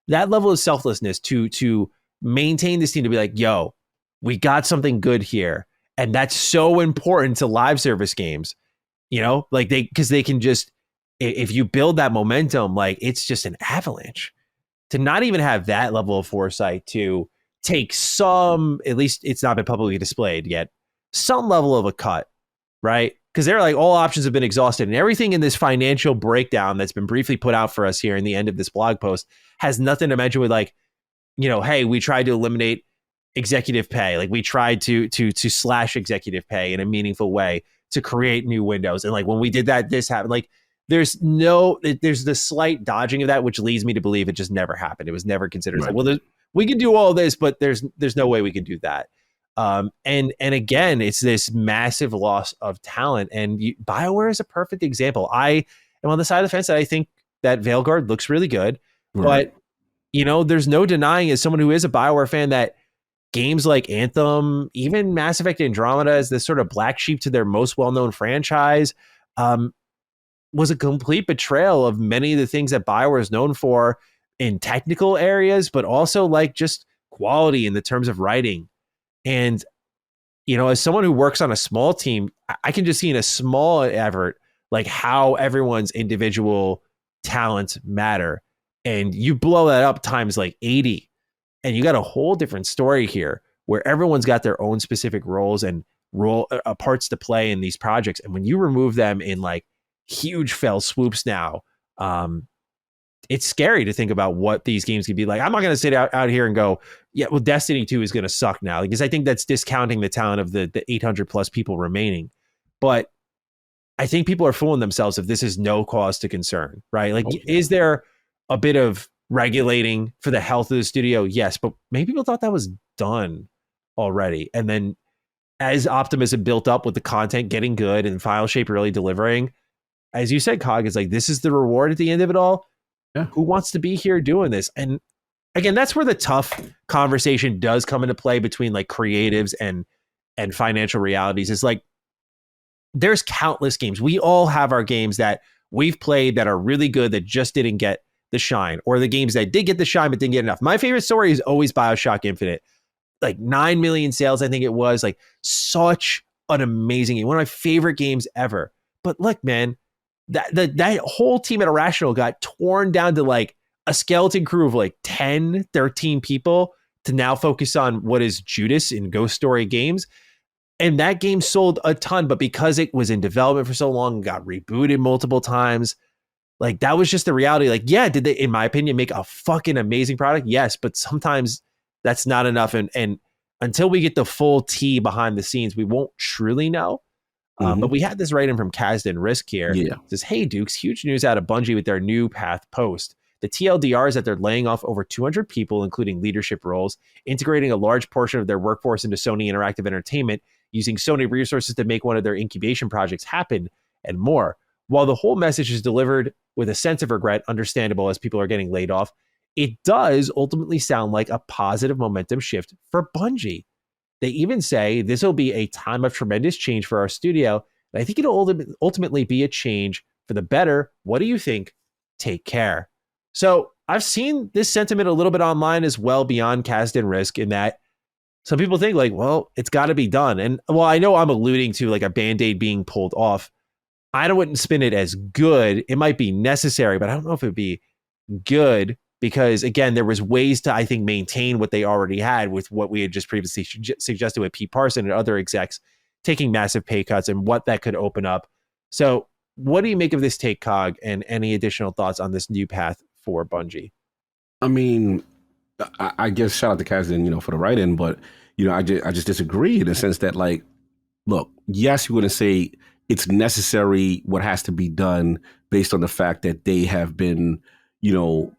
A: That level of selflessness to maintain this team, to be like, yo, we got something good here. And that's so important to live service games, you know, like, because they can just, if you build that momentum, like, it's just an avalanche. To not even have that level of foresight to take some, at least it's not been publicly displayed yet, some level of a cut, right? Because they're like, all options have been exhausted, and everything in this financial breakdown that's been briefly put out for us here in the end of this blog post has nothing to mention with, like, you know, hey, we tried to eliminate executive pay. Like, we tried to slash executive pay in a meaningful way to create new windows. And like, when we did that, this happened. Like, there's the slight dodging of that, which leads me to believe it just never happened. It was never considered. Right. Like, well, we can do all this, but there's no way we can do that. And again, it's this massive loss of talent. And BioWare is a perfect example. I am on the side of the fence that I think that Veilguard looks really good, right. But you know, there's no denying, as someone who is a BioWare fan, that games like Anthem, even Mass Effect Andromeda, as this sort of black sheep to their most well-known franchise, was a complete betrayal of many of the things that BioWare is known for in technical areas, but also like just quality in the terms of writing. And, you know, as someone who works on a small team, I can just see in a small effort, like, how everyone's individual talents matter. And you blow that up times like 80, and you got a whole different story here where everyone's got their own specific roles and parts to play in these projects. And when you remove them in like huge fell swoops now, it's scary to think about what these games could be like. I'm not going to sit out here and go, yeah, well, Destiny 2 is going to suck now, because I think that's discounting the talent of the 800 plus people remaining. But I think people are fooling themselves if this is no cause to concern, right? Like, is there a bit of regulating for the health of the studio? Yes, but maybe people thought that was done already. And then as optimism built up with the content getting good and File Shape really delivering, as you said, Cog, it's like, this is the reward at the end of it all. Yeah. Who wants to be here doing this? And again, that's where the tough conversation does come into play between like creatives and financial realities. It's like, there's countless games. We all have our games that we've played that are really good that just didn't get the shine, or the games that did get the shine but didn't get enough. My favorite story is always BioShock Infinite. Like 9 million sales, I think it was. Like, such an amazing game. One of my favorite games ever. But look, man, that whole team at Irrational got torn down to like a skeleton crew of like 10, 13 people to now focus on what is Judas in Ghost Story games. And that game sold a ton, but because it was in development for so long and got rebooted multiple times, like that was just the reality. Like, yeah, did they, in my opinion, make a fucking amazing product? Yes, but sometimes that's not enough. And until we get the full tea behind the scenes, we won't truly know. But we had this write-in from Kasdan Risk here.
B: Yeah.
A: It says, hey, Dukes, huge news out of Bungie with their new path post. The TLDR is that they're laying off over 200 people, including leadership roles, integrating a large portion of their workforce into Sony Interactive Entertainment, using Sony resources to make one of their incubation projects happen, and more. While the whole message is delivered with a sense of regret, understandable as people are getting laid off, it does ultimately sound like a positive momentum shift for Bungie. They even say this will be a time of tremendous change for our studio, and I think it'll ultimately be a change for the better. What do you think? Take care. So I've seen this sentiment a little bit online as well beyond Kasdan Risk, in that some people think like, well, it's got to be done. And well, I know I'm alluding to like a Band-Aid being pulled off. I wouldn't spin it as good. It might be necessary, but I don't know if it'd be good. Because again, there was ways to, I think, maintain what they already had with what we had just previously suggested with Pete Parson and other execs taking massive pay cuts and what that could open up. So what do you make of this take, Cog, and any additional thoughts on this new path for Bungie?
B: I mean, I guess shout out to Kasdan, for the write-in, but, I just disagree in the sense that, like, look, yes, you're going to say it's necessary what has to be done based on the fact that they have been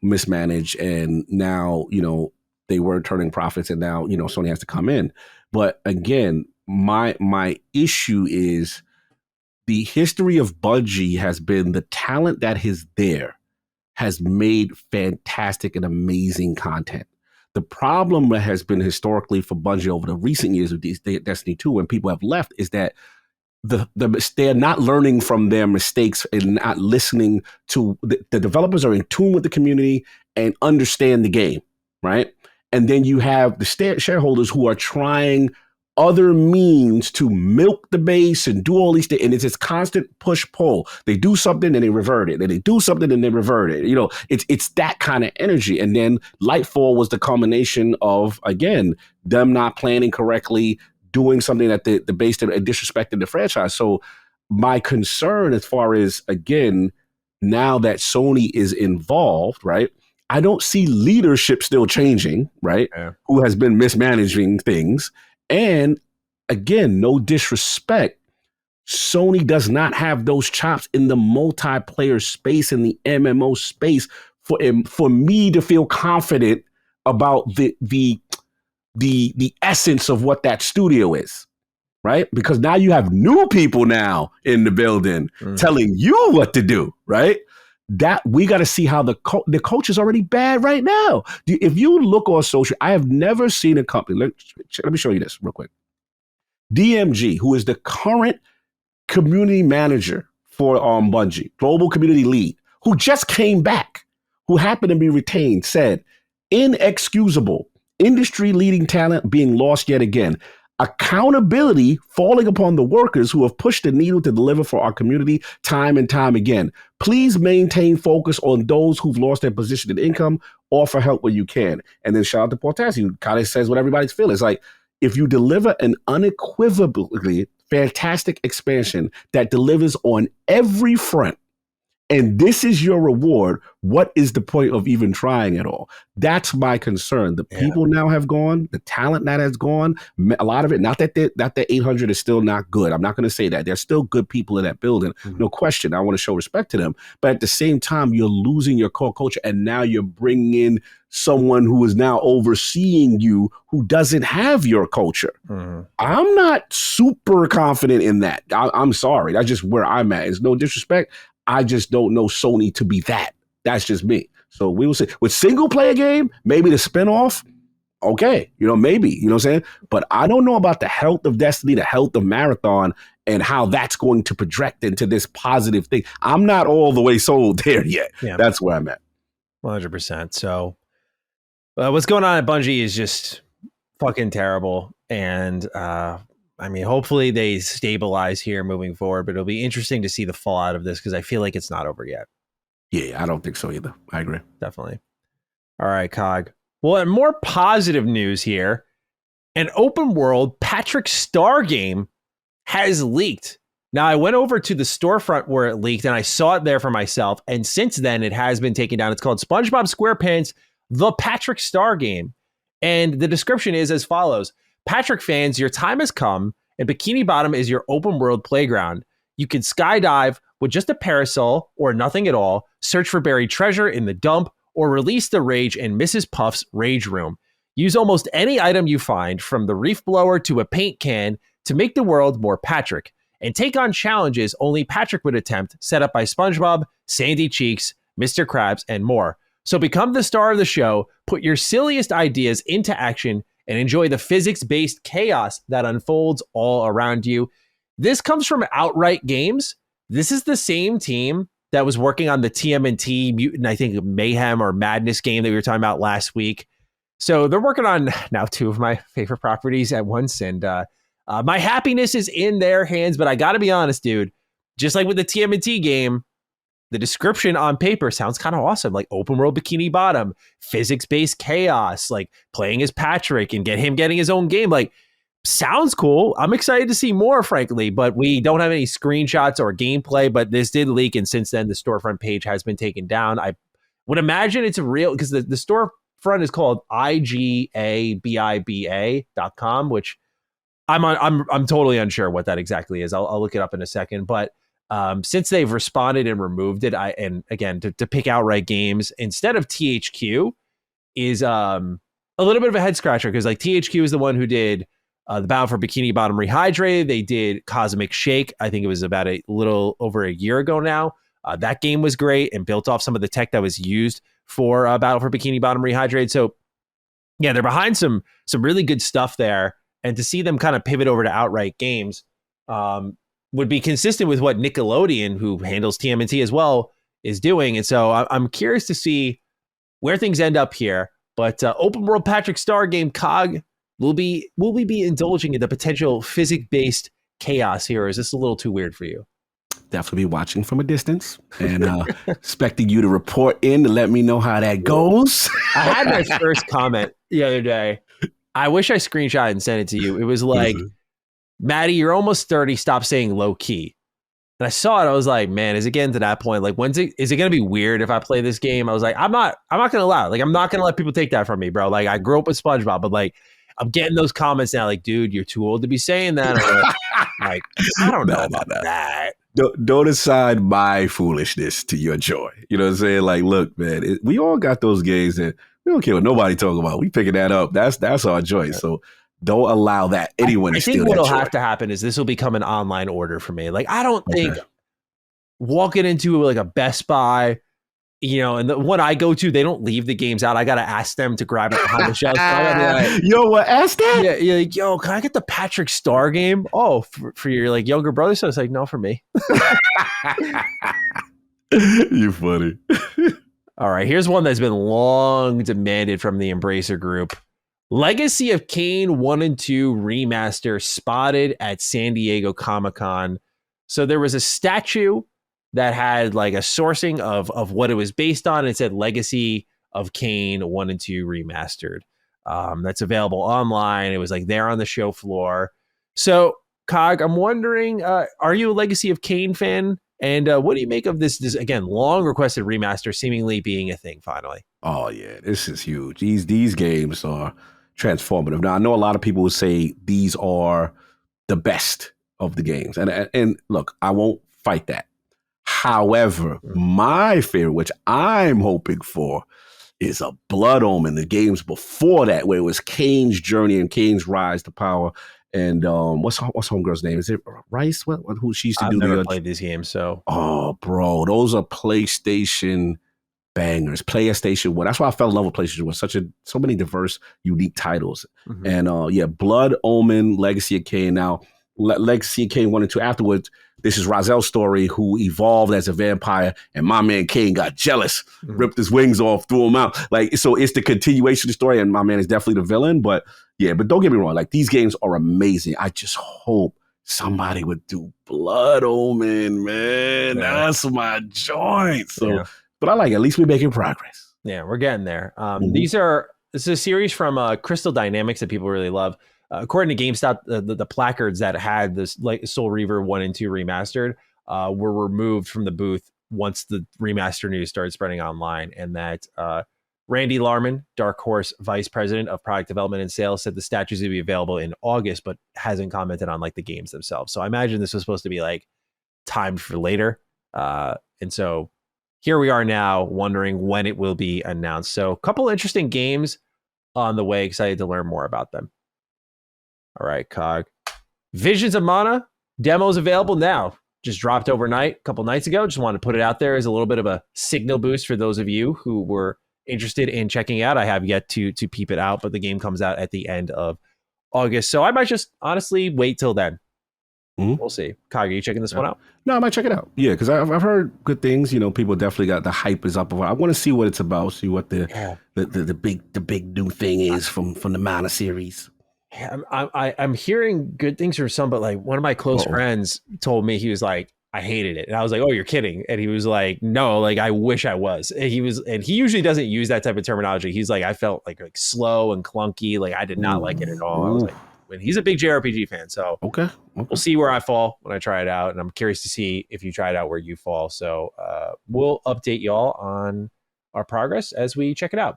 B: mismanaged, and now, they were turning profits, and now, Sony has to come in. But again, my issue is the history of Bungie has been the talent that is there has made fantastic and amazing content. The problem that has been historically for Bungie over the recent years of Destiny 2, when people have left, is that they're not learning from their mistakes and not listening to the developers are in tune with the community and understand the game, right? And then you have the shareholders who are trying other means to milk the base and do all these things. And it's this constant push-pull. They do something and they revert it. And they do something and they revert it. It's that kind of energy. And then Lightfall was the culmination of, again, them not planning correctly, doing something that the base did and disrespected the franchise. So my concern as far as, again, now that Sony is involved, right, I don't see leadership still changing, right, who has been mismanaging things. And again, no disrespect, Sony does not have those chops in the multiplayer space, in the MMO space for me to feel confident about the essence of what that studio is, right? Because now you have new people now in the building telling you what to do, right? That we got to see how the culture is already bad right now. If you look on social, I have never seen a company. Let me show you this real quick. DMG, who is the current community manager for Bungie, global community lead, who just came back, who happened to be retained, said, inexcusable, industry-leading talent being lost yet again. Accountability falling upon the workers who have pushed the needle to deliver for our community time and time again. Please maintain focus on those who've lost their position and income. Offer help where you can. And then shout out to Portassi, who kind of says what everybody's feeling. It's like, if you deliver an unequivocally fantastic expansion that delivers on every front, and this is your reward, what is the point of even trying at all? That's my concern. The people now have gone, the talent that has gone, a lot of it, not that the 800 is still not good. I'm not going to say that. There's still good people in that building. No question. I want to show respect to them. But at the same time, you're losing your core culture, and now you're bringing in someone who is now overseeing you who doesn't have your culture. I'm not super confident in that. I'm sorry. That's just where I'm at. It's no disrespect. I just don't know Sony to be that. That's just me. So we will see. With single player game, maybe the spinoff, okay, maybe, you know what I'm saying? But I don't know about the health of Destiny, the health of Marathon, and how that's going to project into this positive thing. I'm not all the way sold there yet. Yeah. That's where I'm at.
A: 100%. So what's going on at Bungie is just fucking terrible. And hopefully they stabilize here moving forward, but it'll be interesting to see the fallout of this because I feel like it's not over yet.
B: Yeah, I don't think so either. I agree.
A: Definitely. All right, Cog. Well, and more positive news here. An open world Patrick Star game has leaked. Now, I went over to the storefront where it leaked and I saw it there for myself. And since then, it has been taken down. It's called SpongeBob SquarePants, the Patrick Star game. And the description is as follows. Patrick fans, your time has come, and Bikini Bottom is your open world playground. You can skydive with just a parasol or nothing at all, search for buried treasure in the dump, or release the rage in Mrs. Puff's rage room. Use almost any item you find, from the reef blower to a paint can, to make the world more Patrick. And take on challenges only Patrick would attempt, set up by SpongeBob, Sandy Cheeks, Mr. Krabs, and more. So become the star of the show, put your silliest ideas into action, and enjoy the physics-based chaos that unfolds all around you. This comes from Outright Games. This is the same team that was working on the TMNT Mutant, I think, Mayhem or Madness game that we were talking about last week. So they're working on now two of my favorite properties at once, and my happiness is in their hands. But I got to be honest, dude, just like with the TMNT game, the description on paper sounds kind of awesome, like open world Bikini Bottom, physics-based chaos, like playing as Patrick and getting his own game. Like, sounds cool. I'm excited to see more, frankly, but we don't have any screenshots or gameplay, but this did leak, and since then the storefront page has been taken down. I would imagine it's a real, because the storefront is called IGABIBA.com, which I'm totally unsure what that exactly is. I'll look it up in a second, but since they've responded and removed it, and again, to pick Outright Games instead of THQ is a little bit of a head scratcher, because like THQ is the one who did the Battle for Bikini Bottom Rehydrated. They did Cosmic Shake. I think it was about a little over a year ago now. That game was great and built off some of the tech that was used for Battle for Bikini Bottom Rehydrated. So yeah, they're behind some really good stuff there. And to see them kind of pivot over to Outright Games would be consistent with what Nickelodeon, who handles TMNT as well, is doing. And so I'm curious to see where things end up here. But open world Patrick Star game, Cog, will we be indulging in the potential physics-based chaos here, or is this a little too weird for you?
B: Definitely be watching from a distance and expecting you to report in to let me know how that goes.
A: I had my first comment the other day. I wish I screenshot and sent it to you. It was like, Maddie, you're almost 30. Stop saying low key. And I saw it. I was like, man, is it getting to that point? Like, is it going to be weird if I play this game? I was like, I'm not going to allow it. Like, I'm not going to let people take that from me, bro. Like, I grew up with SpongeBob, but like, I'm getting those comments now. Like, dude, you're too old to be saying that. Like, I don't know about that.
B: Don't assign my foolishness to your joy. You know what I'm saying? Like, look, man, we all got those games and we don't care what nobody talking about. We picking that up. That's our joy. Yeah. So don't allow that anyone to steal that joy. I think what'll have
A: to happen is this will become an online order for me. Like, I don't think walking into like a Best Buy, you know, and the one I go to, they don't leave the games out. I got to ask them to grab it behind the shelf. So I gotta be like,
B: yo, what? Ask that?
A: Yeah, you're like, yo, can I get the Patrick Star game? Oh, for your like younger brother? So it's like, no, for me.
B: You funny.
A: All right, here's one that's been long demanded from the Embracer Group. Legacy of Kain 1 and 2 remaster spotted at San Diego Comic-Con. So there was a statue that had like a sourcing of what it was based on. It said Legacy of Kain 1 and 2 remastered. That's available online. It was like there on the show floor. So, Cog, I'm wondering, are you a Legacy of Kain fan? And what do you make of this, again, long requested remaster seemingly being a thing finally?
B: Oh, yeah, this is huge. These games are transformative. Now, I know a lot of people would say these are the best of the games. And look, I won't fight that. However, my favorite, which I'm hoping for, is a Blood Omen, the games before that, where it was Kain's journey and Kain's rise to power. And what's homegirl's name? Is it Rice? Who she used to do?
A: I've never played these games, so.
B: Oh, bro, those are PlayStation bangers. PlayStation 1. That's why I fell in love with PlayStation 1. So many diverse, unique titles. Mm-hmm. And Blood Omen, Legacy of Kain. Now, Legacy of Kain 1 and 2 afterwards. This is Razel's story, who evolved as a vampire, and my man Kain got jealous, ripped his wings off, threw him out. Like, so it's the continuation of the story, and my man is definitely the villain. But yeah, but don't get me wrong, like these games are amazing. I just hope somebody would do Blood Omen, man. Yeah. That's my joint. So, but I like it. At least we're making progress.
A: Yeah, we're getting there. This is a series from Crystal Dynamics that people really love. According to GameStop, the placards that had this like Soul Reaver 1 and 2 remastered were removed from the booth once the remaster news started spreading online, and that Randy Larman, Dark Horse Vice President of Product Development and Sales, said the statues would be available in August, but hasn't commented on like the games themselves. So I imagine this was supposed to be like timed for later. And so here we are now wondering when it will be announced. So a couple interesting games on the way. Excited to learn more about them. All right, Cog. Visions of Mana demos available now. Just dropped overnight a couple nights ago. Just wanted to put it out there as a little bit of a signal boost for those of you who were interested in checking it out. I have yet to peep it out, but the game comes out at the end of August. So I might just honestly wait till then. We'll see. Cog, are you checking this one out?
B: No, I might check it out. Yeah, because I've heard good things. You know, people definitely got the hype is up. I want to see what it's about. See what the big new thing is from the Mana series.
A: I'm hearing good things from some, but like one of my close friends told me, he was like, I hated it. And I was like, oh, you're kidding. And he was like, no, like I wish I was. And he usually doesn't use that type of terminology. He's like, I felt like slow and clunky. Like I did not like it at all. I was like, when he's a big JRPG fan. So
B: okay.
A: We'll see where I fall when I try it out. And I'm curious to see if you try it out where you fall. So we'll update y'all on our progress as we check it out.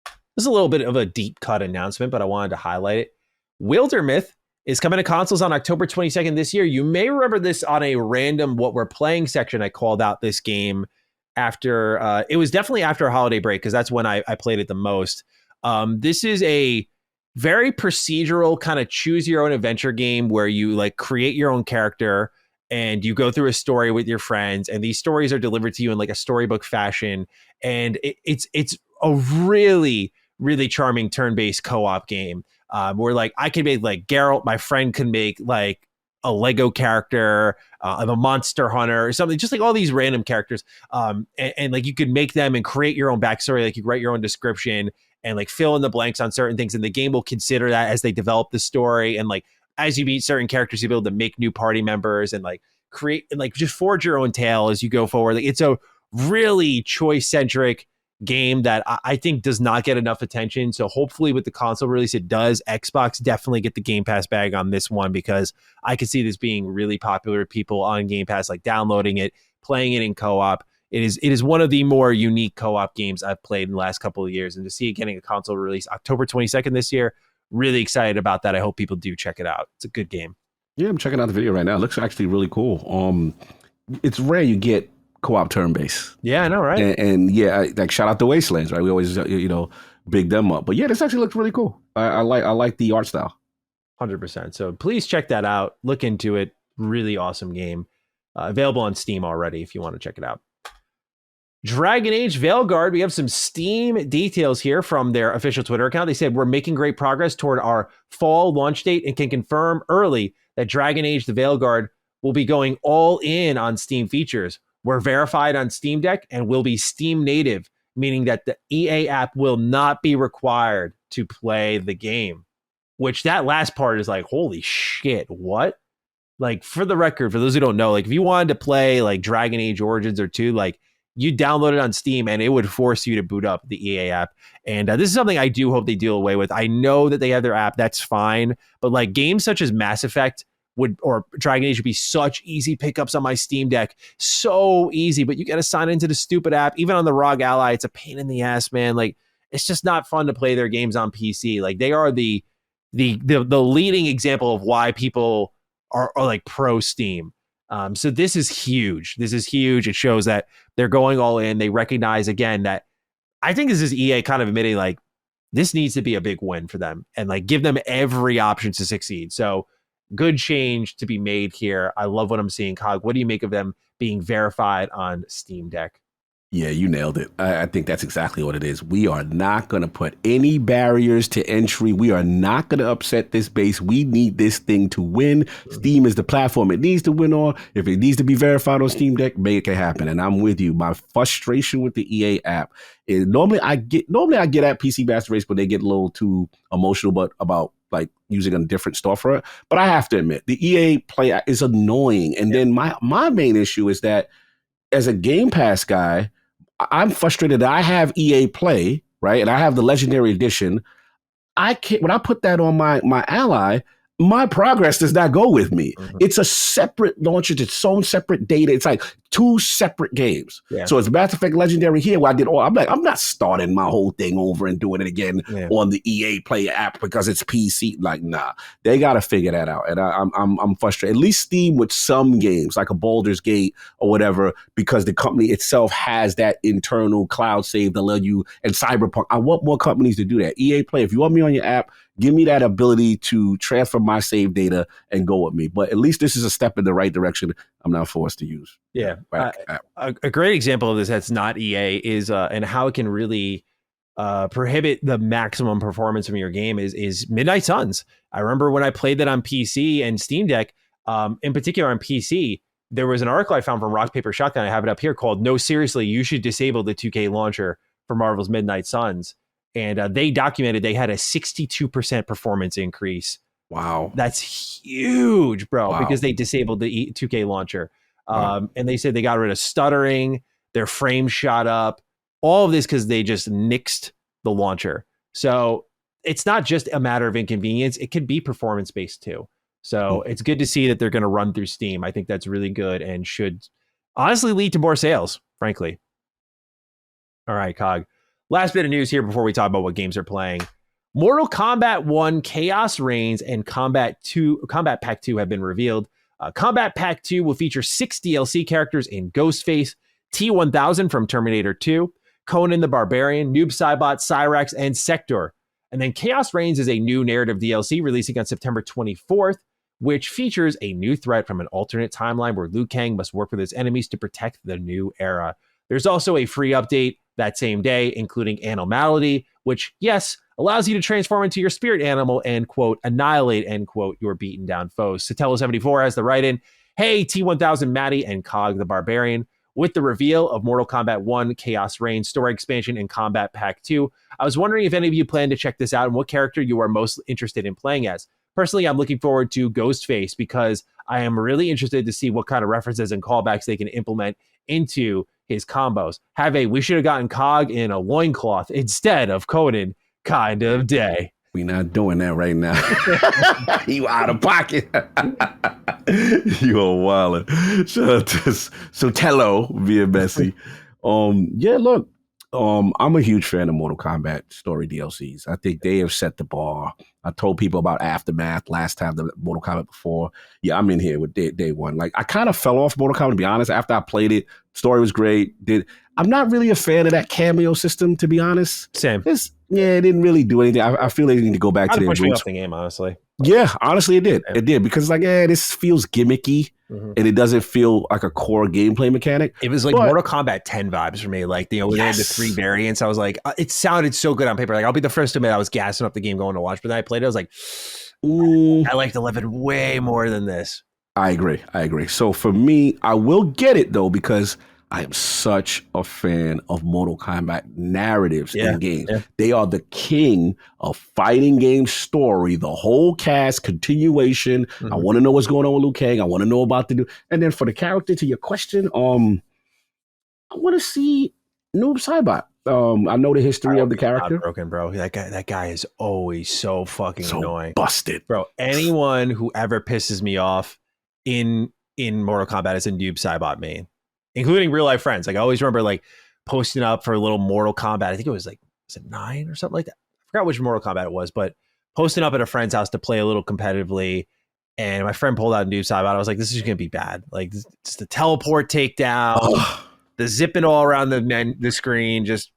A: This is a little bit of a deep cut announcement, but I wanted to highlight it. Wildermyth is coming to consoles on October 22nd this year. You may remember this on a random What We're Playing section. I called out this game after, it was definitely after a holiday break, because that's when I played it the most. This is a very procedural kind of choose your own adventure game where you like create your own character and you go through a story with your friends, and these stories are delivered to you in like a storybook fashion. And it's a really, really charming turn-based co-op game where like I can make like Geralt, my friend can make like a Lego character, I'm a monster hunter or something, just like all these random characters. And like you could make them and create your own backstory. Like you write your own description and like fill in the blanks on certain things. And the game will consider that as they develop the story. And like, as you meet certain characters, you'll be able to make new party members and like create and like just forge your own tale as you go forward. Like it's a really choice centric game that I think does not get enough attention. So hopefully with the console release, it does. Xbox definitely get the Game Pass bag on this one, because I could see this being really popular with people on Game Pass, like downloading it, playing it in co-op. It is one of the more unique co-op games I've played in the last couple of years. And to see it getting a console release October 22nd this year, really excited about that. I hope people do check it out. It's a good game. Yeah,
B: I'm checking out the video right now. It looks actually really cool. It's rare you get co-op turn-based.
A: Yeah, I know, right?
B: And yeah, like shout out to Wastelands, right? We always, big them up. But yeah, this actually looks really cool. I like the art style.
A: 100%. So please check that out. Look into it. Really awesome game. Available on Steam already if you want to check it out. Dragon Age Veilguard. We have some Steam details here from their official Twitter account. They said, we're making great progress toward our fall launch date and can confirm early that Dragon Age the Veilguard will be going all in on Steam features. We're verified on Steam Deck and will be Steam native, meaning that the EA app will not be required to play the game. Which that last part is like, holy shit, what? Like, for the record, for those who don't know, like if you wanted to play like Dragon Age Origins or 2, like you download it on Steam and it would force you to boot up the EA app. And this is something I do hope they deal away with. I know that they have their app, that's fine. But like games such as Mass Effect or Dragon Age would be such easy pickups on my Steam Deck. So easy, but you got to sign into the stupid app. Even on the ROG Ally, it's a pain in the ass, man. Like it's just not fun to play their games on PC. Like they are the leading example of why people are like pro Steam. So this is huge. This is huge. It shows that they're going all in. They recognize again that I think this is EA kind of admitting like this needs to be a big win for them and like give them every option to succeed. So good change to be made here. I love what I'm seeing. Cog, what do you make of them being verified on Steam Deck?
B: Yeah, you nailed it. I think that's exactly what it is. We are not going to put any barriers to entry. We are not going to upset this base. We need this thing to win. Steam is the platform it needs to win on. If it needs to be verified on Steam Deck, make it happen. And I'm with you. My frustration with the EA app is normally I get at PC Master Race, but they get a little too emotional about like using a different storefront. But I have to admit, the EA play is annoying. And then my main issue is that as a Game Pass guy, I'm frustrated that I have EA Play, right? And I have the Legendary Edition. I can't, when I put that on my Ally, my progress does not go with me.
A: Mhm.
B: It's a separate launcher, it's its own separate data. It's like two separate games.
A: Yeah.
B: So it's Mass Effect Legendary here where I did all, I'm like, I'm not starting my whole thing over and doing it again on the EA Play app because it's PC. Like, nah, they got to figure that out. And I'm frustrated. At least Steam with some games like a Baldur's Gate or whatever, because the company itself has that internal cloud save to let you, and Cyberpunk. I want more companies to do that. EA Play, if you want me on your app, give me that ability to transfer my save data and go with me. But at least this is a step in the right direction. I'm not forced to use.
A: Yeah. A great example of this that's not EA is, and how it can really prohibit the maximum performance from your game is Midnight Suns. I remember when I played that on PC and Steam Deck, in particular on PC, there was an article I found from Rock Paper Shotgun. I have it up here called "No, Seriously, You Should Disable the 2K Launcher for Marvel's Midnight Suns." And they documented they had a 62% performance increase.
B: Wow.
A: That's huge, bro,
B: Wow.
A: because they disabled the 2K launcher. And they said they got rid of stuttering, their frame shot up, all of this because they just nixed the launcher. So it's not just a matter of inconvenience. It could be performance-based too. So it's good to see that they're going to run through Steam. I think that's really good and should honestly lead to more sales, frankly. All right, Cog. Last bit of news here before we talk about what games they're playing. Mortal Kombat 1 Chaos Reigns and Kombat Pack 2 have been revealed. Kombat Pack 2 will feature 6 DLC characters in Ghostface, T-1000 from Terminator 2, Conan the Barbarian, Noob Saibot, Cyrax, and Sector. And then Chaos Reigns is a new narrative DLC releasing on September 24th, which features a new threat from an alternate timeline where Liu Kang must work with his enemies to protect the new era. There's also a free update that same day, including Animality, which, yes, allows you to transform into your spirit animal and, quote, annihilate, end quote, your beaten down foes. Satello74 has the write-in. Hey, T-1000 Maddie and Cog the Barbarian. With the reveal of Mortal Kombat 1 Chaos Reigns story expansion and Kombat Pack 2, I was wondering if any of you plan to check this out and what character you are most interested in playing as. Personally, I'm looking forward to Ghostface because I am really interested to see what kind of references and callbacks they can implement into his combos. We should have gotten Cog in a loincloth instead of Conan kind of day.
B: We not doing that right now. You out of pocket. You a wildin'. So Tello being messy. Yeah, look. I'm a huge fan of Mortal Kombat story DLCs. I think they have set the bar. I told people about Aftermath last time, the Mortal Kombat before. Yeah, I'm in here with day one. Like, I kind of fell off Mortal Kombat, to be honest. After I played it, story was great. I'm not really a fan of that cameo system, to be honest.
A: Same.
B: It didn't really do anything. I feel they need to go back to their roots.
A: Off the game, honestly.
B: Yeah, honestly, it did. It did, because this feels gimmicky, and it doesn't feel like a core gameplay mechanic.
A: It was like Mortal Kombat 10 vibes for me. Like, when they had the 3 variants, I was like, it sounded so good on paper. Like, I'll be the first to admit I was gassing up the game going to watch, but then I played it, I was like, I liked 11 way more than this.
B: I agree. So for me, I will get it, though, because I am such a fan of Mortal Kombat narratives in games. Yeah. They are the king of fighting game story, the whole cast, continuation. I want to know what's going on with Liu Kang. I want to know about and then for the character, to your question, I want to see Noob Saibot. I know the history of the character.
A: Broken, bro. That guy is always so fucking annoying.
B: Busted.
A: Bro, anyone who ever pisses me off in Mortal Kombat is a Noob Saibot main. Including real life friends. Like, I always remember posting up for a little Mortal Kombat. I think it was was it 9 or something like that? I forgot which Mortal Kombat it was, but posting up at a friend's house to play a little competitively. And my friend pulled out a new side. I was like, this is going to be bad. Like, just the teleport takedown, the zipping all around the screen, just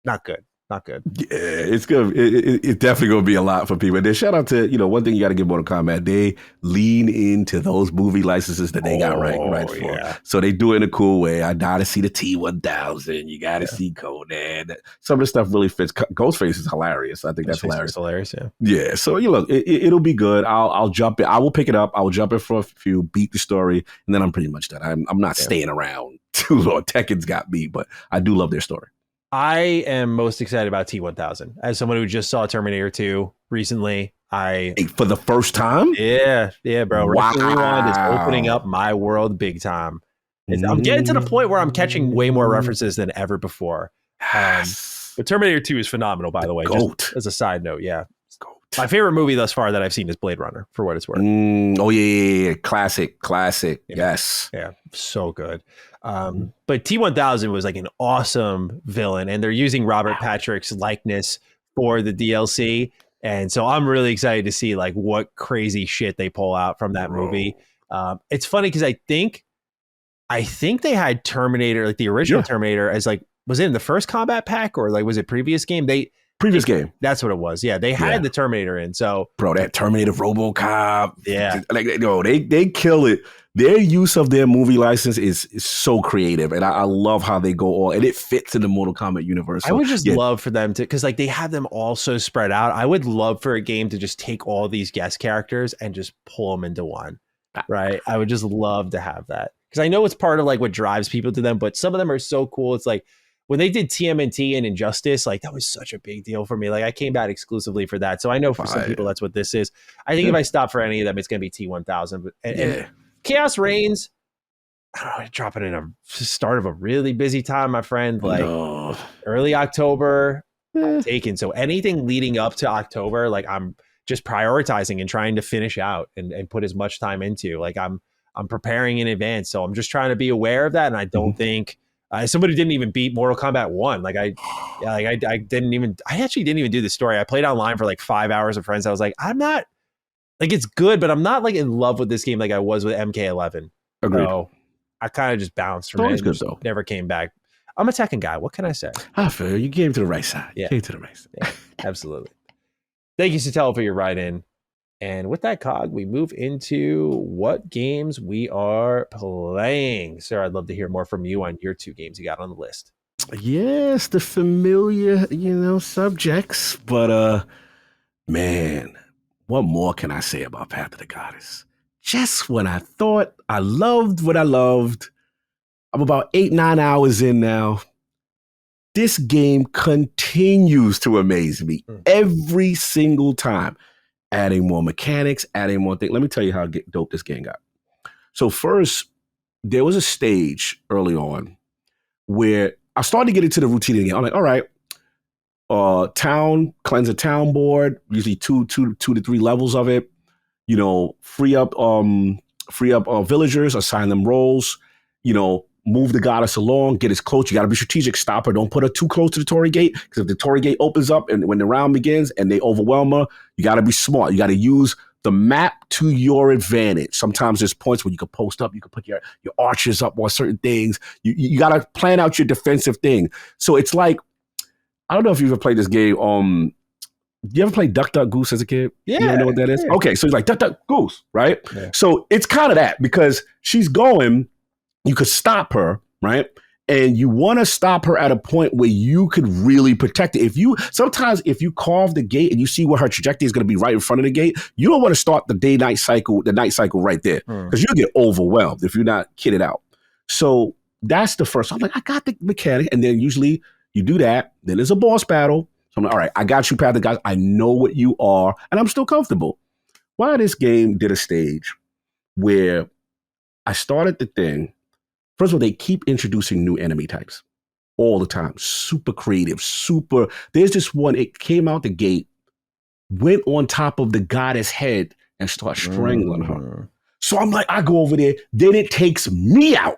A: not good. Not good.
B: Yeah, it's good. It's definitely going to be a lot for people. And then shout out to, one thing you got to give Mortal Kombat. They lean into those movie licenses that they got right for. Yeah. So they do it in a cool way. I got to see the T-1000. You got to see Conan. Some of the stuff really fits. Ghostface is hilarious. I think that's hilarious.
A: It's hilarious, yeah.
B: Yeah, so look, it'll be good. I'll jump in. I will pick it up. I will jump in for a few, beat the story, and then I'm pretty much done. I'm not staying around too long. Tekken's got me, but I do love their story.
A: I am most excited about T-1000. As someone who just saw Terminator 2 recently,
B: for the first time?
A: Yeah, bro.
B: Wow.
A: Rewind is opening up my world big time. I'm getting to the point where I'm catching way more references than ever before. But Terminator 2 is phenomenal, by the way.
B: Goat.
A: Just as a side note, yeah. My favorite movie thus far that I've seen is Blade Runner, for what it's worth.
B: Oh, yeah. Classic. Yeah. Yes.
A: Yeah, so good. But T-1000 was like an awesome villain, and they're using Robert Patrick's likeness for the DLC. And so I'm really excited to see like what crazy shit they pull out from that movie. It's funny because I think they had Terminator, like the original Terminator, as like, was it in the first Combat Pack or like was it previous game?
B: Previous game.
A: That's what it was. Yeah, they had the Terminator in. So,
B: bro, that Terminator RoboCop.
A: Yeah,
B: like they kill it. Their use of their movie license is so creative, and I love how they go all, and it fits in the Mortal Kombat universe. So,
A: I would just love for them to, because like they have them all so spread out. I would love for a game to just take all these guest characters and just pull them into one. Right? I would just love to have that, because I know it's part of like what drives people to them, but some of them are so cool. It's like, when they did TMNT and Injustice, like that was such a big deal for me. Like I came back exclusively for that. So I know for some people that's what this is. I think if I stop for any of them, it's going to be T-1000. And Chaos Reigns, I don't know, dropping in a start of a really busy time, my friend. Like early October, I'm taking. So anything leading up to October, like I'm just prioritizing and trying to finish out and put as much time into. Like I'm preparing in advance. So I'm just trying to be aware of that. And I don't think somebody didn't even beat Mortal Kombat 1. Like I actually didn't even do the story. I played online for like 5 hours with friends. I was like, I'm not, like, it's good, but I'm not like in love with this game like I was with MK11.
B: Agreed.
A: So I kind of just bounced from it.
B: Good though.
A: Never came back. I'm a Tekken guy. What can I say?
B: I feel you came to the right side.
A: Yeah.
B: You came to the right side.
A: Yeah, absolutely. Thank you, Satella, for your write-in. And with that, Cog, we move into what games we are playing. Sir, I'd love to hear more from you on your 2 games you got on the list.
B: Yes, the familiar, subjects. But, man, what more can I say about Path of the Goddess? Just when I thought I loved what I loved, I'm about 8-9 hours in now. This game continues to amaze me every single time. Adding more mechanics, adding more things. Let me tell you how dope this game got. So first, there was a stage early on where I started to get into the routine of the game. I'm like, all right, cleanse a town board, usually two to 3 levels of it. Free up villagers, assign them roles. Move the goddess along, get as close. You got to be strategic. Stop her. Don't put her too close to the Torii Gate, because if the Torii Gate opens up and when the round begins and they overwhelm her, you got to be smart. You got to use the map to your advantage. Sometimes there's points where you can post up. You can put your archers up on certain things. You got to plan out your defensive thing. So it's like, I don't know if you ever played this game. You ever play Duck Duck Goose as a kid?
A: Yeah.
B: You know what that is? Yeah. Okay, so it's like Duck Duck Goose, right?
A: Yeah.
B: So it's kind of that, because she's going. You could stop her, right? And you want to stop her at a point where you could really protect it. Sometimes if you carve the gate and you see where her trajectory is going to be right in front of the gate, you don't want to start the night cycle right there, because you'll get overwhelmed if you're not kitted out. So that's the first. I'm like, I got the mechanic. And then usually you do that. Then there's a boss battle. So I'm like, all right, I got you, Path of the Goddess. I know what you are, and I'm still comfortable. Why this game did a stage where I started the thing. First of all, they keep introducing new enemy types all the time. Super creative, There's this one, it came out the gate, went on top of the goddess head and started strangling her. So I'm like, I go over there, then it takes me out.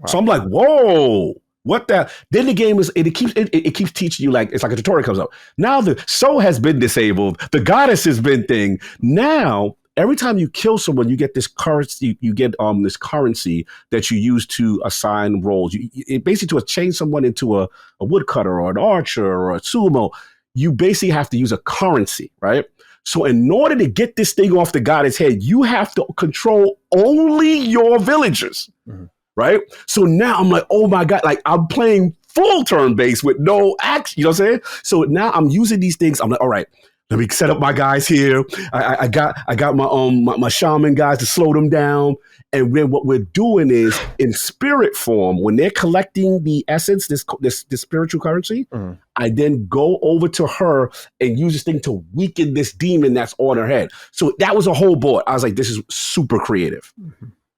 B: Wow. So I'm like, whoa, what the? Then the game it keeps teaching you, like, it's like a tutorial comes up. Now the soul has been disabled, the goddess has been thing. Now, every time you kill someone, you get this currency. You get this currency that you use to assign roles. It basically, to change someone into a woodcutter or an archer or a sumo, you basically have to use a currency, right? So in order to get this thing off the goddess head, you have to control only your villagers, right? So now I'm like, oh my God, like I'm playing full turn based with no action. You know what I'm saying? So now I'm using these things. I'm like, all right, let me set up my guys here. I got my shaman guys to slow them down. And then what we're doing is, in spirit form, when they're collecting the essence, this spiritual currency, I then go over to her and use this thing to weaken this demon that's on her head. So that was a whole board. I was like, this is super creative.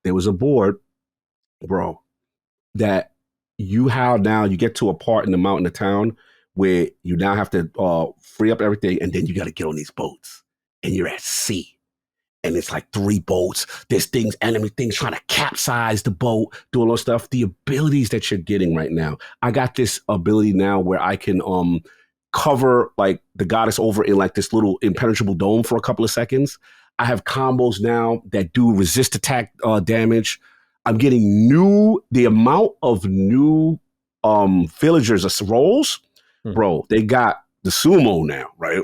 B: There was a board bro, that now you get to a part in the mountain of town where you now have to free up everything, and then you got to get on these boats, and you're at sea. And it's like 3 boats. There's enemy things trying to capsize the boat, do all those stuff. The abilities that you're getting right now. I got this ability now where I can cover like the goddess over in like this little impenetrable dome for a couple of seconds. I have combos now that do resist attack damage. I'm getting the amount of new villagers as roles. Bro, they got the sumo now, right?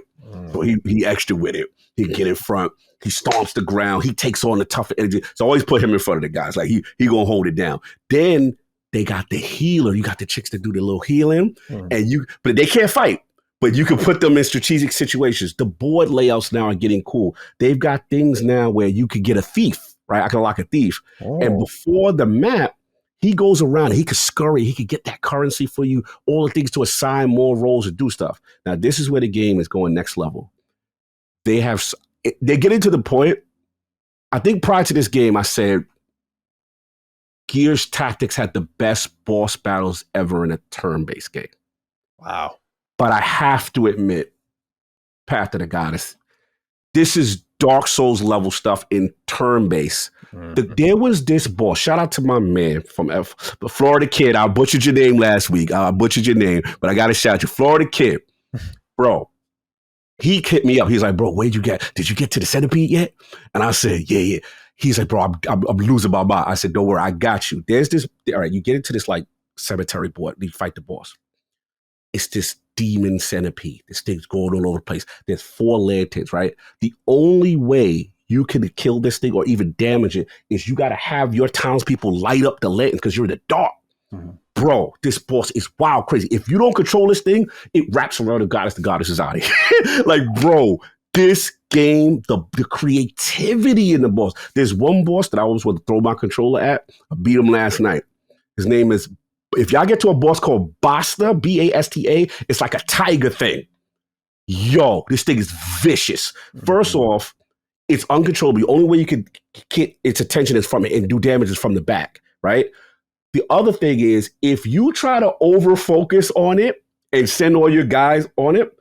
B: So he extra with it. He can get in front. He stomps the ground. He takes on the tougher energy. So always put him in front of the guys. Like he gonna hold it down. Then they got the healer. You got the chicks that do the little healing, but they can't fight. But you can put them in strategic situations. The board layouts now are getting cool. They've got things now where you could get a thief, right? I can lock a thief, and before the map, he goes around. He could scurry. He could get that currency for you. All the things to assign more roles and do stuff. Now this is where the game is going next level. They're getting to the point. I think prior to this game, I said Gears Tactics had the best boss battles ever in a turn-based game.
A: Wow.
B: But I have to admit, Path of the Goddess, this is Dark Souls level stuff in turn-based. There was this boss. Shout out to my man from the Florida Kid. I butchered your name last week. I butchered your name, but I got to shout you. Florida Kid. Bro. He hit me up. He's like, bro, did you get to the centipede yet? And I said, yeah. He's like, bro, I'm losing my mind. I said, don't worry, I got you. There's this, all right, you get into this like cemetery board, you fight the boss. It's this demon centipede. This thing's going all over the place. There's 4 lanterns, right? The only way you can kill this thing or even damage it is you got to have your townspeople light up the lanterns because you're in the dark. Bro, this boss is wild crazy. If you don't control this thing, it wraps around the goddess is out of here. Like, bro, this game, the creativity in the boss. There's one boss that I always want to throw my controller at. I beat him last night. His name is, if y'all get to a boss called Basta, Basta, it's like a tiger thing. Yo, this thing is vicious. First off, it's uncontrollable. The only way you can get its attention is from it and do damage is from the back, right? The other thing is, if you try to over-focus on it and send all your guys on it,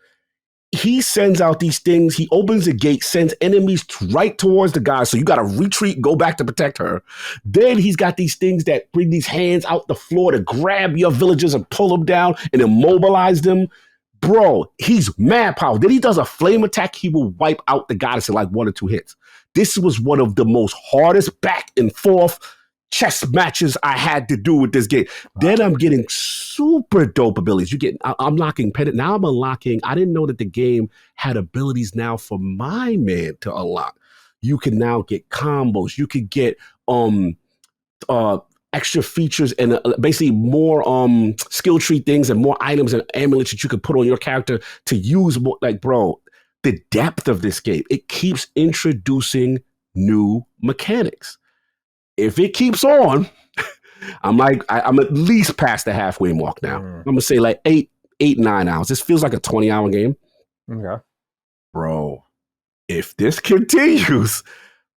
B: he sends out these things. He opens the gate, sends enemies right towards the guy. So you got to retreat, go back to protect her. Then he's got these things that bring these hands out the floor to grab your villagers and pull them down and immobilize them. Bro, he's mad powerful. Then he does a flame attack. He will wipe out the goddess in like 1 or 2 hits. This was one of the most hardest back and forth chess matches I had to do with this game. Then I'm getting super dope abilities. I'm locking pennant. Now I'm unlocking. I didn't know that the game had abilities now for my man to unlock. You can now get combos. You could get extra features and basically more skill tree things and more items and amulets that you could put on your character to use more. Like, bro, the depth of this game, it keeps introducing new mechanics. If it keeps on, I'm at least past the halfway mark now. I'm gonna say like 9 hours. This feels like a 20-hour game.
A: Okay.
B: Bro, if this continues,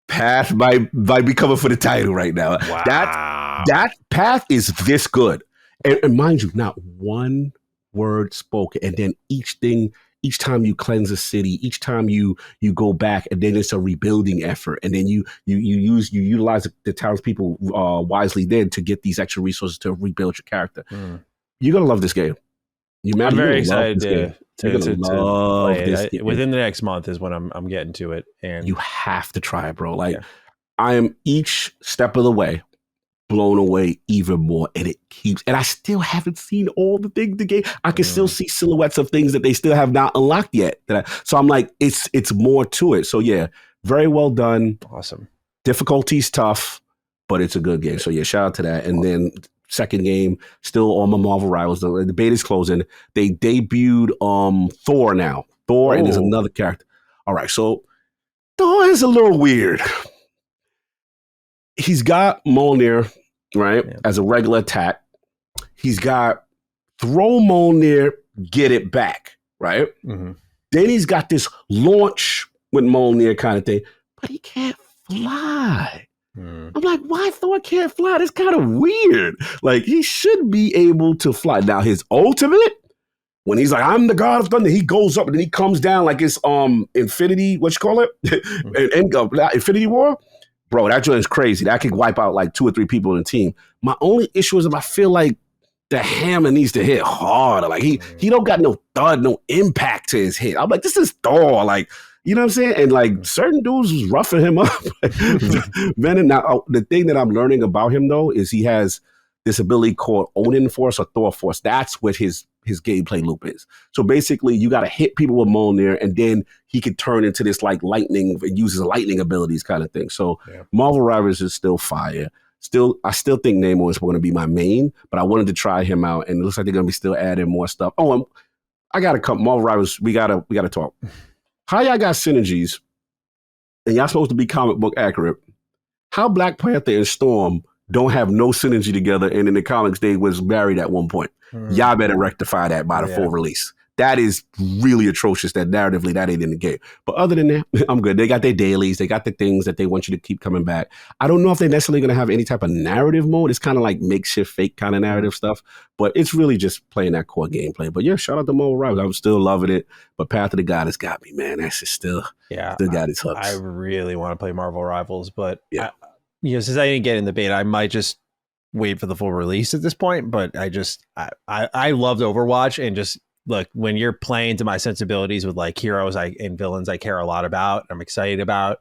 B: Path might be coming for the title right now.
A: Wow.
B: That Path is this good. And mind you, not one word spoken. And then each time you cleanse a city, each time you go back, and then it's a rebuilding effort, and then you utilize the townspeople wisely then to get these extra resources to rebuild your character. You're gonna love this game.
A: I'm very excited to play it. Within the next month is when I'm getting to it, and
B: you have to try it, bro. Like, I am each step of the way blown away even more, and I still haven't seen all the things the game. I can still see silhouettes of things that they still have not unlocked yet. So I'm like, it's more to it. So yeah, very well done.
A: Awesome.
B: Difficulty's tough, but it's a good game. So yeah, shout out to that. And then second game, still on my Marvel Rivals. The beta's closing. They debuted Thor now. And there's another character. All right, so Thor is a little weird. He's got Mjolnir, right, as a regular attack. He's got throw Mjolnir, get it back, right? Then he's got this launch with Mjolnir kind of thing, but he can't fly. I'm like, why Thor can't fly? That's kind of weird. Like, he should be able to fly. Now, his ultimate, when he's like, I'm the god of thunder, he goes up and then he comes down like it's Infinity, what you call it? Infinity War? Bro, that joint is crazy. That could wipe out like 2 or 3 people in a team. My only issue is if I feel like the hammer needs to hit harder. Like, he don't got no thud, no impact to his hit. I'm like, this is Thor. Like, you know what I'm saying? And like certain dudes was roughing him up. Venom. Now, the thing that I'm learning about him though is he has this ability called Odin Force or Thor Force. That's what his gameplay loop is. So basically, you got to hit people with Mjolnir, and then he could turn into this like lightning and uses lightning abilities kind of thing. So Marvel Rivals is still fire. I still think Namor is going to be my main, but I wanted to try him out, and it looks like they're going to be still adding more stuff. Oh, I got to come. Marvel Rivals, we gotta talk. How y'all got synergies, and y'all supposed to be comic book accurate? How Black Panther and Storm don't have no synergy together, and in the comics they was married at one point. Y'all better rectify that by the full release. That is really atrocious. That narratively, that ain't in the game. But other than that, I'm good. They got their dailies. They got the things that they want you to keep coming back. I don't know if they're necessarily going to have any type of narrative mode. It's kind of like makeshift, fake kind of narrative stuff. But it's really just playing that core gameplay. But yeah, shout out to Marvel Rivals. I'm still loving it. But Path of the God has got me, man. That's just still got its hooks.
A: I really want to play Marvel Rivals, but since I didn't get in the beta, I might just wait for the full release at this point. But I loved Overwatch, and just look, when you're playing to my sensibilities with like heroes and villains I care a lot about, I'm excited about,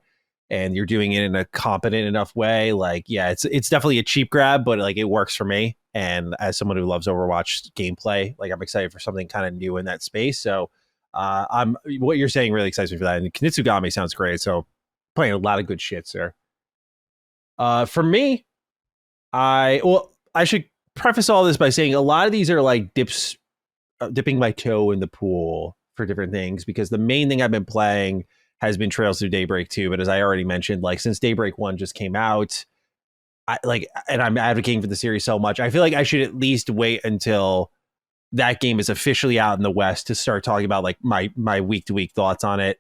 A: and you're doing it in a competent enough way, like, yeah, it's definitely a cheap grab, but like it works for me. And as someone who loves Overwatch gameplay, like I'm excited for something kind of new in that space. So what you're saying really excites me for that. And Kitsugami sounds great. So playing a lot of good shit, sir. For me, I should preface all this by saying a lot of these are like dipping my toe in the pool for different things, because the main thing I've been playing has been Trails Through Daybreak 2. But as I already mentioned, like since Daybreak 1 just came out, and I'm advocating for the series so much, I feel like I should at least wait until that game is officially out in the West to start talking about like my week to week thoughts on it.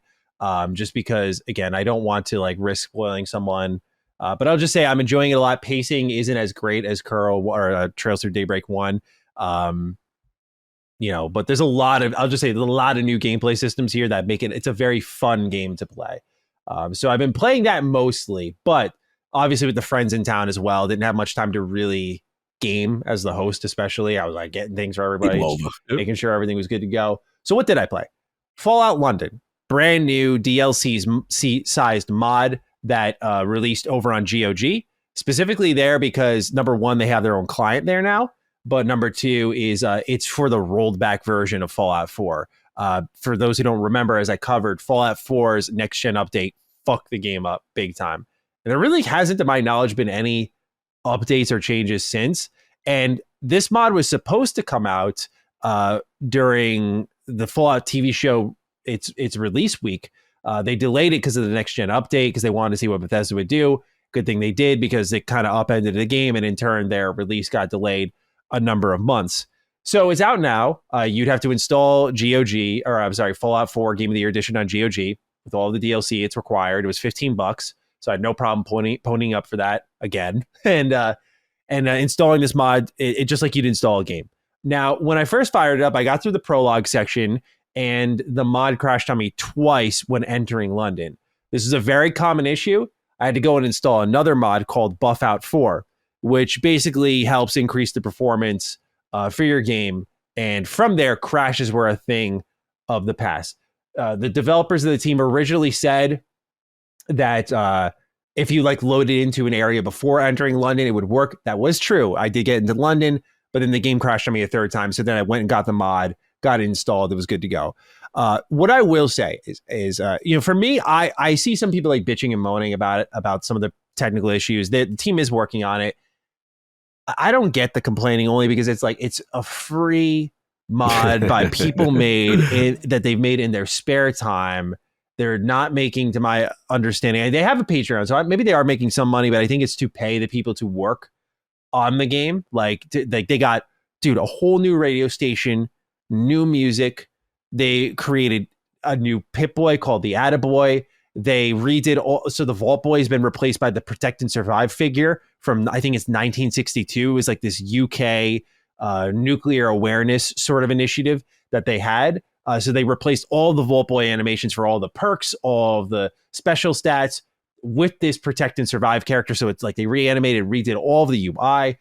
A: Just because, again, I don't want to like risk spoiling someone. But I'll just say I'm enjoying it a lot. Pacing isn't as great as Curl or Trails Through Daybreak 1. But there's a lot of new gameplay systems here that make it's a very fun game to play. So I've been playing that mostly, but obviously with the friends in town as well, didn't have much time to really game as the host, especially. I was like getting things for everybody, making sure everything was good to go. So what did I play? Fallout London, brand new DLC-sized mod that released over on GOG, specifically there because number one, they have their own client there now. But number two is it's for the rolled back version of Fallout 4. For those who don't remember, as I covered, Fallout 4's next gen update fucked the game up big time. And there really hasn't, to my knowledge, been any updates or changes since. And this mod was supposed to come out during the Fallout TV show, its release week. They delayed it because of the next gen update, because they wanted to see what Bethesda would do. Good thing they did, because it kind of upended the game, and in turn their release got delayed a number of months. So it's out now. You'd have to install Fallout 4 Game of the Year Edition on GOG with all the DLC it's required. It was $15, so I had no problem ponying up for that again. And installing this mod, it just like you'd install a game. Now, when I first fired it up, I got through the prologue section, and the mod crashed on me twice when entering London. This is a very common issue. I had to go and install another mod called Buff Out 4, which basically helps increase the performance for your game. And from there, crashes were a thing of the past. The developers of the team originally said that if you like loaded into an area before entering London, it would work. That was true. I did get into London, but then the game crashed on me a third time. So then I went and got the mod, got it installed. It was good to go. What I will say is for me, I see some people like bitching and moaning about some of the technical issues. The team is working on it. I don't get the complaining, only because it's like it's a free mod by people that they've made in their spare time. They're not making, to my understanding, they have a Patreon, so maybe they are making some money, but I think it's to pay the people to work on the game. Like they got, a whole new radio station, new music. They created a new Pip-Boy called the Attaboy. They redid all. So the Vault Boy has been replaced by the Protect and Survive figure from, I think it's 1962. It was like this UK nuclear awareness sort of initiative that they had. So they replaced all the Vault Boy animations for all the perks, all of the special stats with this Protect and Survive character. So it's like they reanimated, redid all of the UI.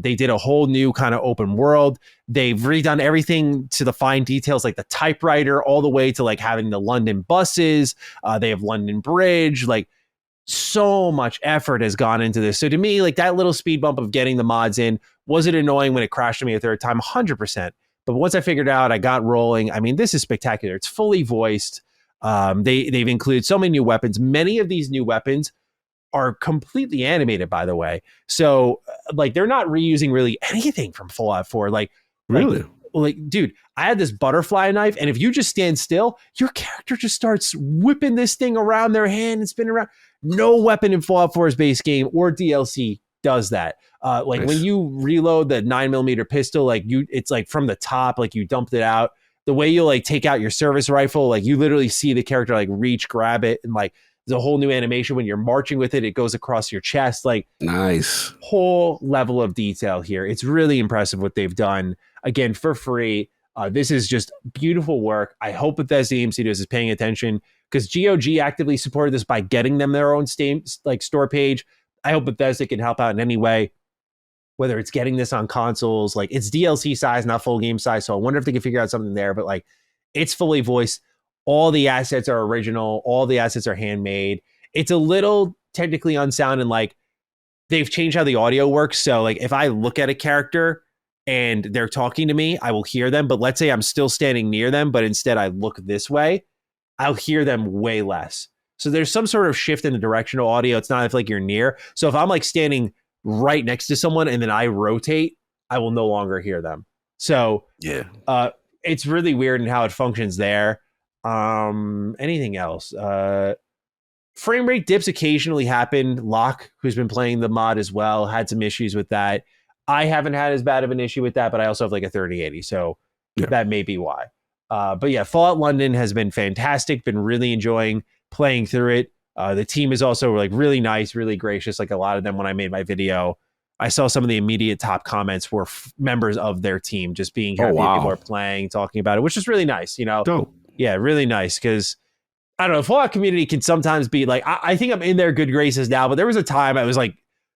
A: They did a whole new kind of open world. They've redone everything to the fine details, like the typewriter, all the way to like having the London buses. They have London Bridge. Like, so much effort has gone into this. So to me, like that little speed bump of getting the mods in, was it annoying when it crashed to me a third time? 100%. But once I figured out, I got rolling. I mean, this is spectacular. It's fully voiced. They've included so many new weapons. Many of these new weapons are completely animated, by the way. So like they're not reusing really anything from Fallout 4.
B: Really?
A: Like, dude, I had this butterfly knife, and if you just stand still, your character just starts whipping this thing around their hand and spinning around. No weapon in Fallout 4's base game or DLC does that. Like
B: Nice.
A: when you reload the 9mm pistol, like it's like from the top, like you dumped it out. The way you like take out your service rifle, like you literally see the character like reach, grab it, and like there's a whole new animation when you're marching with it. It goes across your chest. Like,
B: nice.
A: Whole level of detail here. It's really impressive what they've done. Again, for free. This is just beautiful work. I hope Bethesda Game Studios is paying attention, because GOG actively supported this by getting them their own Steam like store page. I hope Bethesda can help out in any way, whether it's getting this on consoles. Like, it's DLC size, not full game size. So I wonder if they can figure out something there. But like, it's fully voiced. All the assets are original. All the assets are handmade. It's a little technically unsound, and like they've changed how the audio works. So like if I look at a character and they're talking to me, I will hear them. But let's say I'm still standing near them, but instead I look this way, I'll hear them way less. So there's some sort of shift in the directional audio. It's not if like you're near. So if I'm like standing right next to someone and then I rotate, I will no longer hear them. So
B: Yeah.
A: It's really weird in how it functions there. Anything else? Frame rate dips occasionally happen. Locke, who's been playing the mod as well, had some issues with that. I haven't had as bad of an issue with that, but I also have like a 3080, so that may be why. But yeah, Fallout London has been fantastic. Been really enjoying playing through it. The team is also like really nice, really gracious. Like a lot of them, when I made my video, I saw some of the immediate top comments were members of their team, just being happy that people are playing, talking about it, which is really nice. You know,
B: Dope.
A: Yeah, really nice, because I don't know, Fallout community can sometimes be like, I think I'm in their good graces now, but there was a time I was like,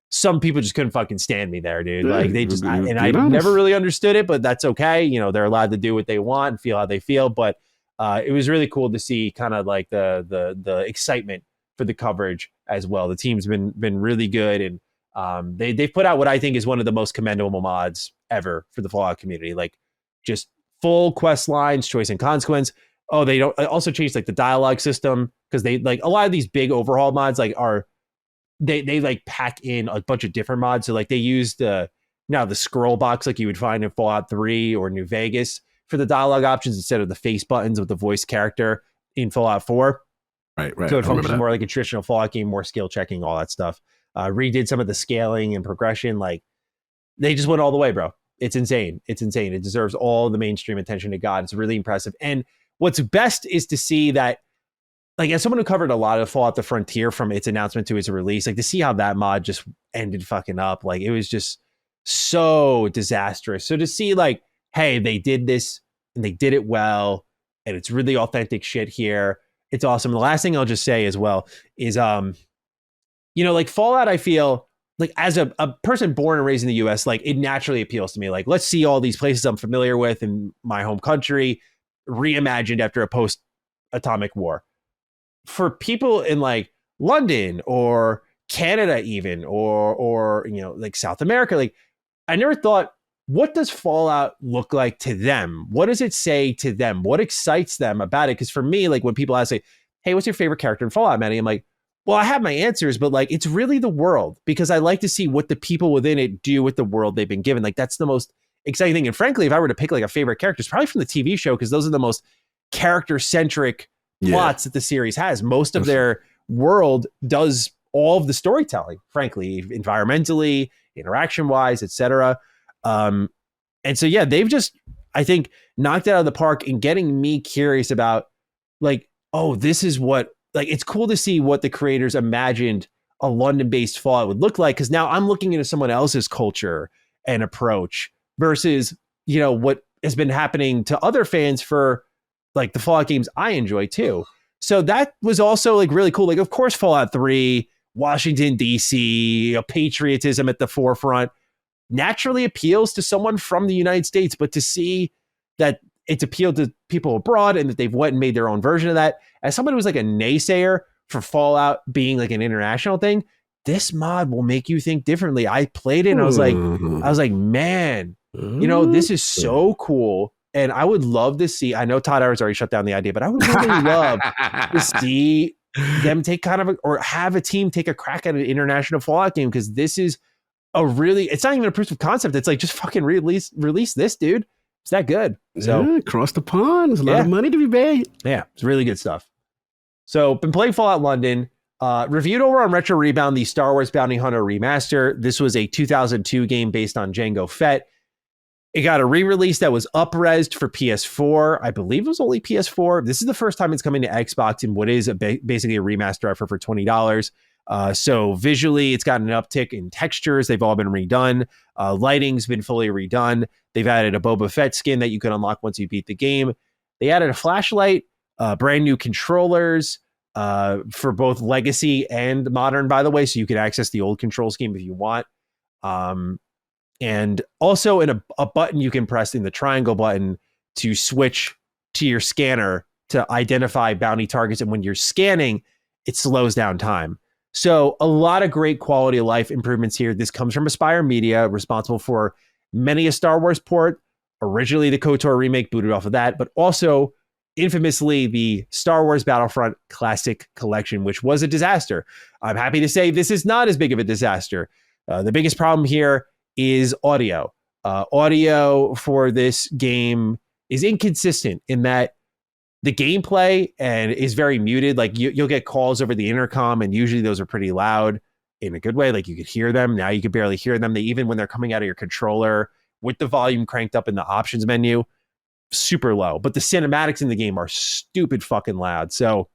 A: some people just couldn't fucking stand me there, dude.
B: Yeah,
A: like they just, I
B: honest.
A: never really understood it, but that's okay. You know, they're allowed to do what they want and feel how they feel. But it was really cool to see kind of like the excitement for the coverage as well. The team's been really good, and they've put out what I think is one of the most commendable mods ever for the Fallout community. Like just full quest lines, choice and consequence. Oh, they don't also change like the dialogue system, because they like a lot of these big overhaul mods like are they like pack in a bunch of different mods. So like they use the scroll box like you would find in Fallout 3 or New Vegas for the dialogue options instead of the face buttons with the voice character in Fallout 4.
B: Right.
A: So it functions more like a traditional Fallout game, more skill checking, all that stuff. Redid some of the scaling and progression. Like they just went all the way, bro. It's insane. It deserves all the mainstream attention to God. It's really impressive. And what's best is to see that, like, as someone who covered a lot of Fallout the Frontier from its announcement to its release, like to see how that mod just ended fucking up. Like it was just so disastrous. So to see like, hey, they did this and they did it well, and it's really authentic shit here. It's awesome. The last thing I'll just say as well is, like Fallout, I feel like as a person born and raised in the US, like it naturally appeals to me. Like, let's see all these places I'm familiar with in my home country reimagined after a post-atomic war. For people in like London or Canada even, or like South America, like I never thought, what does Fallout look like to them? What does it say to them? What excites them about it? Because for me, like when people ask, like, hey, what's your favorite character in Fallout, Manny? I'm like, well, I have my answers, but like it's really the world, because I like to see what the people within it do with the world they've been given. Like that's the most exciting thing. And frankly, if I were to pick like a favorite character, it's probably from the TV show, because those are the most character-centric plots that the series has. Most of their world does all of the storytelling, frankly, environmentally, interaction-wise, etc. And so, yeah, they've just, I think, knocked it out of the park in getting me curious about like, oh, this is what like, it's cool to see what the creators imagined a London-based Fallout would look like, because now I'm looking into someone else's culture and approach versus, what has been happening to other fans for like the Fallout games I enjoy too. So that was also like really cool. Like, of course, Fallout 3, Washington, D.C., patriotism at the forefront naturally appeals to someone from the United States, but to see that it's appealed to people abroad and that they've went and made their own version of that, as someone who was like a naysayer for Fallout being like an international thing, this mod will make you think differently. I played it and I was like, man, this is so cool. And I would love to see, I know Todd Howard's already shut down the idea, but I would really love to see them take or have a team take a crack at an international Fallout game, because this is it's not even a proof of concept. It's like, just fucking release this, dude. It's that good. So
B: across the pond, there's a lot of money to be made.
A: Yeah, it's really good stuff. So been playing Fallout London, reviewed over on Retro Rebound, the Star Wars Bounty Hunter remaster. This was a 2002 game based on Jango Fett. It got a re-release that was up-resed for PS4. I believe it was only PS4. This is the first time it's coming to Xbox in what is basically a remaster effort for $20. So visually, it's gotten an uptick in textures. They've all been redone. Lighting's been fully redone. They've added a Boba Fett skin that you can unlock once you beat the game. They added a flashlight, brand new controllers for both Legacy and Modern, by the way, so you can access the old control scheme if you want. And also in a button you can press, in the triangle button, to switch to your scanner to identify bounty targets. And when you're scanning, it slows down time. So a lot of great quality of life improvements here. This comes from Aspyr Media, responsible for many a Star Wars port. Originally, the KOTOR remake booted off of that, but also infamously the Star Wars Battlefront Classic Collection, which was a disaster. I'm happy to say this is not as big of a disaster. The biggest problem here is audio. Audio for this game is inconsistent in that the gameplay is very muted. Like you'll get calls over the intercom, and usually those are pretty loud in a good way. Like you could hear them. Now you could barely hear them. Even when they're coming out of your controller with the volume cranked up in the options menu, super low. But the cinematics in the game are stupid fucking loud. So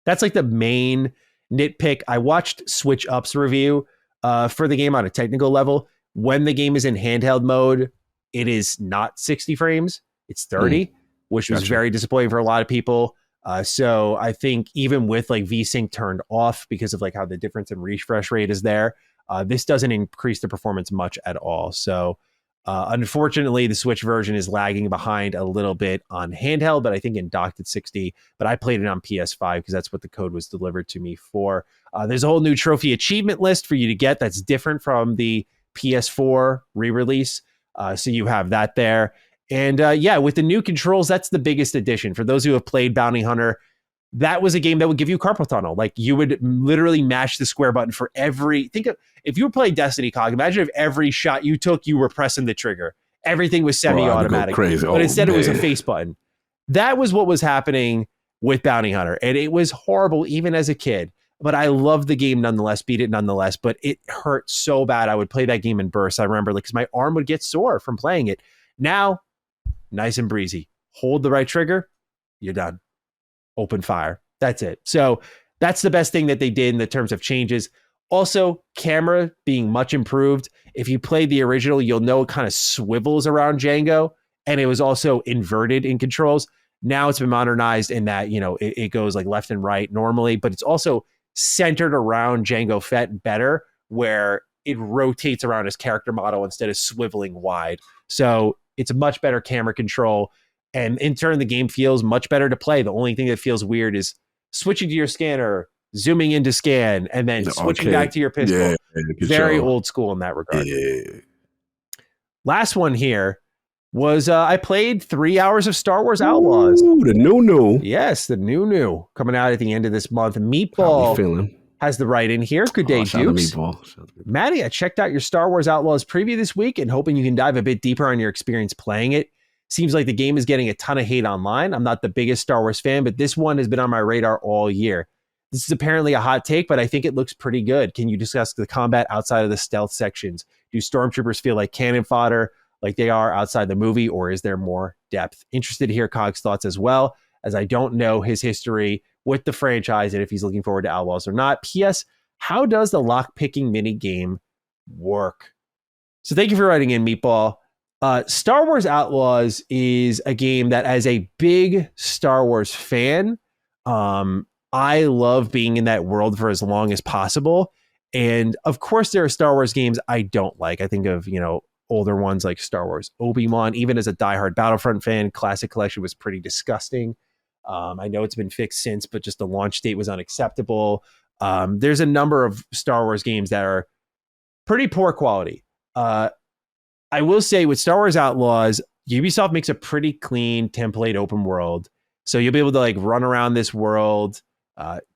A: that's like the main nitpick. I watched Switch Up's review for the game on a technical level. When the game is in handheld mode, it is not 60 frames. It's 30. Which was very disappointing for a lot of people. So I think even with like VSync turned off because of like how the difference in refresh rate is there, this doesn't increase the performance much at all. So unfortunately, the Switch version is lagging behind a little bit on handheld, but I think in docked at 60. But I played it on PS5 because that's what the code was delivered to me for. There's a whole new trophy achievement list for you to get that's different from the PS4 re-release. So you have that there. And with the new controls, that's the biggest addition. For those who have played Bounty Hunter, that was a game that would give you carpal tunnel. Like you would literally mash the square button for if you were playing Destiny, Cog, imagine if every shot you took, you were pressing the trigger. Everything was semi-automatic.
B: Crazy.
A: But instead it was a face button. That was what was happening with Bounty Hunter. And it was horrible even as a kid. But I loved the game nonetheless, beat it nonetheless. But it hurt so bad. I would play that game in bursts. I remember because my arm would get sore from playing it. Now, nice and breezy. Hold the right trigger, you're done. Open fire. That's it. So that's the best thing that they did in the terms of changes. Also, camera being much improved. If you play the original, you'll know it kind of swivels around Django, and it was also inverted in controls. Now it's been modernized in that, it goes like left and right normally, but it's also centered around Jango Fett better, where it rotates around his character model instead of swiveling wide. So it's a much better camera control. And in turn, the game feels much better to play. The only thing that feels weird is switching to your scanner, zooming into scan, and then switching back to your pistol. Yeah, very old school in that regard.
B: Yeah.
A: Last one here was I played 3 hours of Star Wars Outlaws.
B: Ooh, the new.
A: Yes, the new. Coming out at the end of this month. Meatball has the right in here. Good day, Dukes. Maddie, I checked out your Star Wars Outlaws preview this week and hoping you can dive a bit deeper on your experience playing it. Seems like the game is getting a ton of hate online. I'm not the biggest Star Wars fan, but this one has been on my radar all year. This is apparently a hot take, but I think it looks pretty good. Can you discuss the combat outside of the stealth sections? Do stormtroopers feel like cannon fodder like they are outside the movie, or is there more depth? Interested to hear Cog's thoughts as well, as I don't know his history with the franchise and if he's looking forward to Outlaws or not. P.S. How does the lock-picking mini game work? So thank you for writing in, Meatball. Star Wars Outlaws is a game that, as a big Star Wars fan, I love being in that world for as long as possible. And of course, there are Star Wars games I don't like. I think of, older ones like Star Wars Obi-Wan. Even as a diehard Battlefront fan, Classic Collection was pretty disgusting. I know it's been fixed since, but just the launch date was unacceptable. There's a number of Star Wars games that are pretty poor quality. I will say with Star Wars Outlaws, Ubisoft makes a pretty clean template open world. So you'll be able to run around this world,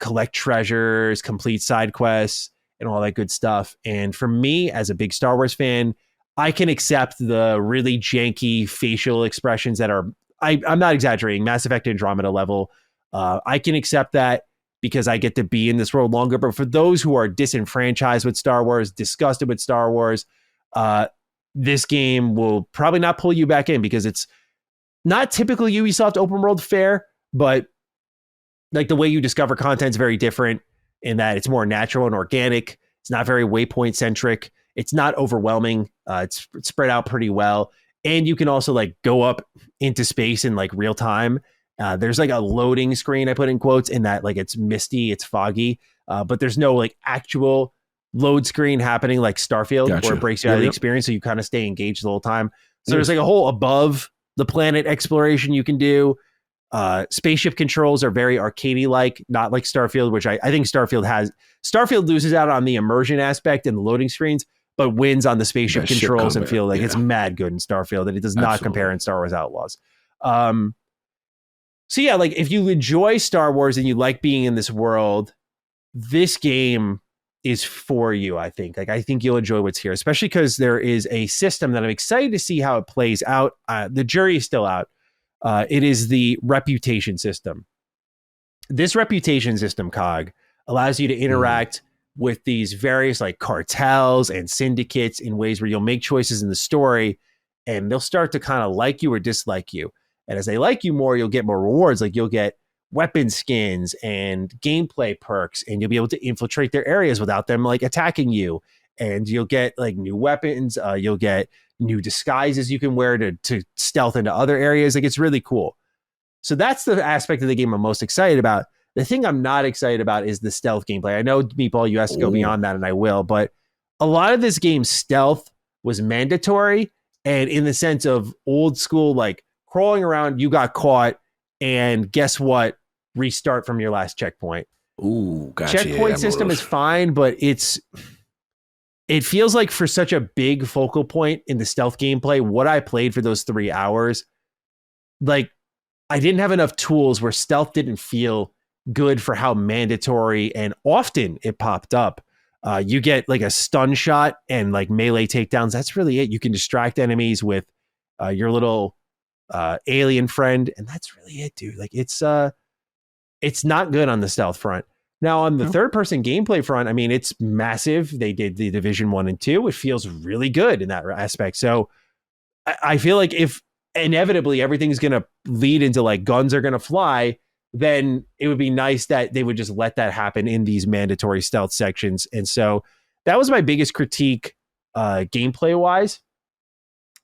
A: collect treasures, complete side quests, and all that good stuff. And for me, as a big Star Wars fan, I can accept the really janky facial expressions that are, I'm not exaggerating, Mass Effect Andromeda level. I can accept that because I get to be in this world longer. But for those who are disenfranchised with Star Wars, disgusted with Star Wars, this game will probably not pull you back in because it's not typical Ubisoft open world fare, but the way you discover content is very different in that it's more natural and organic. It's not very waypoint centric. It's not overwhelming. It's spread out pretty well. And you can also go up into space in real time. There's a loading screen, I put in quotes, in that it's misty, it's foggy, but there's no actual load screen happening like Starfield,
B: Gotcha.
A: Where it breaks you out of the experience. So you kind of stay engaged the whole time. So there's a whole above the planet exploration you can do. Spaceship controls are very arcadey-like, not like Starfield, which I think Starfield loses out on the immersion aspect and the loading screens, but wins on the spaceship controls and feel it's mad good in Starfield, and it does not compare in Star Wars Outlaws. So yeah, if you enjoy Star Wars and you like being in this world, this game is for you, I think. I think you'll enjoy what's here, especially because there is a system that I'm excited to see how it plays out. The jury is still out. It is the reputation system. This reputation system, COG, allows you to interact with these various cartels and syndicates in ways where you'll make choices in the story and they'll start to kind of like you or dislike you. And as they like you more, you'll get more rewards. You'll get weapon skins and gameplay perks, and you'll be able to infiltrate their areas without them attacking you. And you'll get new weapons. You'll get new disguises you can wear to stealth into other areas. It's really cool. So that's the aspect of the game I'm most excited about. The thing I'm not excited about is the stealth gameplay. I know, Meatball, you asked to go beyond that, and I will, but a lot of this game's stealth was mandatory, and in the sense of old school, crawling around, you got caught, and guess what? Restart from your last checkpoint.
B: Ooh, gotcha.
A: Checkpoint system is fine, but it feels like for such a big focal point in the stealth gameplay, what I played for those 3 hours, I didn't have enough tools where stealth didn't feel good for how mandatory and often it popped up. You get a stun shot and melee takedowns. That's really it. You can distract enemies with your little alien friend, and that's really it, dude. It's not good on the stealth front. Now on the third person gameplay front, it's massive. They did the Division 1 and 2. It feels really good in that aspect. So I feel like if inevitably everything's going to lead into guns are going to fly, then it would be nice that they would just let that happen in these mandatory stealth sections. And so that was my biggest critique gameplay wise.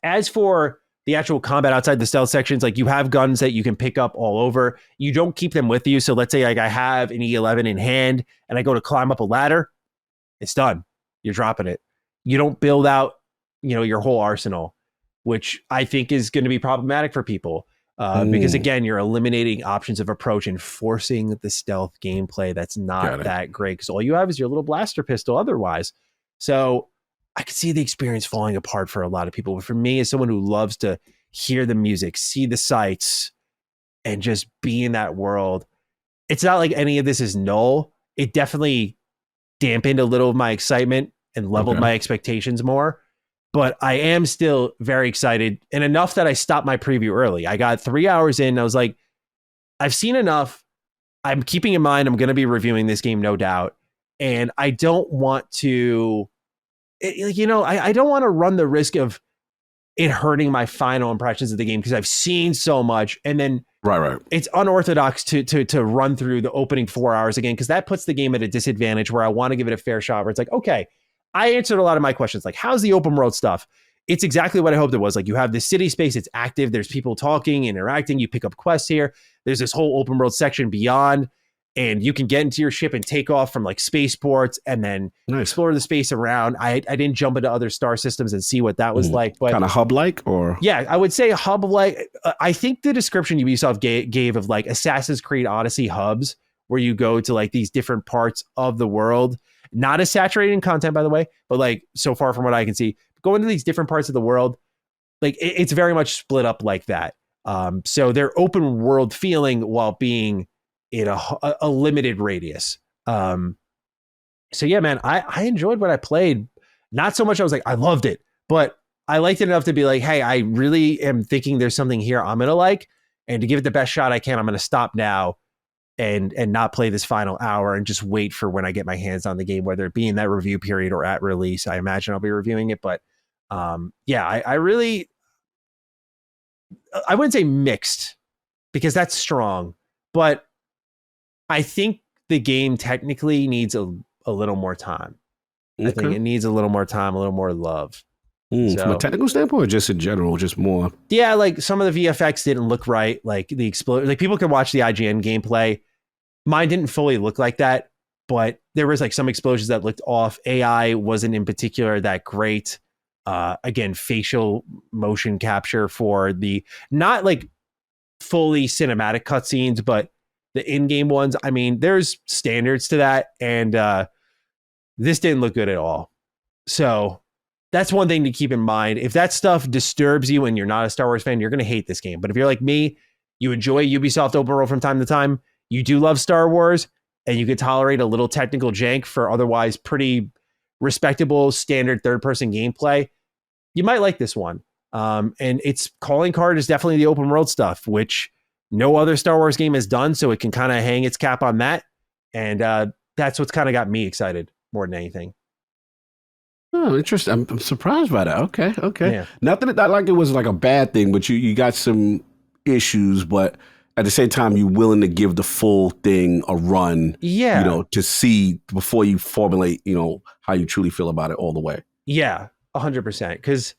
A: As for the actual combat outside the stealth sections, you have guns that you can pick up all over. You don't keep them with you. So let's say I have an E11 in hand and I go to climb up a ladder. It's done. You're dropping it. You don't build out, your whole arsenal, which I think is going to be problematic for people. Because again, you're eliminating options of approach and forcing the stealth gameplay that's not that great, because all you have is your little blaster pistol otherwise. So I could see the experience falling apart for a lot of people. But for me, as someone who loves to hear the music, see the sights, and just be in that world, it's not like any of this is null. It definitely dampened a little of my excitement and leveled my expectations more. But I am still very excited, and enough that I stopped my preview early. I got 3 hours in. I was like, I've seen enough. I'm keeping in mind I'm going to be reviewing this game, no doubt. And I don't want to, I don't want to run the risk of it hurting my final impressions of the game because I've seen so much. And then
B: Right.
A: it's unorthodox to run through the opening 4 hours again, because that puts the game at a disadvantage where I want to give it a fair shot, where it's like, okay, I answered a lot of my questions. Like, how's the open world stuff? It's exactly what I hoped it was. Like, you have this city space, it's active, there's people talking, interacting, you pick up quests here. There's this whole open world section beyond, and you can get into your ship and take off from like spaceports and then explore the space around. I didn't jump into other star systems and see what that was like, but
B: kind of hub-like, or
A: yeah, I would say hub-like. I think the description Ubisoft gave of like Assassin's Creed Odyssey hubs, where you go to like these different parts of the world, not as saturated in content, by the way, but like so far from what I can see, going to these different parts of the world, like it's very much split up like that. So they're open world feeling while being in a limited radius. So yeah, man, I enjoyed what I played. Not so much I was like, I loved it, but I liked it enough to be like, hey, I really am thinking there's something here I'm going to like, and to give it the best shot I can, I'm going to stop now and not play this final hour and just wait for when I get my hands on the game, whether it be in that review period or at release. I imagine I'll be reviewing it, but yeah, I really, I wouldn't say mixed because that's strong, but I think the game technically needs a little more time. Okay. I think it needs a little more time, a little more love. So,
B: from a technical standpoint, or just in general, just more?
A: Yeah, like some of the VFX didn't look right. Like the explosion, like people can watch the IGN gameplay. Mine didn't fully look like that, but there was like some explosions that looked off. AI wasn't in particular that great. Again, facial motion capture for the not like fully cinematic cutscenes, but the in-game ones. I mean, there's standards to that, and this didn't look good at all. So that's one thing to keep in mind. If that stuff disturbs you and you're not a Star Wars fan, you're going to hate this game. But if you're like me, you enjoy Ubisoft open world from time to time, you do love Star Wars, and you could tolerate a little technical jank for otherwise pretty respectable standard third-person gameplay, you might like this one. And its calling card is definitely the open world stuff, which no other Star Wars game has done, so it can kind of hang its cap on that. And that's what's kind of got me excited more than anything.
B: Oh, interesting. I'm surprised by that. Okay.
A: Yeah.
B: Not like it was like a bad thing, but you got some issues, but at the same time, you're willing to give the full thing a run, to see before you formulate, how you truly feel about it all the way.
A: Yeah, 100%. Because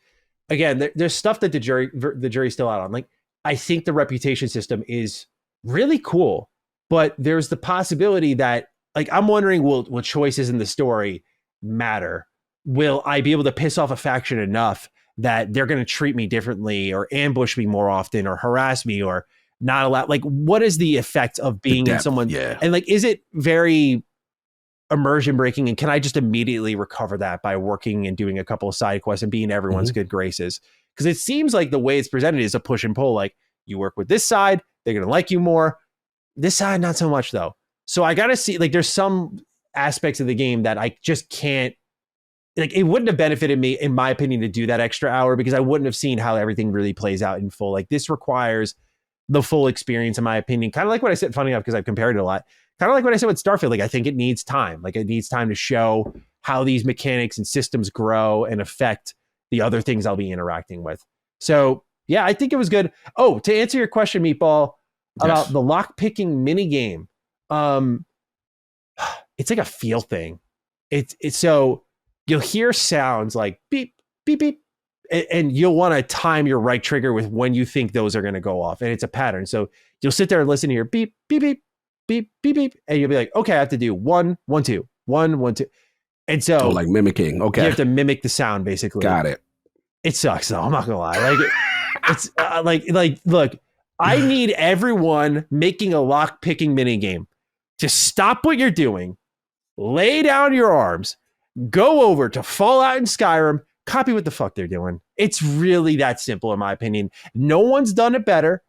A: again, there's stuff that the jury's still out on. Like, I think the reputation system is really cool, but there's the possibility that, like, I'm wondering, will choices in the story matter? Will I be able to piss off a faction enough that they're going to treat me differently or ambush me more often or harass me or not allow? Like, what is the effect of being in someone?
B: Yeah.
A: And like, is it very immersion breaking? And can I just immediately recover that by working and doing a couple of side quests and being everyone's good graces? Because it seems like the way it's presented is a push and pull. Like, you work with this side, they're going to like you more. This side, not so much though. So I got to see, like, there's some aspects of the game that I just can't, like, it wouldn't have benefited me, in my opinion, to do that extra hour because I wouldn't have seen how everything really plays out in full. Like, this requires the full experience, in my opinion. Kind of like what I said, funny enough, because I've compared it a lot. Kind of like what I said with Starfield. Like, I think it needs time. Like, it needs time to show how these mechanics and systems grow and affect the other things I'll be interacting with. So, yeah, I think it was good. Oh, to answer your question, Meatball, about the lock-picking minigame, it's like a feel thing. It's so you'll hear sounds like beep, beep, beep, and you'll want to time your right trigger with when you think those are going to go off. And it's a pattern. So you'll sit there and listen to your beep, beep, beep, beep, beep, beep. And you'll be like, okay, I have to do 1, 1, 2, 1, 1, 2. And so
B: like mimicking. Okay.
A: You have to mimic the sound basically.
B: Got it.
A: It sucks though. I'm not going to lie. Like it's like, look, I need everyone making a lock picking mini game to stop what you're doing, lay down your arms, go over to Fallout and Skyrim, copy what the fuck they're doing. It's really that simple, in my opinion. No one's done it better.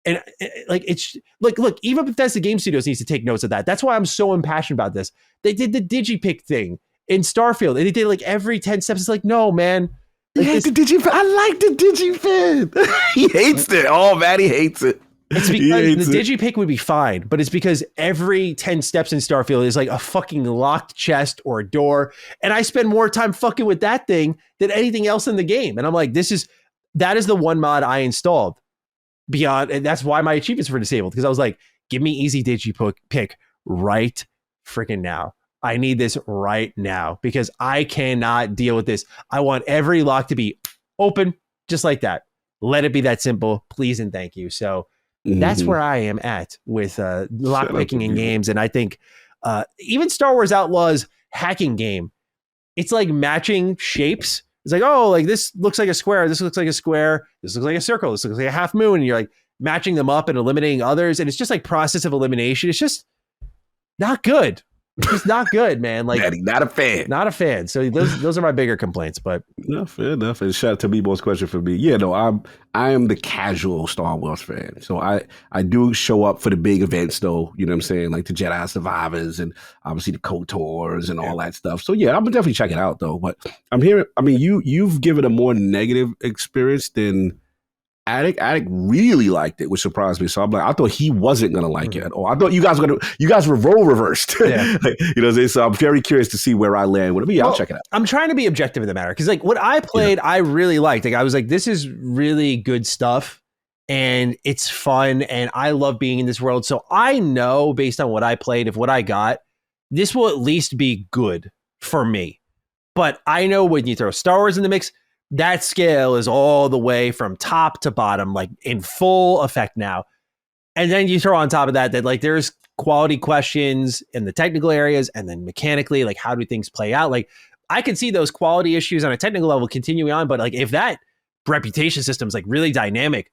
A: And like, it's like, look, even Bethesda Game Studios needs to take notes of that. That's why I'm so impassioned about this. They did the digipick thing in Starfield, and they did like every 10 steps. It's like, no, man. Like,
B: the digifin. I like the digifin. He hates it. Oh man, he hates it.
A: It's because the digipick would be fine, but it's because every 10 steps in Starfield is like a fucking locked chest or a door. And I spend more time fucking with that thing than anything else in the game. And I'm like, this is, that is the one mod I installed beyond, and that's why my achievements were disabled, because I was like, give me easy pick right freaking now. I need this right now because I cannot deal with this. I want every lock to be open just like that. Let it be that simple, please and thank you. So that's where I am at with lock picking in games. And I think even Star Wars Outlaws hacking game, it's like matching shapes. It's like, oh, like this looks like a square. This looks like a square. This looks like a circle. This looks like a half moon. And you're like matching them up and eliminating others. And it's just like process of elimination. It's just not good. It's just not good, man. Like,
B: Daddy, not a fan.
A: Not a fan. So those are my bigger complaints. But
B: no, fair enough. And shout out to Meebo's question for me. Yeah, no, I am the casual Star Wars fan. So I do show up for the big events, though. You know what I'm saying? Like the Jedi Survivors and obviously the KOTORs and all that stuff. So yeah, I'm gonna definitely check it out though. But I'm hearing, I mean, you've given a more negative experience than Attic really liked it, which surprised me. So I'm like, I thought he wasn't gonna like it at all. I thought you guys were role reversed. Yeah. Like, you know what I'm saying? So I'm very curious to see where I land with it. But yeah, I'll check it out.
A: I'm trying to be objective in the matter because like what I played, I really liked. Like I was like, this is really good stuff and it's fun and I love being in this world. So I know based on what I played, if what I got, this will at least be good for me. But I know when you throw Star Wars in the mix, that scale is all the way from top to bottom, like in full effect now. And then you throw on top of that like there's quality questions in the technical areas and then mechanically, like how do things play out? Like I can see those quality issues on a technical level continuing on, but like if that reputation system is like really dynamic,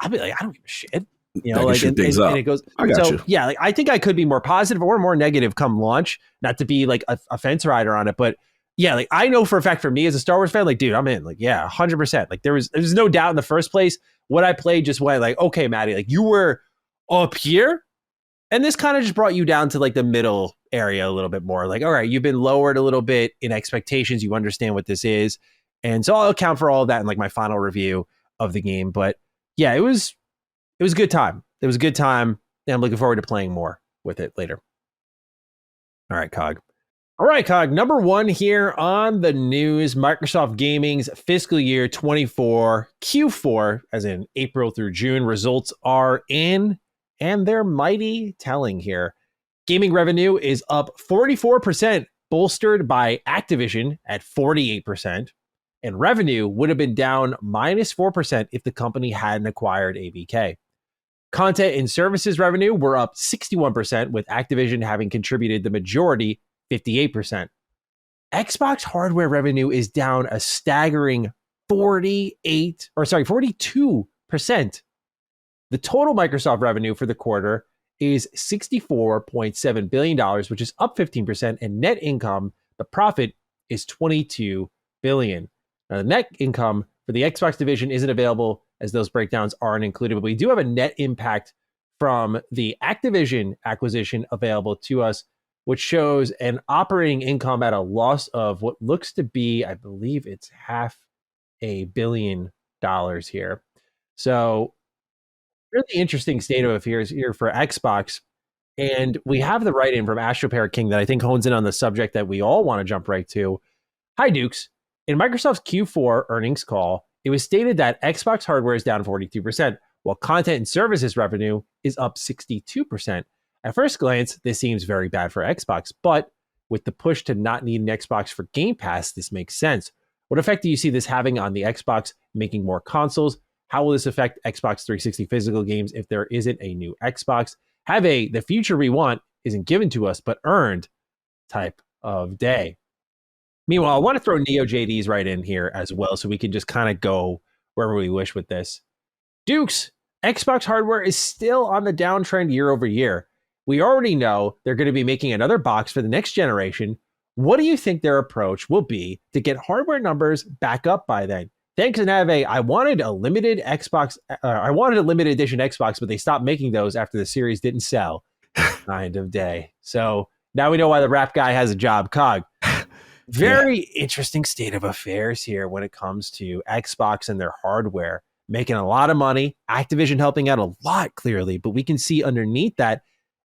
A: I'll be like, I don't give a shit. You know, like and it goes.
B: I got you.
A: Yeah, like I think I could be more positive or more negative come launch, not to be like a fence rider on it, but yeah, like I know for a fact for me as a Star Wars fan, like, dude, I'm in. Like, yeah, 100%. Like there's no doubt in the first place. What I played just went like, okay, Maddie, like you were up here, and this kind of just brought you down to like the middle area a little bit more. Like, all right, you've been lowered a little bit in expectations. You understand what this is, and so I'll account for all of that in like my final review of the game. But yeah, it was a good time. It was a good time, and I'm looking forward to playing more with it later. All right, Cog. All right, Cog, number one here on the news, Microsoft Gaming's fiscal year 24 Q4, as in April through June, results are in, and they're mighty telling here. Gaming revenue is up 44%, bolstered by Activision at 48%, and revenue would have been down minus 4% if the company hadn't acquired ABK. Content and services revenue were up 61%, with Activision having contributed the majority, 58%. Xbox hardware revenue is down a staggering 42%. The total Microsoft revenue for the quarter is $64.7 billion, which is up 15%, and net income, the profit, is $22 billion. Now, the net income for the Xbox division isn't available as those breakdowns aren't included, but we do have a net impact from the Activision acquisition available to us, which shows an operating income at a loss of what looks to be, I believe it's $500 million here. So really interesting state of affairs here for Xbox. And we have the write-in from Astro Parrot King that I think hones in on the subject that we all want to jump right to. Hi, Dukes. In Microsoft's Q4 earnings call, it was stated that Xbox hardware is down 42%, while content and services revenue is up 62%. At first glance, this seems very bad for Xbox, but with the push to not need an Xbox for Game Pass, this makes sense. What effect do you see this having on the Xbox making more consoles? How will this affect Xbox 360 physical games if there isn't a new Xbox? Have the future we want isn't given to us, but earned type of day. Meanwhile, I want to throw Neo JD's right in here as well, so we can just kind of go wherever we wish with this. Dukes, Xbox hardware is still on the downtrend year over year. We already know they're going to be making another box for the next generation. What do you think their approach will be to get hardware numbers back up by then? Thanks, and I wanted a limited Xbox. I wanted a limited edition Xbox, but they stopped making those after the series didn't sell. Kind of day. So now we know why the rap guy has a job. Cog. Very interesting state of affairs here when it comes to Xbox and their hardware. Making a lot of money. Activision helping out a lot, clearly. But we can see underneath that,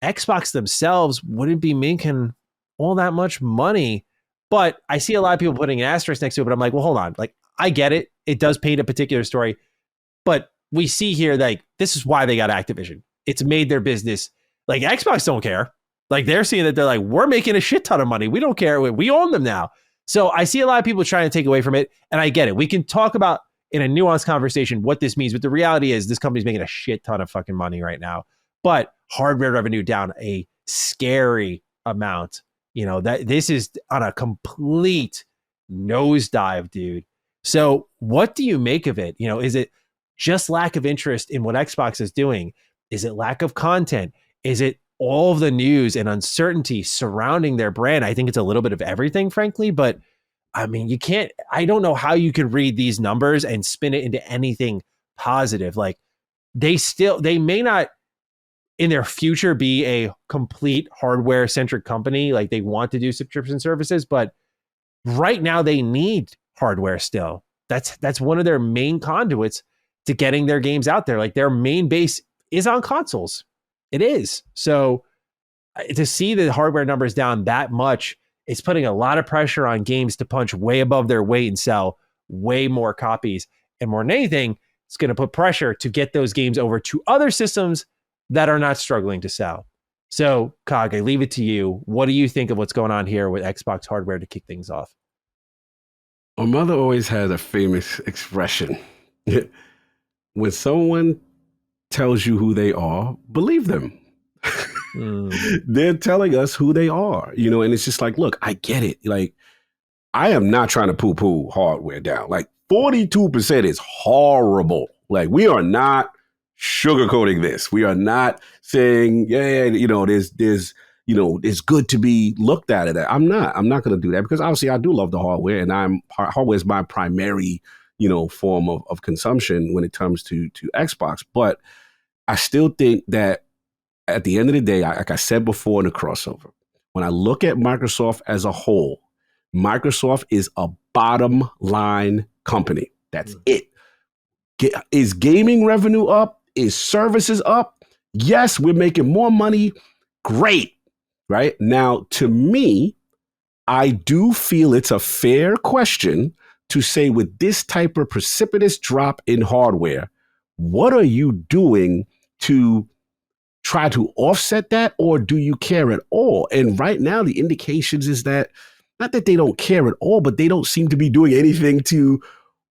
A: Xbox themselves wouldn't be making all that much money. But I see a lot of people putting an asterisk next to it, but I'm like, well, hold on. Like, I get it. It does paint a particular story, but we see here, like, this is why they got Activision. It's made their business. Like, Xbox don't care. Like, they're seeing that they're like, we're making a shit ton of money. We don't care. We own them now. So I see a lot of people trying to take away from it, and I get it. We can talk about in a nuanced conversation what this means, but the reality is this company's making a shit ton of fucking money right now. But hardware revenue down a scary amount. You know, that this is on a complete nosedive, dude. So what do you make of it? You know, is it just lack of interest in what Xbox is doing? Is it lack of content? Is it all of the news and uncertainty surrounding their brand? I think it's a little bit of everything, frankly, but I mean, I don't know how you could read these numbers and spin it into anything positive. Like, they may not in their future be a complete hardware centric company. Like, they want to do subscription services, but right now they need hardware still. That's one of their main conduits to getting their games out there. Like, their main base is on consoles. It is. So to see the hardware numbers down that much, it's putting a lot of pressure on games to punch way above their weight and sell way more copies. And more than anything, it's going to put pressure to get those games over to other systems that are not struggling to sell. So, Cog, I leave it to you. What do you think of what's going on here with Xbox hardware to kick things off?
B: My mother always had a famous expression. When someone tells you who they are, believe them. They're telling us who they are, you know, and it's just like, look, I get it. Like, I am not trying to poo-poo hardware down. Like, 42% is horrible. Like, we are not sugarcoating this. We are not saying, yeah, you know, there's, you know, it's good to be looked at it. I'm not going to do that, because obviously I do love the hardware, and hardware is my primary, you know, form of consumption when it comes to Xbox. But I still think that at the end of the day, like I said before in the crossover, when I look at Microsoft as a whole, Microsoft is a bottom line company. That's it. Is gaming revenue up? Is services up? Yes, we're making more money. Great. Right? Now, to me, I do feel it's a fair question to say, with this type of precipitous drop in hardware, what are you doing to try to offset that, or do you care at all? And right now, the indications is that, not that they don't care at all, but they don't seem to be doing anything to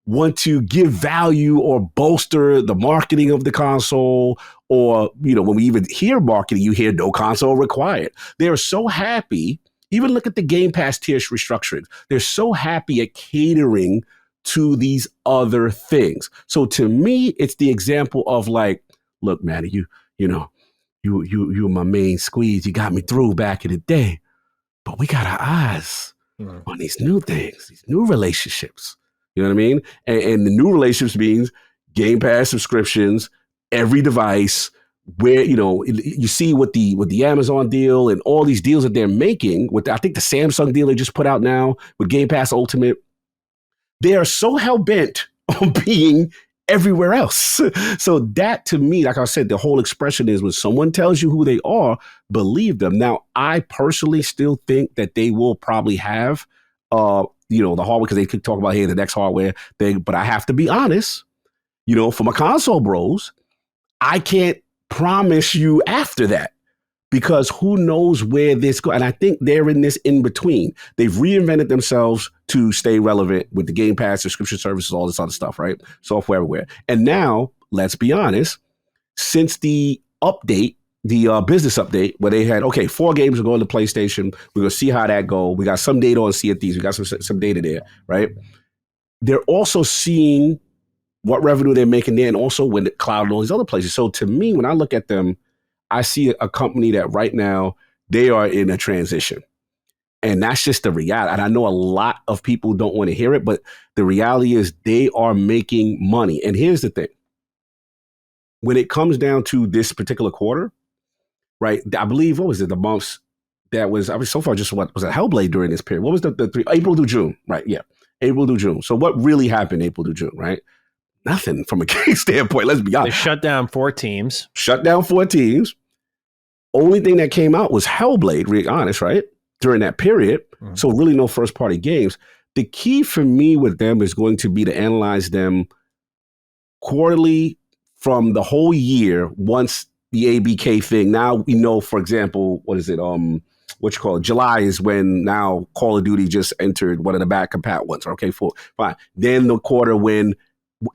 B: want to give value or bolster the marketing of the console. Or, you know, when we even hear marketing, you hear no console required. They're so happy. Even look at the Game Pass tier restructuring. They're so happy at catering to these other things. So to me, it's the example of like, look, man, you know, you were my main squeeze. You got me through back in the day, but we got our eyes on these new things, these new relationships. You know what I mean? And the new relationships means Game Pass subscriptions, every device, where, you know, you see with the Amazon deal and all these deals that they're making with, I think the Samsung deal they just put out now with Game Pass Ultimate, they are so hell bent on being everywhere else. So that, to me, like I said, the whole expression is, when someone tells you who they are, believe them. Now, I personally still think that they will probably have, you know, the hardware, because they could talk about, hey, the next hardware thing. But I have to be honest, you know, for my console bros, I can't promise you after that, because who knows where this goes. And I think they're in this in between. They've reinvented themselves to stay relevant with the Game Pass, subscription services, all this other stuff, right? Software everywhere. And now, let's be honest, since the update, the business update, where they had, okay, 4 games are going to PlayStation. We're going to see how that go. We got some data on Sea of Thieves. We got some data there, right? They're also seeing what revenue they're making there, and also when the cloud and all these other places. So to me, when I look at them, I see a company that right now, they are in a transition. And that's just the reality. And I know a lot of people don't want to hear it, but the reality is they are making money. And here's the thing. When it comes down to this particular quarter, right, I believe, what was it, the months that was, I mean, so far just what was it, Hellblade during this period? What was the 3, April to June, right? Yeah, April to June. So what really happened April to June, right? Nothing from a game standpoint. Let's be honest.
A: They shut down 4 teams.
B: Only thing that came out was Hellblade, really honest, right? During that period. So really no first party games. The key for me with them is going to be to analyze them quarterly from the whole year once the ABK thing. Now we know, for example, what is it? What you call it? July is when now Call of Duty just entered one of the back compat ones. Okay, fine. Then the quarter when,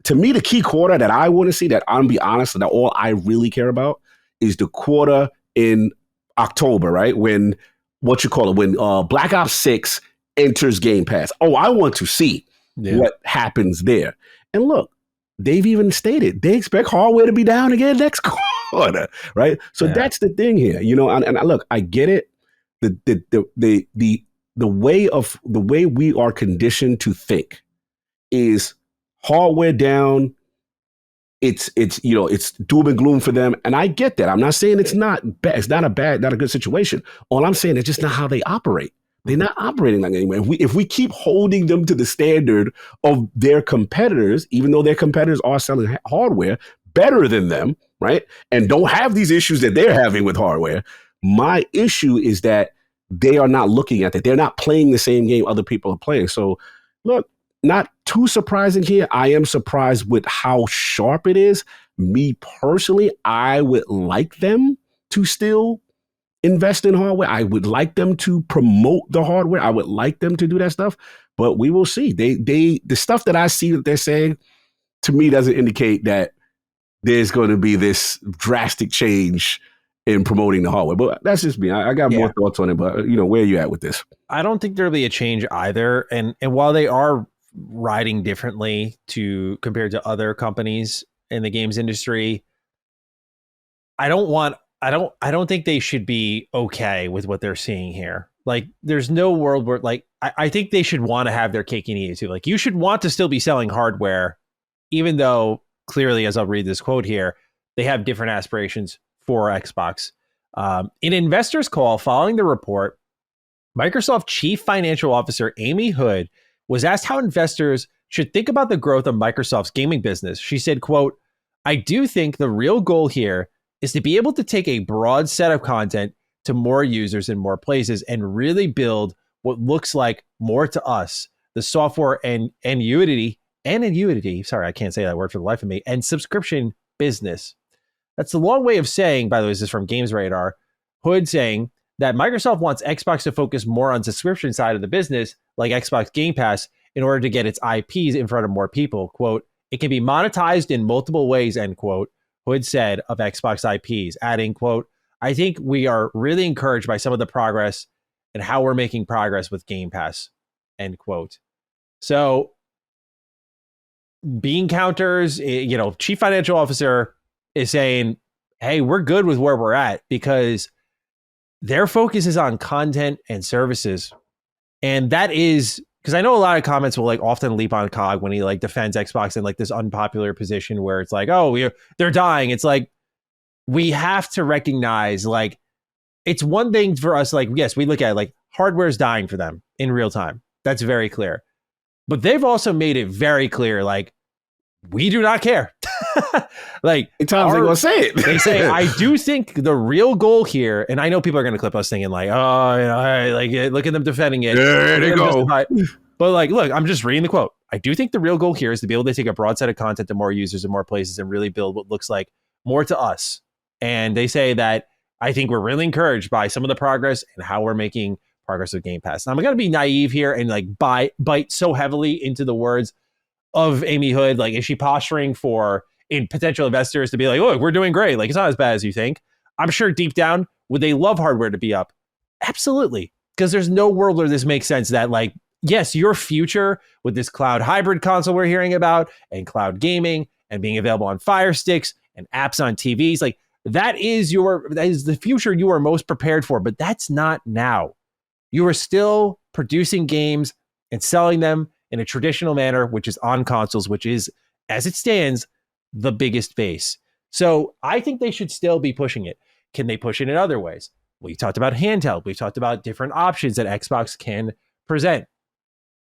B: to me, the key quarter that I want to see, that I'm gonna be honest, that all I really care about is the quarter in October, right? When when Black Ops 6 enters Game Pass. Oh, I want to see what happens there. And look, they've even stated they expect hardware to be down again next quarter, right? So that's the thing here, and look, I get it. The way we are conditioned to think is hardware down. It's doom and gloom for them, and I get that. I'm not saying it's not bad. It's not a good situation. All I'm saying is just not how they operate. They're not operating like that anymore. If we keep holding them to the standard of their competitors, even though their competitors are selling hardware better than them, right, and don't have these issues that they're having with hardware, my issue is that they are not looking at it. They're not playing the same game other people are playing. So, look, not too surprising here. I am surprised with how sharp it is. Me personally, I would like them to still invest in hardware. I would like them to promote the hardware. I would like them to do that stuff, but we will see. The stuff that I see that they're saying, to me, doesn't indicate that there's going to be this drastic change in promoting the hardware. But that's just me. I got more thoughts on it, but where are you at with this?
A: I don't think there'll be a change either. And while they are riding differently compared to other companies in the games industry, I don't think they should be okay with what they're seeing here. Like, there's no world where, like, I think they should want to have their cake and eat it too. Like, you should want to still be selling hardware, even though clearly, as I'll read this quote here, they have different aspirations for Xbox. In investors' call following the report, Microsoft Chief Financial Officer Amy Hood was asked how investors should think about the growth of Microsoft's gaming business. She said, quote, "I do think the real goal here is to be able to take a broad set of content to more users in more places and really build what looks like more to us, the software and Unity, sorry, I can't say that word for the life of me, and subscription business." That's a long way of saying, by the way, this is from Games Radar, Hood saying that Microsoft wants Xbox to focus more on subscription side of the business, like Xbox Game Pass, in order to get its IPs in front of more people. Quote, "It can be monetized in multiple ways," end quote, Hood said of Xbox IPs, adding, quote, "I think we are really encouraged by some of the progress and how we're making progress with Game Pass," end quote. So, bean counters, Chief Financial Officer is saying, hey, we're good with where we're at because their focus is on content and services. And that is because I know a lot of comments will like often leap on COG when he like defends Xbox in like this unpopular position where it's like, oh, they're dying. It's like, we have to recognize, like, it's one thing for us, like, yes, we look at it, like, hardware's dying for them in real time. That's very clear. But they've also made it very clear, like, we do not care. Like,
B: times they're gonna say it.
A: They say, I do think the real goal here, and I know people are gonna clip us thinking like, oh, like, look at them defending it.
B: There they go.
A: But like, look, I'm just reading the quote. I do think the real goal here is to be able to take a broad set of content to more users in more places and really build what looks like more to us. And they say that I think we're really encouraged by some of the progress and how we're making progress with Game Pass. Now, I'm going to be naive here and like bite so heavily into the words of Amy Hood. Like, is she posturing for potential investors to be like, look, we're doing great. Like, it's not as bad as you think. I'm sure deep down, would they love hardware to be up? Absolutely. Because there's no world where this makes sense that, like, yes, your future with this cloud hybrid console we're hearing about and cloud gaming and being available on Fire Sticks and apps on TVs, like, that is the future you are most prepared for. But that's not now. You are still producing games and selling them in a traditional manner, which is on consoles, which is, as it stands, the biggest base. So I think they should still be pushing it. Can they push it in other ways? We talked about handheld. We've talked about different options that Xbox can present.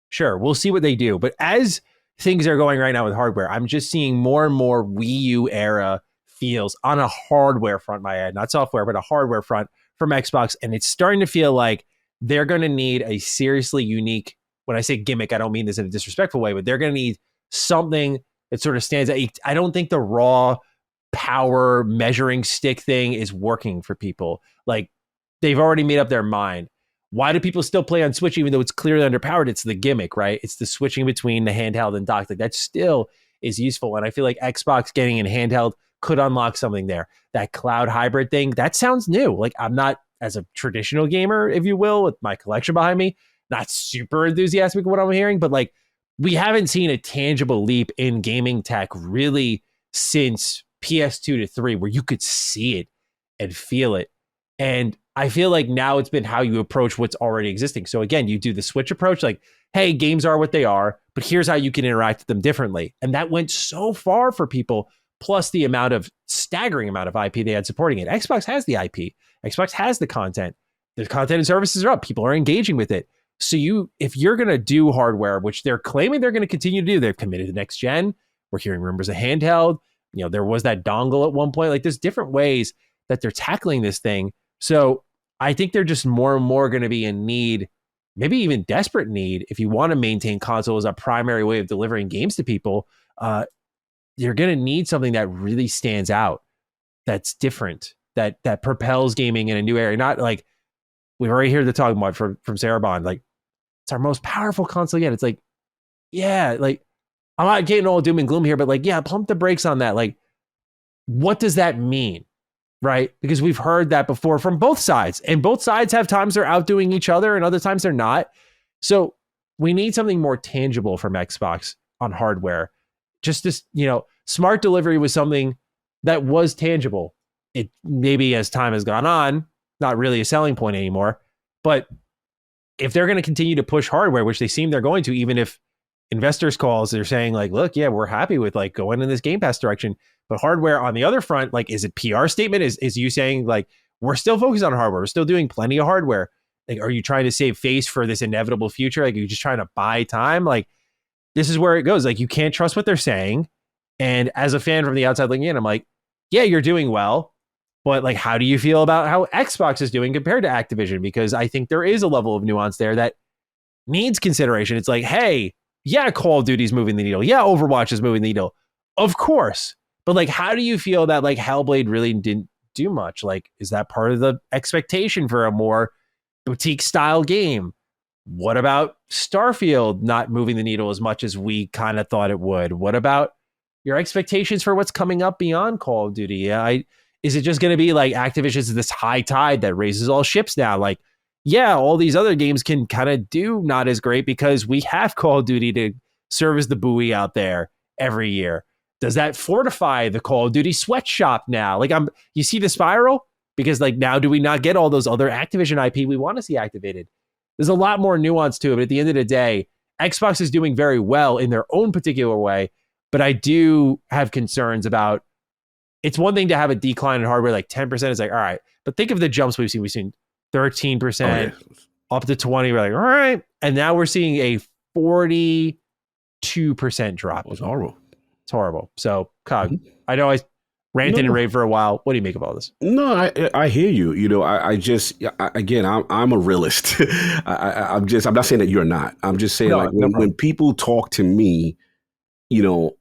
A: Sure, we'll see what they do. But as things are going right now with hardware, I'm just seeing more and more Wii U era feels on a hardware front, not software, but a hardware front from Xbox. And it's starting to feel like they're going to need a seriously unique, when I say gimmick, I don't mean this in a disrespectful way, but they're going to need something that sort of stands out. I don't think the raw power measuring stick thing is working for people. Like, they've already made up their mind. Why do people still play on Switch even though it's clearly underpowered? It's the gimmick, right? It's the switching between the handheld and dock. Like, that still is useful. And I feel like Xbox getting in handheld could unlock something there. That cloud hybrid thing, that sounds new. Like, I'm not, as a traditional gamer, if you will, with my collection behind me, not super enthusiastic with what I'm hearing, but like, we haven't seen a tangible leap in gaming tech really since PS2 to 3, where you could see it and feel it. And I feel like now it's been how you approach what's already existing. So again, you do the Switch approach, like, hey, games are what they are, but here's how you can interact with them differently. And that went so far for people, plus the staggering amount of IP they had supporting it. Xbox has the IP. Xbox has the content. The content and services are up. People are engaging with it. So if you're going to do hardware, which they're claiming they're going to continue to do, they've committed to next gen. We're hearing rumors of handheld. You know, there was that dongle at one point. Like, there's different ways that they're tackling this thing. So I think they're just more and more going to be in need, maybe even desperate need, if you want to maintain console as a primary way of delivering games to people. You're going to need something that really stands out, that's different, that propels gaming in a new area. Not like, we've already heard the talk about from Sarabon, like, it's our most powerful console yet. It's like, yeah, like, I'm not getting all doom and gloom here, but like, yeah, pump the brakes on that. Like, what does that mean? Right? Because we've heard that before from both sides, and both sides have times they're outdoing each other and other times they're not. So we need something more tangible from Xbox on hardware. Just this, smart delivery was something that was tangible. It maybe, as time has gone on, not really a selling point anymore. But if they're going to continue to push hardware, which they seem they're going to, even if investors calls, they're saying like, look, yeah, we're happy with like going in this Game Pass direction. But hardware on the other front, like, is it PR statement? Is you saying like, we're still focused on hardware, we're still doing plenty of hardware? Like, are you trying to save face for this inevitable future? Like, are you just trying to buy time? Like, this is where it goes. Like, you can't trust what they're saying. And as a fan from the outside looking in, I'm like, yeah, you're doing well, but like, how do you feel about how Xbox is doing compared to Activision? Because I think there is a level of nuance there that needs consideration. It's like, hey, yeah, Call of Duty's moving the needle. Yeah, Overwatch is moving the needle. Of course. But like, how do you feel that like Hellblade really didn't do much? Like, is that part of the expectation for a more boutique style game? What about Starfield not moving the needle as much as we kind of thought it would? What about your expectations for what's coming up beyond Call of Duty? Is it just going to be like Activision's this high tide that raises all ships now? Like, yeah, all these other games can kind of do not as great because we have Call of Duty to serve as the buoy out there every year. Does that fortify the Call of Duty sweatshop now? Like, you see the spiral? Because like, now do we not get all those other Activision IP we want to see activated? There's a lot more nuance to it, but at the end of the day, Xbox is doing very well in their own particular way, but I do have concerns about, it's one thing to have a decline in hardware, like 10% is like, all right, but think of the jumps we've seen. We've seen 13%, up to 20%. We're like, all right. And now we're seeing a 42% drop.
B: It's horrible.
A: It's horrible. So, Cog, I know I ranted and raved for a while. What do you make of all this?
B: No, I hear you. Again, I'm a realist. I'm not saying that you're not. I'm just saying when people talk to me,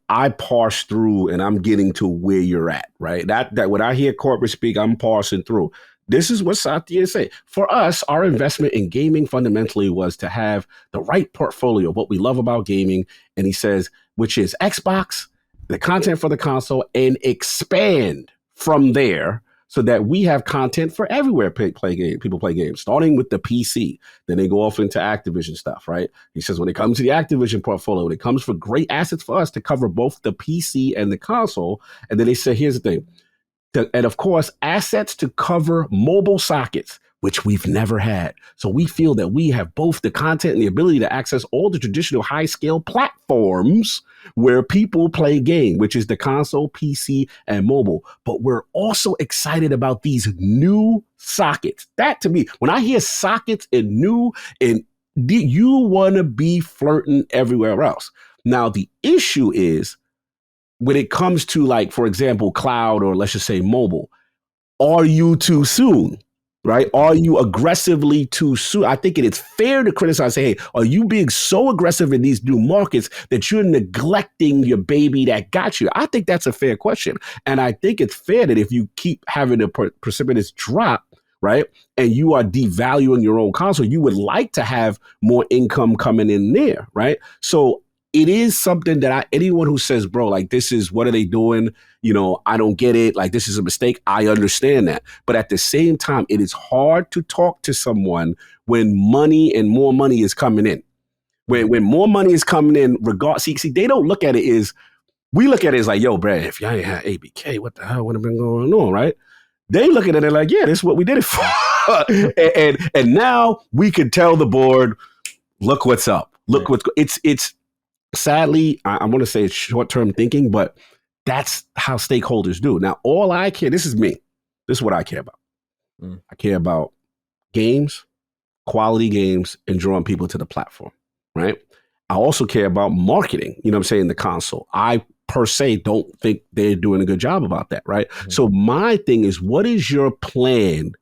B: I parse through and I'm getting to where you're at, right? That when I hear corporate speak, I'm parsing through. This is what Satya say. For us, our investment in gaming fundamentally was to have the right portfolio of what we love about gaming. And he says, which is Xbox, the content for the console, and expand from there so that we have content for everywhere people play games, starting with the PC. Then they go off into Activision stuff, right? He says when it comes to the Activision portfolio, it comes for great assets for us to cover both the PC and the console. And then they say, here's the thing. And of course, assets to cover mobile sockets, which we've never had. So we feel that we have both the content and the ability to access all the traditional high-scale platforms where people play game, which is the console, PC, and mobile. But we're also excited about these new sockets. That to me, when I hear sockets and new, and you want to be flirting everywhere else. Now, the issue is, when it comes to, like, for example, cloud, or let's just say mobile, are you too soon? right? Are you aggressively too soon? I think it is fair to criticize, say, hey, are you being so aggressive in these new markets that you're neglecting your baby that got you? I think that's a fair question. And I think it's fair that if you keep having a precipitous drop, right, and you are devaluing your own console, you would like to have more income coming in there, right? So it is something that anyone who says, bro, like, this is, what are they doing? You know, I don't get it. Like, this is a mistake. I understand that. But at the same time, it is hard to talk to someone when money and more money is coming in. When more money is coming in, see, they don't look at it as, we look at it as like, yo, bro, if y'all ain't had ABK, what the hell would have been going on, right? They looking at it like, yeah, this is what we did it for. and now we can tell the board, look what's up. Look what's, it's, sadly, I want to say it's short-term thinking, but that's how stakeholders do. Now, all I care, this is me. This is what I care about. I care about games, quality games, and drawing people to the platform, right? I also care about marketing, you know what I'm saying, the console. I, per se, don't think they're doing a good job about that, right? So my thing is, what is your plan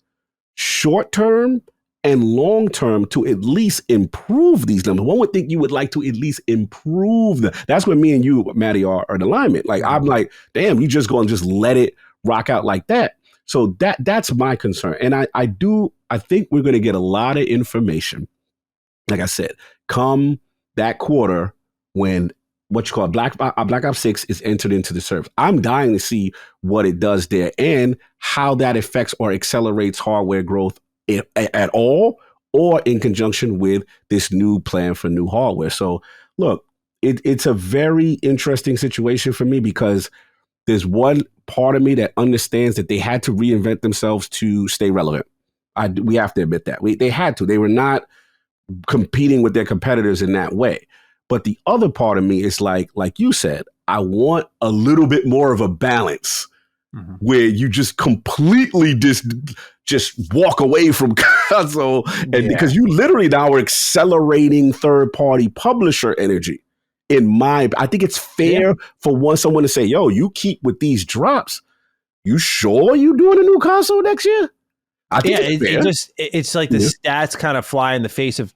B: short-term and long-term to at least improve these numbers? One would think you would like to at least improve them. That's where me and you, Maddie, are in alignment. Like, I'm like, damn, you just going to just let it rock out like that. So that's my concern. And I think we're going to get a lot of information, like I said, come that quarter when what you call Black Ops 6 is entered into the service. I'm dying to see what it does there and how that affects or accelerates hardware growth at all, or in conjunction with this new plan for new hardware. So look, it's a very interesting situation for me, because there's one part of me that understands that they had to reinvent themselves to stay relevant. We have to admit that. They had to. They were not competing with their competitors in that way. But the other part of me is like you said, I want a little bit more of a balance where you just completely just walk away from console, and because you literally now are accelerating third-party publisher energy. I think it's fair for someone to say, yo, you keep with these drops. You sure you doing a new console next year? I think
A: it's like the stats kind of fly in the face of,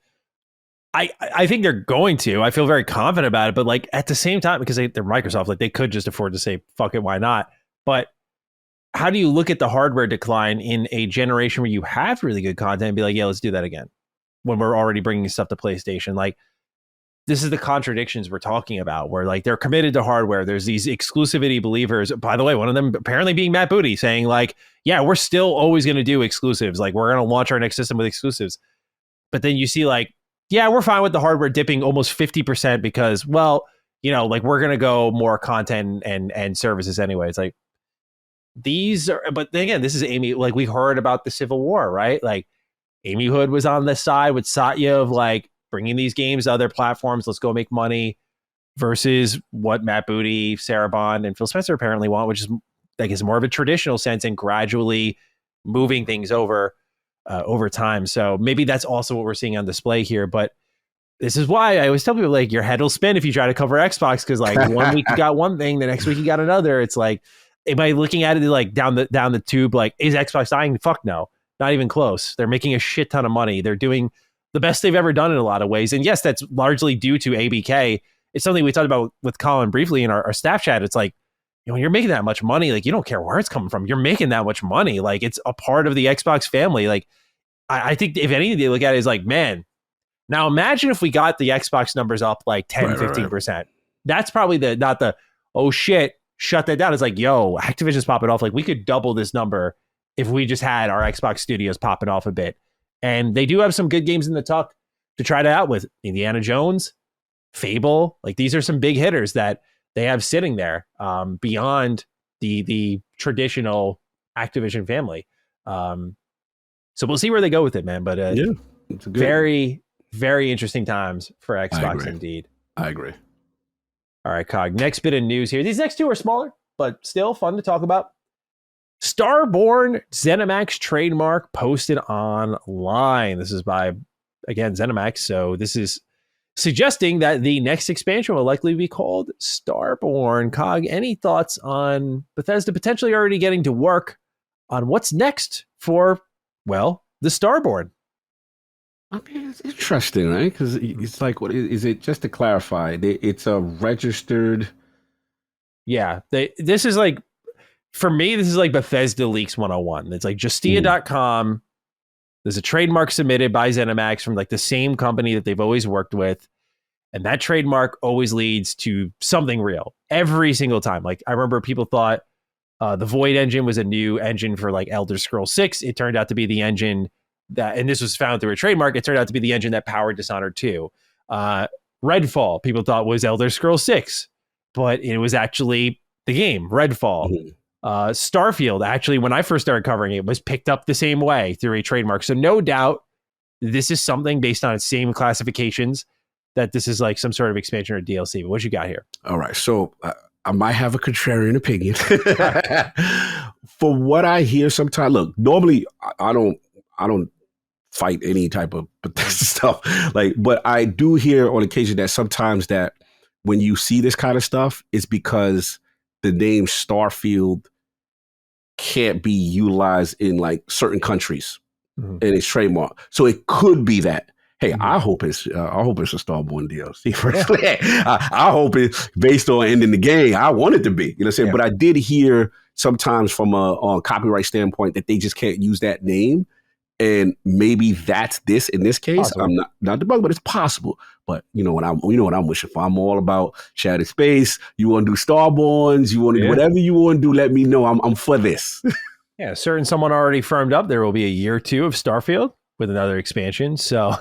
A: I think they're going to. I feel very confident about it, but like at the same time, because they're Microsoft, like they could just afford to say, fuck it, why not? But how do you look at the hardware decline in a generation where you have really good content and be like, yeah, let's do that again, when we're already bringing stuff to PlayStation? Like, this is the contradictions we're talking about, where like they're committed to hardware. There's these exclusivity believers. By the way, one of them apparently being Matt Booty, saying like, yeah, we're still always going to do exclusives. Like, we're going to launch our next system with exclusives. But then you see like, yeah, we're fine with the hardware dipping almost 50% because, well, you know, like we're going to go more content and services anyway. It's like, these are, but then again, this is Amy, like we heard about the Civil War, right? Like Amy Hood was on the side with Satya of like bringing these games to other platforms. Let's go make money, versus what Matt Booty, Sarah Bond, and Phil Spencer apparently want, which is, I guess, more of a traditional sense and gradually moving things over time. So maybe that's also what we're seing on display here. But this is why I always tell people, like, your head will spin if you try to cover Xbox, because like 1 week you got one thing, the next week you got another. It's like, am I looking at it like down the tube? Like, is Xbox dying? Fuck no, not even close. They're making a shit ton of money. They're doing the best they've ever done in a lot of ways. And yes, that's largely due to ABK. It's something we talked about with Colin briefly in our staff chat. It's like, you know, when you're making that much money, like you don't care where it's coming from. You're making that much money. Like, it's a part of the Xbox family. Like, I think if anything, they look at it as like, man, now imagine if we got the Xbox numbers up like 10, 15%. That's probably not the, oh shit, shut that down. It's like, yo, Activision's popping off. Like, we could double this number if we just had our Xbox studios popping off a bit. And they do have some good games in the tuck to try it out with. Indiana Jones, Fable. Like, these are some big hitters that they have sitting there beyond the traditional Activision family. So we'll see where they go with it, man. But it's very, very interesting times for Xbox indeed.
B: I agree.
A: All right, Cog. Next bit of news here. These next two are smaller, but still fun to talk about. Starborn Zenimax trademark posted online. This is by, again, Zenimax. So this is suggesting that the next expansion will likely be called Starborn. Cog, any thoughts on Bethesda potentially already getting to work on what's next for Well, the Starborn.
B: I mean, it's interesting, right? Because it's like, what is it? Just to clarify, it's a registered.
A: Yeah, this is like, for me, this is like Bethesda Leaks 101. It's like Justia.com. There's a trademark submitted by Zenimax from like the same company that they've always worked with. And that trademark always leads to something real every single time. Like, I remember people thought the Void engine was a new engine for like Elder Scrolls 6. It turned out to be the engine that, and this was found through a trademark, it turned out to be the engine that powered Dishonored 2. Redfall, people thought was Elder Scrolls 6, but it was actually the game, Redfall. Starfield, actually, when I first started covering it, was picked up the same way through a trademark. So no doubt this is something based on its same classifications, that this is like some sort of expansion or DLC. But what you got here?
B: All right. So I might have a contrarian opinion. For what I hear sometimes, look, normally I don't fight any type of stuff. Like, but I do hear on occasion that sometimes that when you see this kind of stuff, it's because the name Starfield can't be utilized in like certain countries and it's trademark. So it could be that. Hey, I hope it's a Starborn DLC. Personally, I hope it's based on ending the game. I want it to be, you know what I'm saying? Yeah. But I did hear sometimes from a copyright standpoint that they just can't use that name, and maybe that's this in this case. Possible. I'm not debugging, but it's possible. But you know what I'm wishing for. I'm all about Shattered Space. You want to do Starborns? You want to do whatever you want to do? Let me know. I'm for this.
A: Yeah, certain someone already firmed up. There will be a year 2 of Starfield with another expansion. So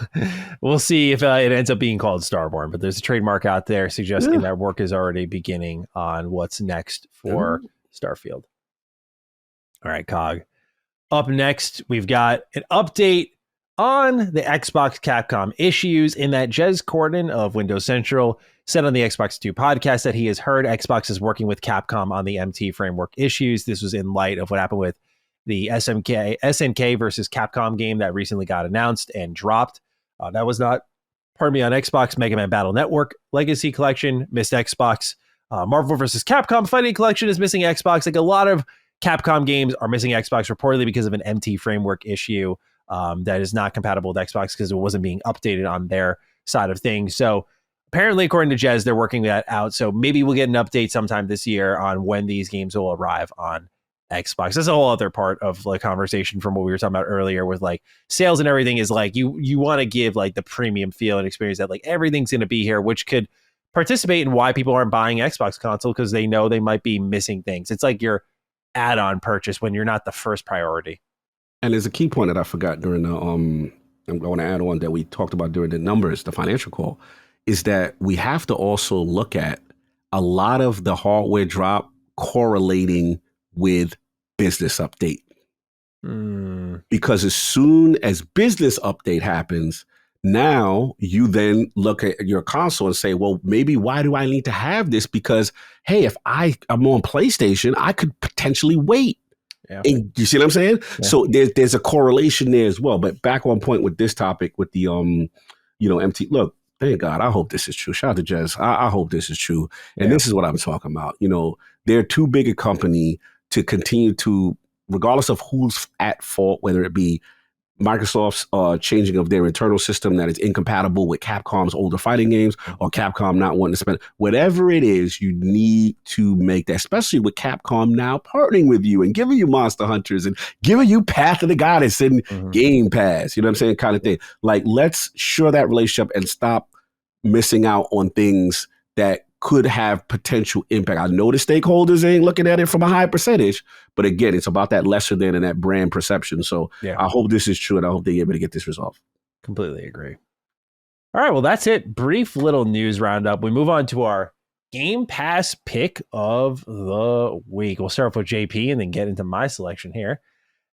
A: we'll see if it ends up being called Starborn, but there's a trademark out there suggesting that work is already beginning on what's next for Starfield. All right, Cog. Up next, we've got an update on the Xbox-Capcom issues, in that Jez Corden of Windows Central said on the Xbox 2 podcast that he has heard Xbox is working with Capcom on the MT framework issues. This was in light of what happened with the SNK versus Capcom game that recently got announced and dropped. That was not, on Xbox. Mega Man Battle Network Legacy Collection missed Xbox. Marvel versus Capcom Fighting Collection is missing Xbox. Like, a lot of Capcom games are missing Xbox reportedly because of an MT framework issue that is not compatible with Xbox because it wasn't being updated on their side of things. So apparently, according to Jez, they're working that out. So maybe we'll get an update sometime this year on when these games will arrive on Xbox. That's a whole other part of like conversation from what we were talking about earlier with like sales and everything, is like you want to give like the premium feel and experience that like everything's going to be here, which could participate in why people aren't buying Xbox console, because they know they might be missing things. It's like your add-on purchase when you're not the first priority.
B: And there's a key point that I forgot during the I'm going to add on that we talked about during the numbers, the financial call, is that we have to also look at a lot of the hardware drop correlating with business update. Because as soon as business update happens, now you then look at your console and say, well, maybe why do I need to have this? Because, hey, if I'm on PlayStation, I could potentially wait. Yeah. And you see what I'm saying? Yeah. So there's a correlation there as well. But back on point with this topic with the MT. Look, thank God. I hope this is true. Shout out to Jez. I hope this is true. And this is what I'm talking about. You know, they're too big a company to continue to, regardless of who's at fault, whether it be Microsoft's changing of their internal system that is incompatible with Capcom's older fighting games, or Capcom not wanting to spend, whatever it is, you need to make that, especially with Capcom now partnering with you and giving you Monster Hunters and giving you Path of the Goddess and Game Pass, you know what I'm saying, kind of thing. Like, let's shore that relationship and stop missing out on things that could have potential impact. I know the stakeholders ain't looking at it from a high percentage, but again, it's about that lesser than and that brand perception. So I hope this is true, and I hope they're able to get this resolved.
A: Completely agree. All right, well, that's it. Brief little news roundup. We move on to our Game Pass pick of the week. We'll start off with JP and then get into my selection here.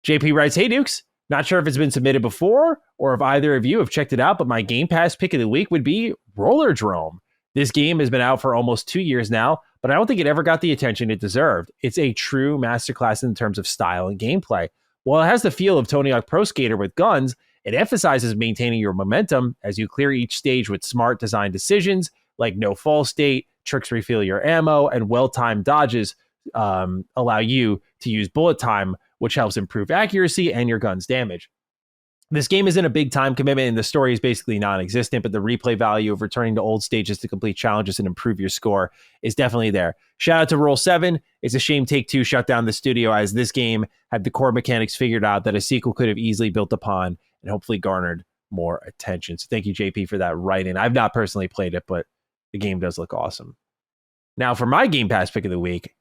A: JP writes, "Hey Dukes, not sure if it's been submitted before or if either of you have checked it out, but my Game Pass pick of the week would be Rollerdrome. This game has been out for almost 2 years now, but I don't think it ever got the attention it deserved. It's a true masterclass in terms of style and gameplay. While it has the feel of Tony Hawk Pro Skater with guns, it emphasizes maintaining your momentum as you clear each stage with smart design decisions like no fall state, tricks refill your ammo, and well-timed dodges allow you to use bullet time which helps improve accuracy and your gun's damage. This game isn't a big time commitment and the story is basically non-existent, but the replay value of returning to old stages to complete challenges and improve your score is definitely there. Shout out to Roll7. It's a shame Take-Two shut down the studio, as this game had the core mechanics figured out that a sequel could have easily built upon and hopefully garnered more attention. So thank you, JP, for that write-in. I've not personally played it, but the game does look awesome. Now, for my Game Pass pick of the week,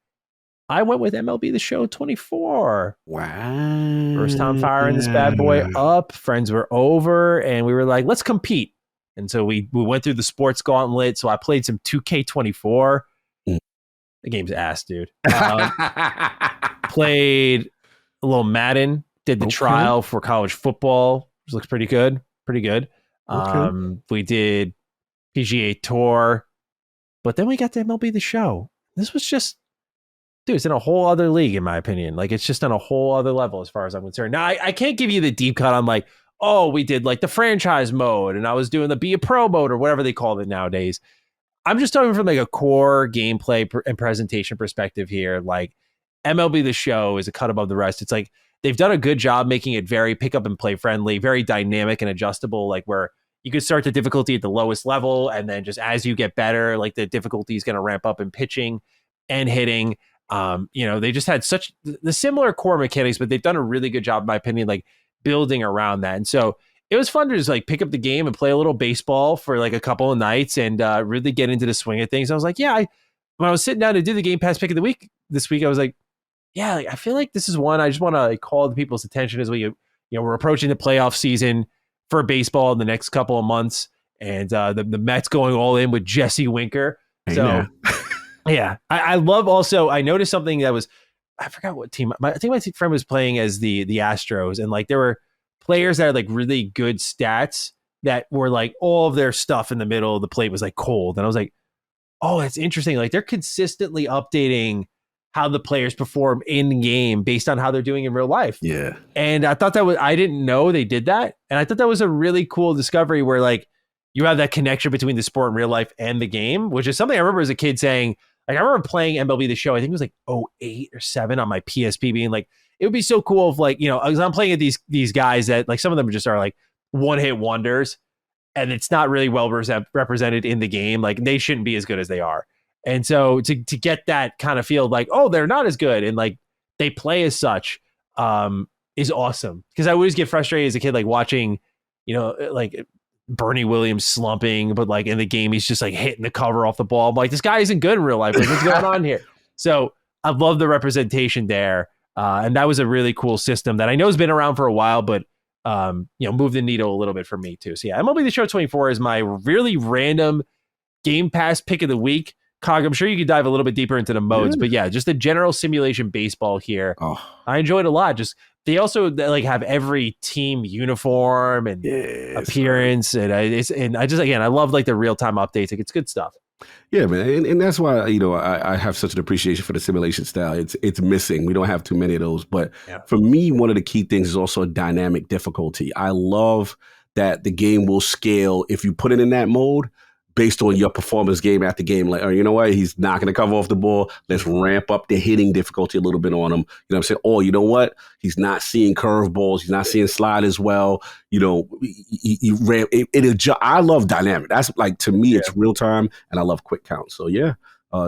A: I went with MLB The Show 24.
B: Wow.
A: First time firing this bad boy up. Friends were over, and we were like, let's compete. And so we went through the sports gauntlet. So I played some 2K24. The game's ass, dude. Played a little Madden. Did the trial for college football, which looks pretty good. Pretty good. We did PGA Tour. But then we got to MLB The Show. This was just... Dude, it's in a whole other league, in my opinion. Like, it's just on a whole other level as far as I'm concerned. Now, I can't give you the deep cut on, like, oh, we did, like, the franchise mode, and I was doing the Be a Pro mode, or whatever they call it nowadays. I'm just talking from, like, a core gameplay and presentation perspective here. Like, MLB The Show is a cut above the rest. It's like, they've done a good job making it very pick-up-and-play friendly, very dynamic and adjustable, like, where you could start the difficulty at the lowest level, and then just as you get better, like, the difficulty is going to ramp up in pitching and hitting. They just had such the similar core mechanics, but they've done a really good job, in my opinion, like building around that. And so it was fun to just like pick up the game and play a little baseball for like a couple of nights and really get into the swing of things. I was like, when I was sitting down to do the Game Pass pick of the week this week, I was like, I feel like this is one I just want to like call the people's attention as we're approaching the playoff season for baseball in the next couple of months, and the Mets going all in with Jesse Winker. So. Yeah, I love also, I noticed something that was, I forgot what team, I think my friend was playing as the Astros, and like there were players that had like really good stats that were like all of their stuff in the middle of the plate was like cold. And I was like, oh, that's interesting. Like they're consistently updating how the players perform in game based on how they're doing in real life.
B: Yeah.
A: And I thought I didn't know they did that. And I thought that was a really cool discovery where like you have that connection between the sport in real life and the game, which is something I remember as a kid saying. Like I remember playing MLB The Show, I think it was like 08 or 07 on my PSP, being like, it would be so cool if like, as I'm playing at these guys that like some of them just are like one-hit wonders, and it's not really well represented in the game. Like they shouldn't be as good as they are. And so to get that kind of feel like, oh, they're not as good, and like they play as such, is awesome. Because I always get frustrated as a kid, like watching, like Bernie Williams slumping, but like in the game, he's just like hitting the cover off the ball. I'm like, this guy isn't good in real life. Like, what's going on here? So I love the representation there. And that was a really cool system that I know has been around for a while, but moved the needle a little bit for me too. So yeah, MLB The Show 24 is my really random Game Pass pick of the week. Cog, I'm sure you could dive a little bit deeper into the modes, but yeah, just the general simulation baseball here. Oh. I enjoyed it a lot. Just they also like have every team uniform and appearance, and I love like the real time updates. Like it's good stuff.
B: Yeah, man, and that's why I have such an appreciation for the simulation style. It's missing. We don't have too many of those, but for me, one of the key things is also a dynamic difficulty. I love that the game will scale if you put it in that mode based on your performance game after game. Like, oh, you know what? He's not going to cover off the ball. Let's ramp up the hitting difficulty a little bit on him. You know what I'm saying? Oh, you know what? He's not seeing curveballs. He's not seeing slide as well. He ramp. I love dynamic. That's like, to me, it's real time, and I love quick count. So yeah,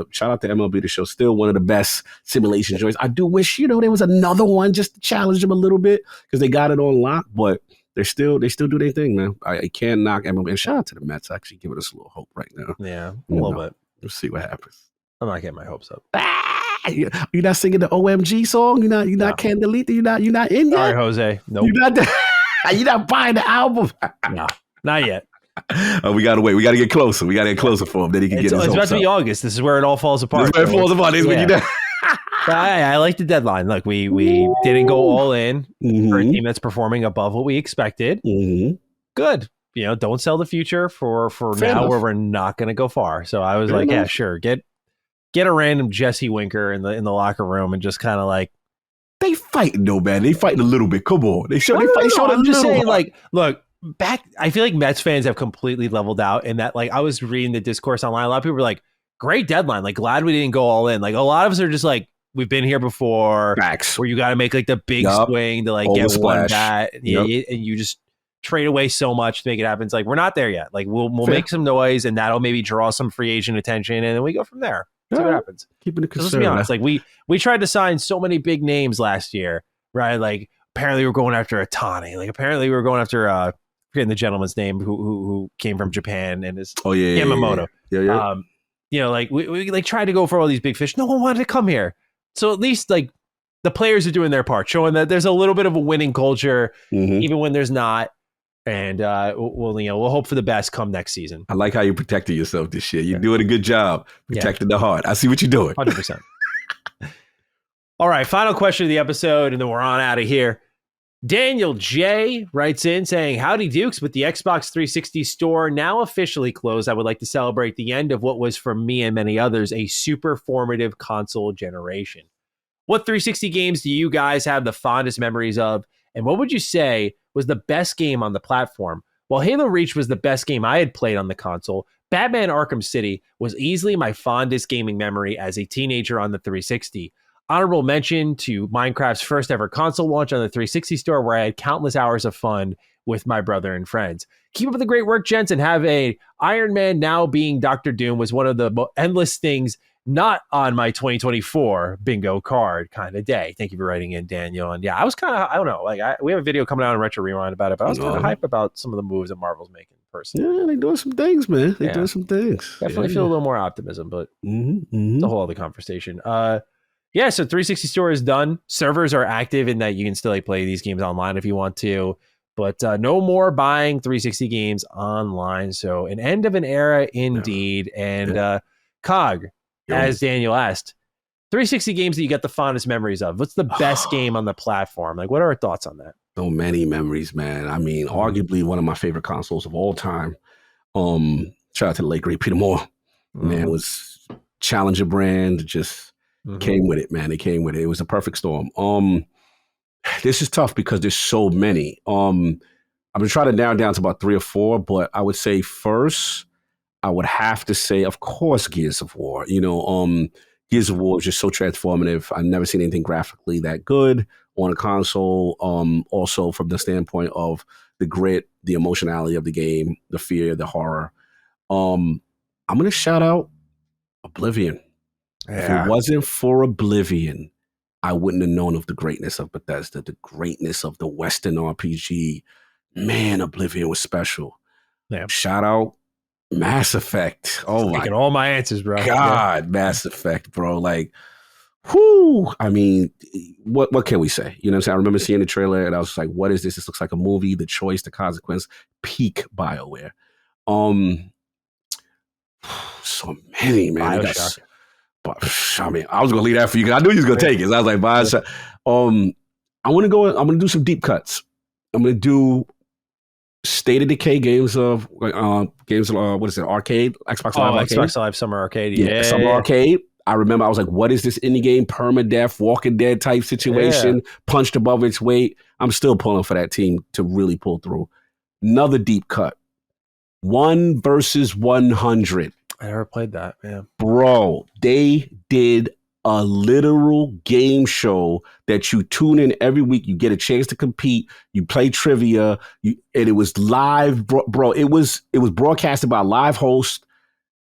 B: shout out to MLB The Show. Still one of the best simulation joints. I do wish, there was another one just to challenge them a little bit because they got it on lock, but they still do their thing, man. I can't knock MLB. And shout out to the Mets, actually giving us a little hope right now.
A: Yeah, a little bit.
B: We'll see what happens.
A: I'm not getting my hopes up.
B: You're not singing the OMG song. You're not Candelita. You're not in yet.
A: Sorry, Jose. Nope.
B: You're not buying the album.
A: No, not yet.
B: We gotta wait. We gotta get closer. We gotta get closer for him. Then he can get his
A: It's about to be August. This is where it all falls apart.
B: This is where it falls apart. Is when you
A: I like the deadline. Look, we didn't go all in for a team that's performing above what we expected. Mm-hmm. Good. Don't sell the future for Fair now enough. Where we're not going to go far. So I was Fair like, enough. Yeah, sure. Get a random Jesse Winker in the locker room and just kind of like,
B: they fighting though, man. They fighting a little bit. Come on. They showed
A: I'm just saying, like, look, back, I feel like Mets fans have completely leveled out, and that like I was reading the discourse online. A lot of people were like, great deadline. Like, glad we didn't go all in. Like, a lot of us are just like, we've been here before.
B: Facts.
A: Where you got to make like the big swing to like
B: All
A: get
B: the
A: one
B: splash.
A: bat, and you just trade away so much to make it happen. It's like we're not there yet. Like we'll make some noise, and that'll maybe draw some free agent attention, and then we go from there. See what happens.
B: Keeping it
A: conservative.
B: So
A: let's be honest. Like we tried to sign so many big names last year, right? Like apparently we're going after Atani. Like apparently we were going after forgetting the gentleman's name who came from Japan and is Yamamoto.
B: Yeah.
A: You know, like we like tried to go for all these big fish. No one wanted to come here. So at least like the players are doing their part, showing that there's a little bit of a winning culture, even when there's not. And we'll hope for the best come next season.
B: I like how you protected yourself this year. You're doing a good job protecting the heart. I see what you're doing.
A: 100%. All right, final question of the episode, and then we're on out of here. Daniel J writes in saying, "Howdy Dukes, with the Xbox 360 store now officially closed, I would like to celebrate the end of what was for me and many others a super formative console generation. What 360 games do you guys have the fondest memories of? And what would you say was the best game on the platform? While Halo Reach was the best game I had played on the console, Batman Arkham City was easily my fondest gaming memory as a teenager on the 360. Honorable mention to Minecraft's first ever console launch on the 360 store, where I had countless hours of fun with my brother and friends. Keep up the great work, gents, and have a Iron Man now being Dr. Doom was one of the endless things not on my 2024 bingo card kind of day." Thank you for writing in, Daniel. And yeah, I was kind of, I don't know, like we have a video coming out on Retro Rewind about it, but I was kind of hype about some of the moves that Marvel's making personally.
B: Yeah, they're doing some things, man. They're doing some things.
A: Definitely feel a little more optimism, but it's a whole other conversation. So 360 store is done. Servers are active in that you can still like play these games online if you want to, but no more buying 360 games online. So an end of an era indeed. And Cog, as Daniel asked, 360 games that you got the fondest memories of. What's the best game on the platform? Like, what are our thoughts on that?
B: So many memories, man. I mean, arguably one of my favorite consoles of all time. Shout out to the late great Peter Moore. Man, it was Challenger brand, just came with it, man. It came with it. It was a perfect storm. This is tough because there's so many. I've been trying to narrow down to about 3 or 4, but I would say first, I would have to say, of course, Gears of War. You know, Gears of War is just so transformative. I've never seen anything graphically that good on a console. Also, from the standpoint of the grit, the emotionality of the game, the fear, the horror. I'm going to shout out Oblivion. If it wasn't for Oblivion, I wouldn't have known of the greatness of Bethesda, the greatness of the Western RPG. Man, Oblivion was special.
A: Yeah.
B: Shout out Mass Effect. Oh my!
A: Taking all my answers, bro.
B: God, Mass Effect, bro. Like, whoo! I mean, what can we say? You know what I'm saying? I remember seeing the trailer and I was like, "What is this? This looks like a movie. The choice, the consequence, peak BioWare." So many, man. But I mean, I was gonna leave that for you because I knew you was gonna take it. So I was like, Bioshock. I want to go. I'm gonna do some deep cuts. I'm gonna do State of Decay games of what is it? Arcade, Xbox Live Arcade,
A: Xbox Live Summer Arcade.
B: Summer Arcade. I remember I was like, what is this indie game, permadeath, Walking Dead type situation, punched above its weight. I'm still pulling for that team to really pull through. Another deep cut. 1 versus 100.
A: I never played that, man.
B: Bro, they did a literal game show that you tune in every week. You get a chance to compete. You play trivia. And it was live, bro. It was broadcasted by a live host.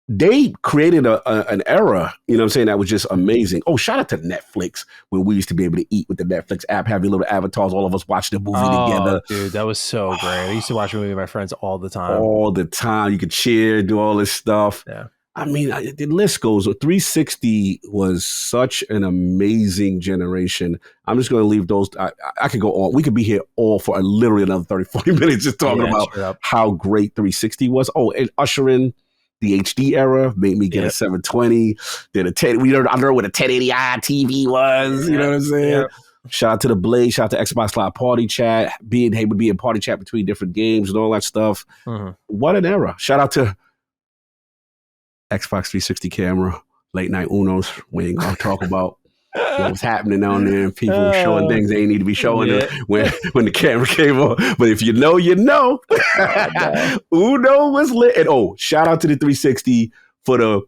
B: They created an era, you know what I'm saying, that was just amazing. Oh, shout out to Netflix, where we used to be able to eat with the Netflix app, have your little avatars, all of us watch the movie together.
A: Dude, that was so great. I used to watch a movie with my friends all the time.
B: All the time. You could cheer, do all this stuff.
A: Yeah.
B: I mean, the list goes. 360 was such an amazing generation. I'm just going to leave those. I could go on. We could be here all for literally another 30, 40 minutes just talking about how great 360 was. Oh, and ushering the HD era made me get a 720. Then I learned what a 1080i TV was. You know what I'm saying? Yep. Shout out to the Blade. Shout out to Xbox Live Party Chat. Being able to be in party chat between different games and all that stuff. What an era. Shout out to Xbox 360 camera, late night Unos. We ain't gonna talk about what was happening on there. People showing things they ain't need to be showing when the camera came on. But if you know, you know. Uno was lit. And shout out to the 360 for the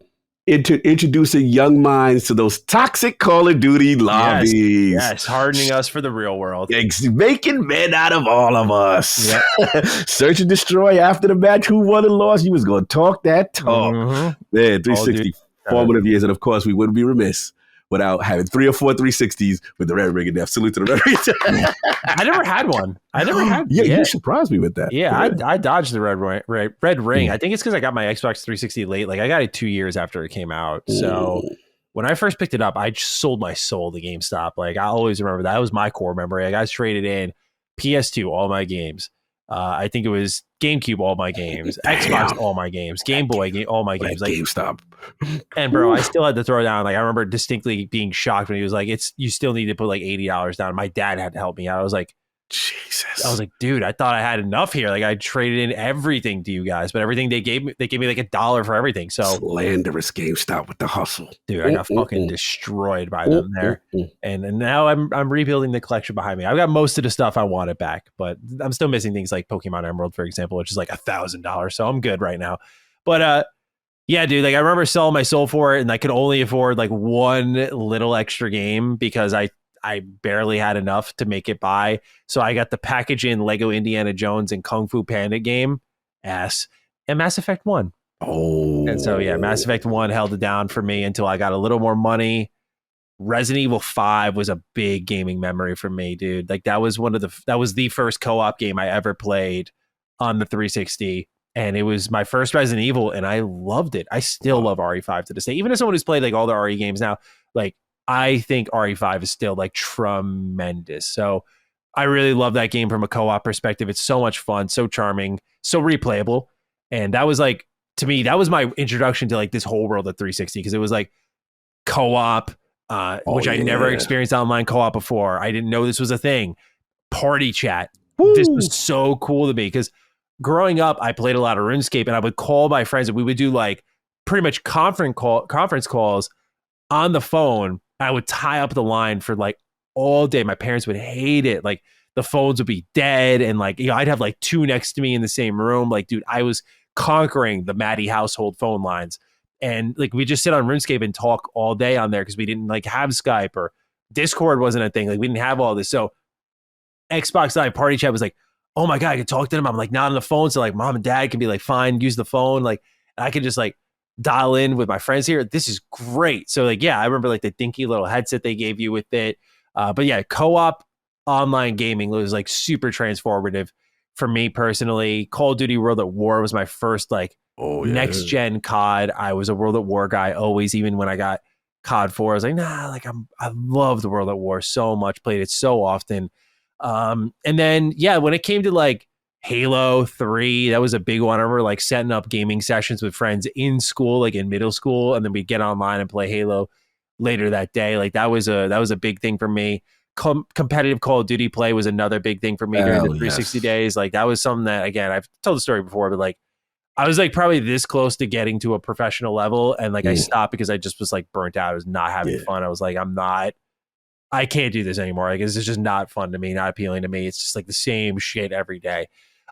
B: introducing young minds to those toxic Call of Duty lobbies.
A: Yes, hardening us for the real world.
B: Making men out of all of us.
A: Yep.
B: Search and destroy after the match. Who won and lost? You was going to talk that talk. Man, 360 formative years. And of course, we wouldn't be remiss without having 3 or 4 360s with the red ring in there. Salute to the red ring.
A: I never had one.
B: Yeah, you surprised me with that.
A: Yeah, I dodged the red ring. I think it's because I got my Xbox 360 late. Like I got it 2 years after it came out. So when I first picked it up, I just sold my soul to GameStop. Like I always remember that was my core memory. Like, I was traded in PS2, all my games. I think it was GameCube, all my games. Xbox, all my games. Game Boy, all my games. Like
B: GameStop.
A: And bro, I still had to throw down. Like I remember distinctly being shocked when he was like, you still need to put like $80 down. My dad had to help me out. I was like,
B: Jesus.
A: I was like, dude, I thought I had enough here. Like I traded in everything to you guys, but everything they gave me like $1 for everything. So
B: slanderous GameStop with the hustle.
A: Dude, I got fucking destroyed by them there. And now I'm rebuilding the collection behind me. I've got most of the stuff I wanted back, but I'm still missing things like Pokemon Emerald, for example, which is like $1,000. So I'm good right now. But yeah, dude, like I remember selling my soul for it and I could only afford like one little extra game because I barely had enough to make it by. So I got the package in Lego Indiana Jones and Kung Fu Panda game, and Mass Effect 1.
B: Oh.
A: And so, yeah, Mass Effect 1 held it down for me until I got a little more money. Resident Evil 5 was a big gaming memory for me, dude. Like that was the first co-op game I ever played on the 360. And it was my first Resident Evil, and I loved it. I still love RE5 to this day. Even as someone who's played like all the RE games now, like I think RE5 is still like tremendous. So I really love that game from a co-op perspective. It's so much fun, so charming, so replayable. And that was like, to me, that was my introduction to like this whole world of 360 because it was like co-op, which I never experienced online co-op before. I didn't know this was a thing. Party chat. Woo. This was so cool to me because growing up, I played a lot of RuneScape and I would call my friends and we would do like pretty much conference calls on the phone. I would tie up the line for like all day. My parents would hate it. Like the phones would be dead. And like, I'd have like 2 next to me in the same room. Like, dude, I was conquering the Maddie household phone lines. And like, we just sit on RuneScape and talk all day on there because we didn't like have Skype or Discord wasn't a thing. Like we didn't have all this. So Xbox Live Party Chat was like, oh my God, I could talk to them. I'm like not on the phone. So like mom and dad can be like, fine, use the phone. Like I could just like dial in with my friends here. This is great. So like, yeah, I remember like the dinky little headset they gave you with it. But yeah, co-op online gaming was like super transformative for me personally. Call of Duty World at War was my first like next gen COD. I was a World at War guy always, even when I got COD 4. I was like, nah, like I love the World at War so much, played it so often. And then yeah, when it came to like Halo 3, that was a big one. I remember like setting up gaming sessions with friends in school, like in middle school, and then we'd get online and play Halo later that day. Like that was a big thing for me. Competitive Call of Duty play was another big thing for me during the 360 days. Like that was something that, again, I've told the story before, but like I was like probably this close to getting to a professional level, and like I stopped because I just was like burnt out. I was not having fun. I was like, I can't do this anymore. Like, this is just not fun to me, not appealing to me. It's just like the same shit every day.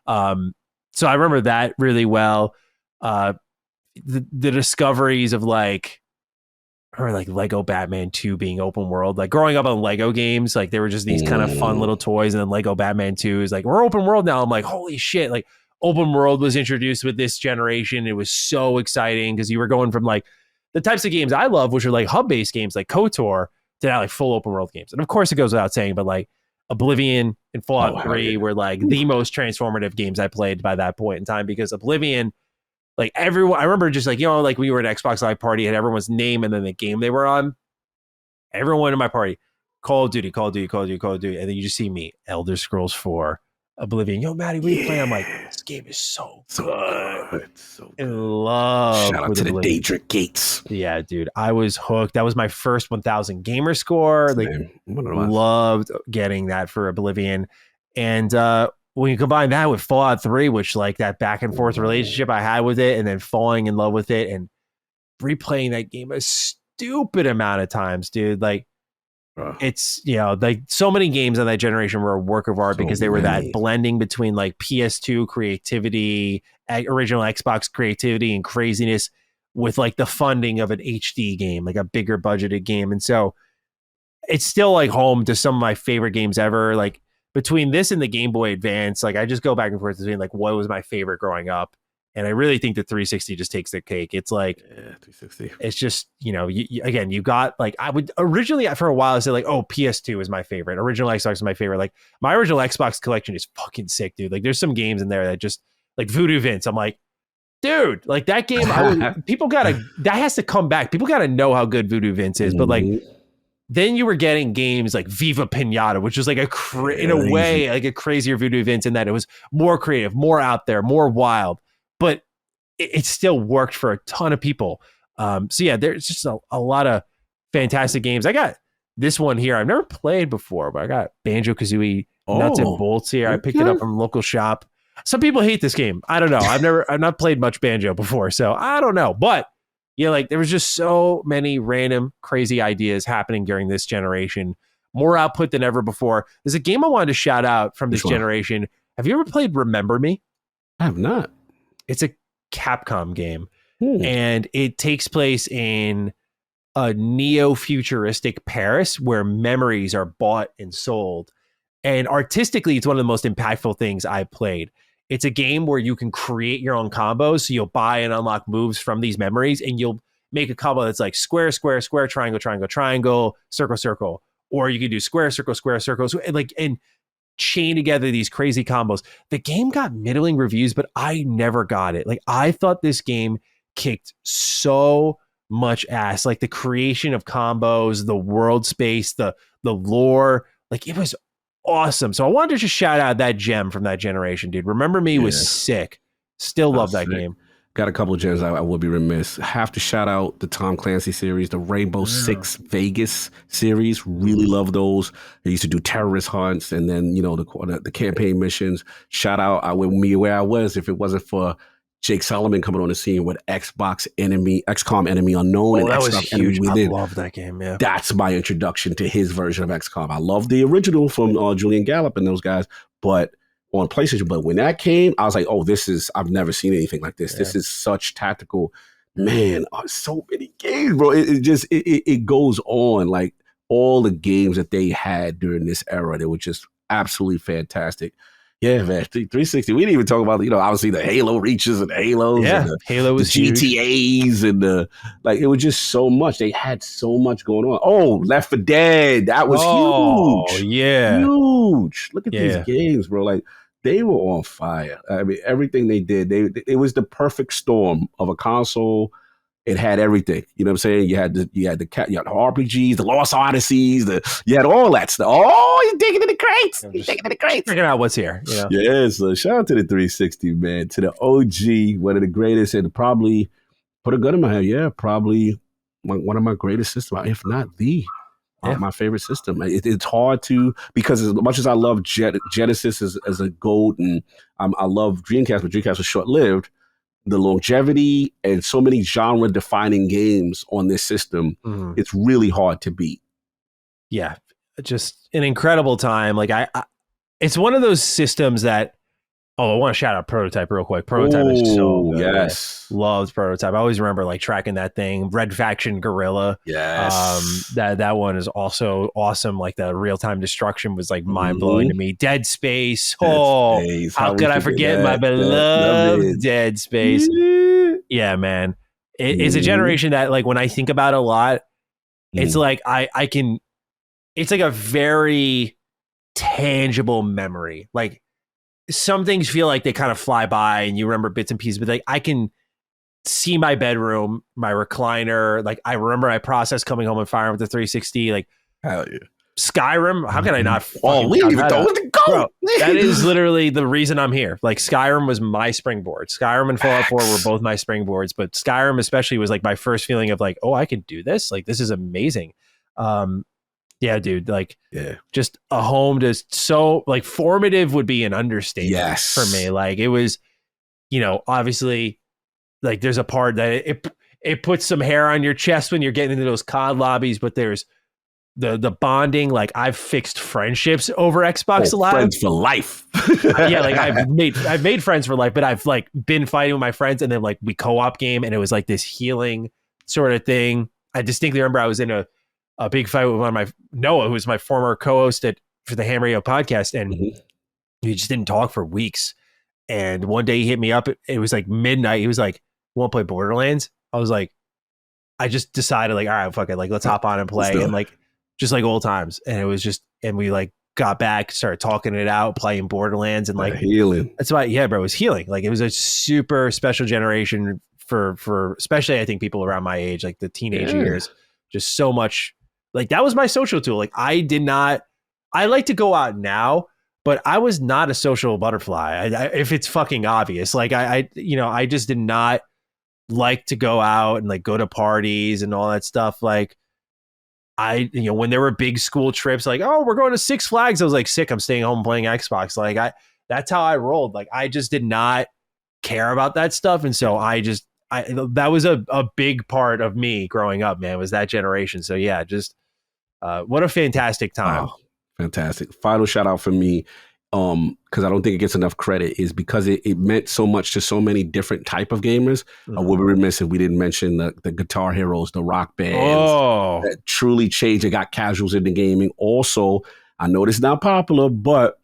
A: So I remember that really well. The discoveries of like Lego Batman 2 being open world. Like growing up on Lego games, like there were just these kind of fun little toys, and then Lego Batman 2 is like, we're open world now. I'm like, holy shit. Like open world was introduced with this generation. It was so exciting because you were going from like the types of games I love, which are like hub-based games like KOTOR, to now like full open world games. And of course it goes without saying, but like Oblivion and Fallout 3 were like the most transformative games I played by that point in time, because Oblivion, like everyone, I remember just like, like we were at Xbox Live Party and everyone's name and then the game they were on. Everyone in my party, Call of Duty. And then you just see me, Elder Scrolls 4, Oblivion. Yo, Maddie, what are you playing? I'm like, this game is so good. So good. In love.
B: Shout out to the Daedric Gates.
A: Yeah, dude. I was hooked. That was my first 1000 gamer score. Like, loved getting that for Oblivion. And when you combine that with Fallout 3, which like that back and forth relationship I had with it, and then falling in love with it and replaying that game a stupid amount of times, dude. Like, it's, like so many games on that generation were a work of art because they were that blending between like PS2 creativity, original Xbox creativity and craziness with like the funding of an HD game, like a bigger budgeted game. And so it's still like home to some of my favorite games ever. Like between this and the Game Boy Advance, like I just go back and forth between like what was my favorite growing up. And I really think the 360 just takes the cake. It's like,
B: 360.
A: It's just, again, you got like, I would originally for a while I said like, oh, PS2 is my favorite. Original Xbox is my favorite. Like my original Xbox collection is fucking sick, dude. Like there's some games in there that just like Voodoo Vince. I'm like, dude, like that game, that has to come back. People got to know how good Voodoo Vince is. But like, then you were getting games like Viva Pinata, which was like in a way, like a crazier Voodoo Vince in that it was more creative, more out there, more wild. But it still worked for a ton of people. So yeah, there's just a lot of fantastic games. I got this one here. I've never played before, but I got Banjo-Kazooie Nuts and Bolts here. I picked it up from a local shop. Some people hate this game. I don't know. I've not played much Banjo before, so I don't know. But like there was just so many random crazy ideas happening during this generation. More output than ever before. There's a game I wanted to shout out from this generation. Have you ever played Remember Me?
B: I have not.
A: It's a Capcom game, and it takes place in a neo-futuristic Paris where memories are bought and sold. And artistically, it's one of the most impactful things I've played. It's a game where you can create your own combos. So you'll buy and unlock moves from these memories, and you'll make a combo that's like square, square, square, triangle, triangle, triangle, circle, circle. Or you can do square, circle, square, circle. So and chain together these crazy combos. The game got middling reviews, but I never got it. Like I thought this game kicked so much ass. Like the creation of combos, the world space, the lore, like it was awesome. So I wanted to just shout out that gem from that generation, dude. Remember Me was sick. Still love that game.
B: Got a couple of gems I will be remiss. Have to shout out the Tom Clancy series, the Rainbow Six Vegas series. Really love those. I used to do terrorist hunts and then, the campaign missions. Shout out, I wouldn't be where I was if it wasn't for Jake Solomon coming on the scene with XCOM Enemy Unknown.
A: And that was huge. I love that game, yeah.
B: That's my introduction to his version of XCOM. I love the original from Julian Gallup and those guys, but on PlayStation. But when that came, I was like, oh, I've never seen anything like this. Yeah. This is such tactical, man, so many games, bro. It goes on, like all the games that they had during this era. They were just absolutely fantastic. Yeah, man, 360. We didn't even talk about, obviously the Halo reaches and Halos.
A: Yeah,
B: and
A: Halo was
B: the GTAs
A: huge.
B: And it was just so much. They had so much going on. Oh, Left 4 Dead. That was huge.
A: Yeah.
B: Huge. Look at these games, bro. Like, they were on fire. I mean, everything they did, it was the perfect storm of a console. It had everything. You know what I'm saying? You had the RPGs, the Lost Odysseys, you had all that stuff. Oh, you're digging in the crates.
A: Figuring out what's here.
B: Yeah, so shout out to the 360, man. To the OG, one of the greatest, and probably put a gun in my head. Yeah, probably one of my greatest systems, if not my favorite system. It's hard to, because as much as I love Genesis as a gold, and I love Dreamcast, but Dreamcast was short-lived, the longevity and so many genre-defining games on this system, it's really hard to beat.
A: Yeah, just an incredible time. Like it's one of those systems that, I want to shout out Prototype real quick. Prototype is so good.
B: Yes.
A: Loved Prototype. I always remember like tracking that thing. Red Faction Guerrilla.
B: Yes.
A: That one is also awesome. Like the real-time destruction was like mind-blowing to me. Dead Space. How could I forget my beloved Dead Space? Yeah, man. It's a generation that, like, when I think about it a lot, it's like I can, it's like a very tangible memory. Like, some things feel like they kind of fly by and you remember bits and pieces, but like I can see my bedroom, my recliner. Like I remember my process coming home and firing with the 360. Like,
B: hell yeah.
A: Skyrim. How can I not?
B: We didn't even know to go.
A: Bro, that is literally the reason I'm here. Like Skyrim was my springboard. Skyrim and Fallout 4 were both my springboards, but Skyrim especially was like my first feeling of like, oh, I can do this. Like this is amazing. Yeah, dude, like just a home to so like formative would be an understatement for me. Like it was, obviously like there's a part that it puts some hair on your chest when you're getting into those COD lobbies, but there's the bonding, like I've fixed friendships over Xbox Live.
B: Friends for life.
A: Yeah, like I've made friends for life, but I've like been fighting with my friends, and then like we co-op game, and it was like this healing sort of thing. I distinctly remember I was in a big fight with one of my Noah, who was my former co-host for the Ham Radio podcast, and we just didn't talk for weeks. And one day he hit me up. It was like midnight. He was like, "Want to play Borderlands?" I was like, I just decided like, all right, fuck it, like let's hop on and play, and like just like old times. And it was just, and we like got back, started talking it out, playing Borderlands, and like
B: healing.
A: That's why, yeah, bro, it was healing. Like it was a super special generation for especially I think people around my age, like the teenage years. Just so much, like that was my social tool. Like I like to go out now, but I was not a social butterfly. If it's fucking obvious, like I just did not like to go out and like go to parties and all that stuff. Like when there were big school trips, like, oh, we're going to Six Flags, I was like, sick, I'm staying home playing Xbox. Like that's how I rolled. Like I just did not care about that stuff. And so that was a big part of me growing up, man, was that generation. So yeah, just what a fantastic time. Wow,
B: fantastic. Final shout out for me, because I don't think it gets enough credit, is because it meant so much to so many different type of gamers. What we were missing, we didn't mention the guitar heroes, the rock bands that truly changed. It got casuals into gaming. Also, I know this is not popular, but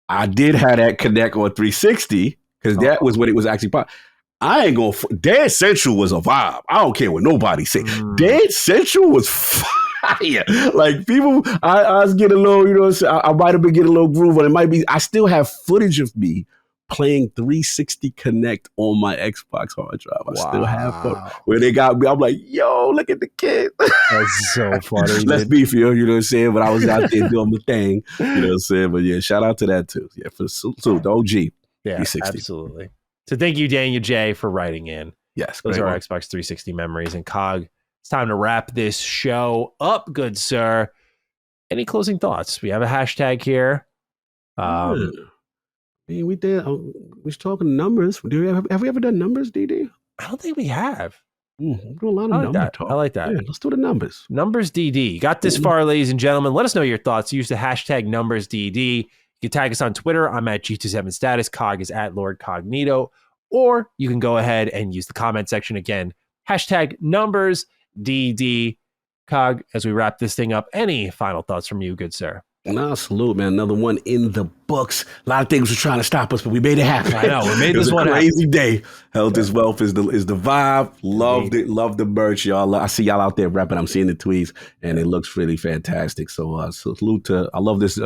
B: I did have that Connect on 360 because that was when it was actually popular. I ain't gonna. Dance Central was a vibe. I don't care what nobody say. Dance Central was fire. Like people, I was getting a little, I might have been getting a little groove on it. Might be. I still have footage of me playing 360 Connect on my Xbox hard drive. I still have footage where they got me. I'm like, yo, look at the kid.
A: That's so funny.
B: Let's be for you know what I'm saying? But I was out there doing the thing. You know what I'm saying? But yeah, shout out to that too. Yeah, for the OG.
A: Yeah, 360. Absolutely. So thank you, Daniel J, for writing in.
B: Yes.
A: Those are our Xbox 360 memories. And Cog, it's time to wrap this show up, good sir. Any closing thoughts? We have a hashtag here.
B: We did. We're talking numbers. Have we ever done numbers, DD?
A: I don't think we have.
B: We do a lot of number talk.
A: I like that.
B: Yeah, let's do the numbers.
A: Numbers DD. Got this far, ladies and gentlemen. Let us know your thoughts. Use the hashtag numbers DD. You can tag us on Twitter. I'm at G27status. Cog is at Lord Cognito. Or you can go ahead and use the comment section again. Hashtag numbers DD. Cog, as we wrap this thing up, any final thoughts from you, good sir?
B: Salute, man. Another one in the books. A lot of things were trying to stop us, but we made it happen.
A: I know. We made this one happen.
B: It was a crazy day. Health is wealth is the vibe. Loved it. Loved the merch, y'all. I see y'all out there rapping. I'm seeing the tweets, and it looks really fantastic. So salute to, I love this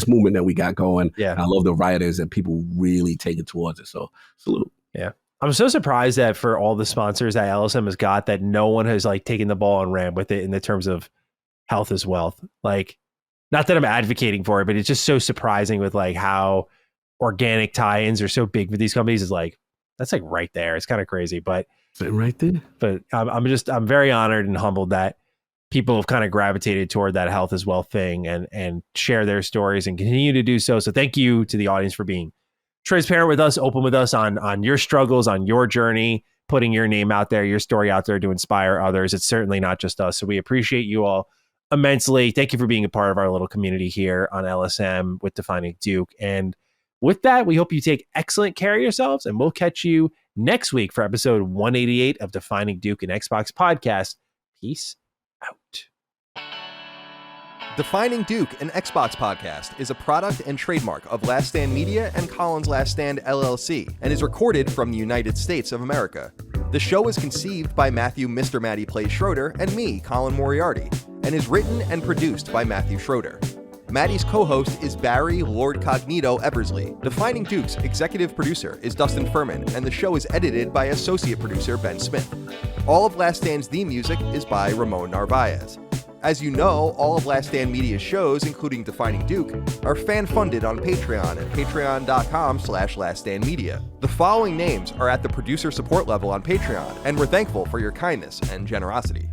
B: movement that we got going.
A: Yeah.
B: And I love the writers and people really taking towards it. So salute.
A: Yeah. I'm so surprised that for all the sponsors that LSM has got, that no one has like taken the ball and ran with it in the terms of health is wealth. Like, not that I'm advocating for it, but it's just so surprising with like how organic tie-ins are so big for these companies. Is like, that's like right there. It's kind of crazy, but
B: right there.
A: But I'm very honored and humbled that people have kind of gravitated toward that health as well thing and share their stories and continue to do so. So thank you to the audience for being transparent with us, open with us on your struggles, on your journey, putting your name out there, your story out there to inspire others. It's certainly not just us. So we appreciate you all immensely. Thank you for being a part of our little community here on LSM with Defining Duke. And with that, we hope you take excellent care of yourselves, and we'll catch you next week for episode 188 of Defining Duke and Xbox Podcast. Peace out.
C: Defining Duke, an Xbox podcast, is a product and trademark of Last Stand Media and Collins Last Stand LLC, and is recorded from the United States of America. The show is conceived by Matthew Mr. Matty Plays Schroeder and me, Colin Moriarty, and is written and produced by Matthew Schroeder. Matty's co-host is Barry Lord Cognito Eversley. Defining Duke's executive producer is Dustin Furman, and the show is edited by associate producer Ben Smith. All of Last Stand's theme music is by Ramon Narvaez. As you know, all of Last Stand Media's shows, including Defining Duke, are fan-funded on Patreon at patreon.com/laststandmedia. The following names are at the producer support level on Patreon, and we're thankful for your kindness and generosity.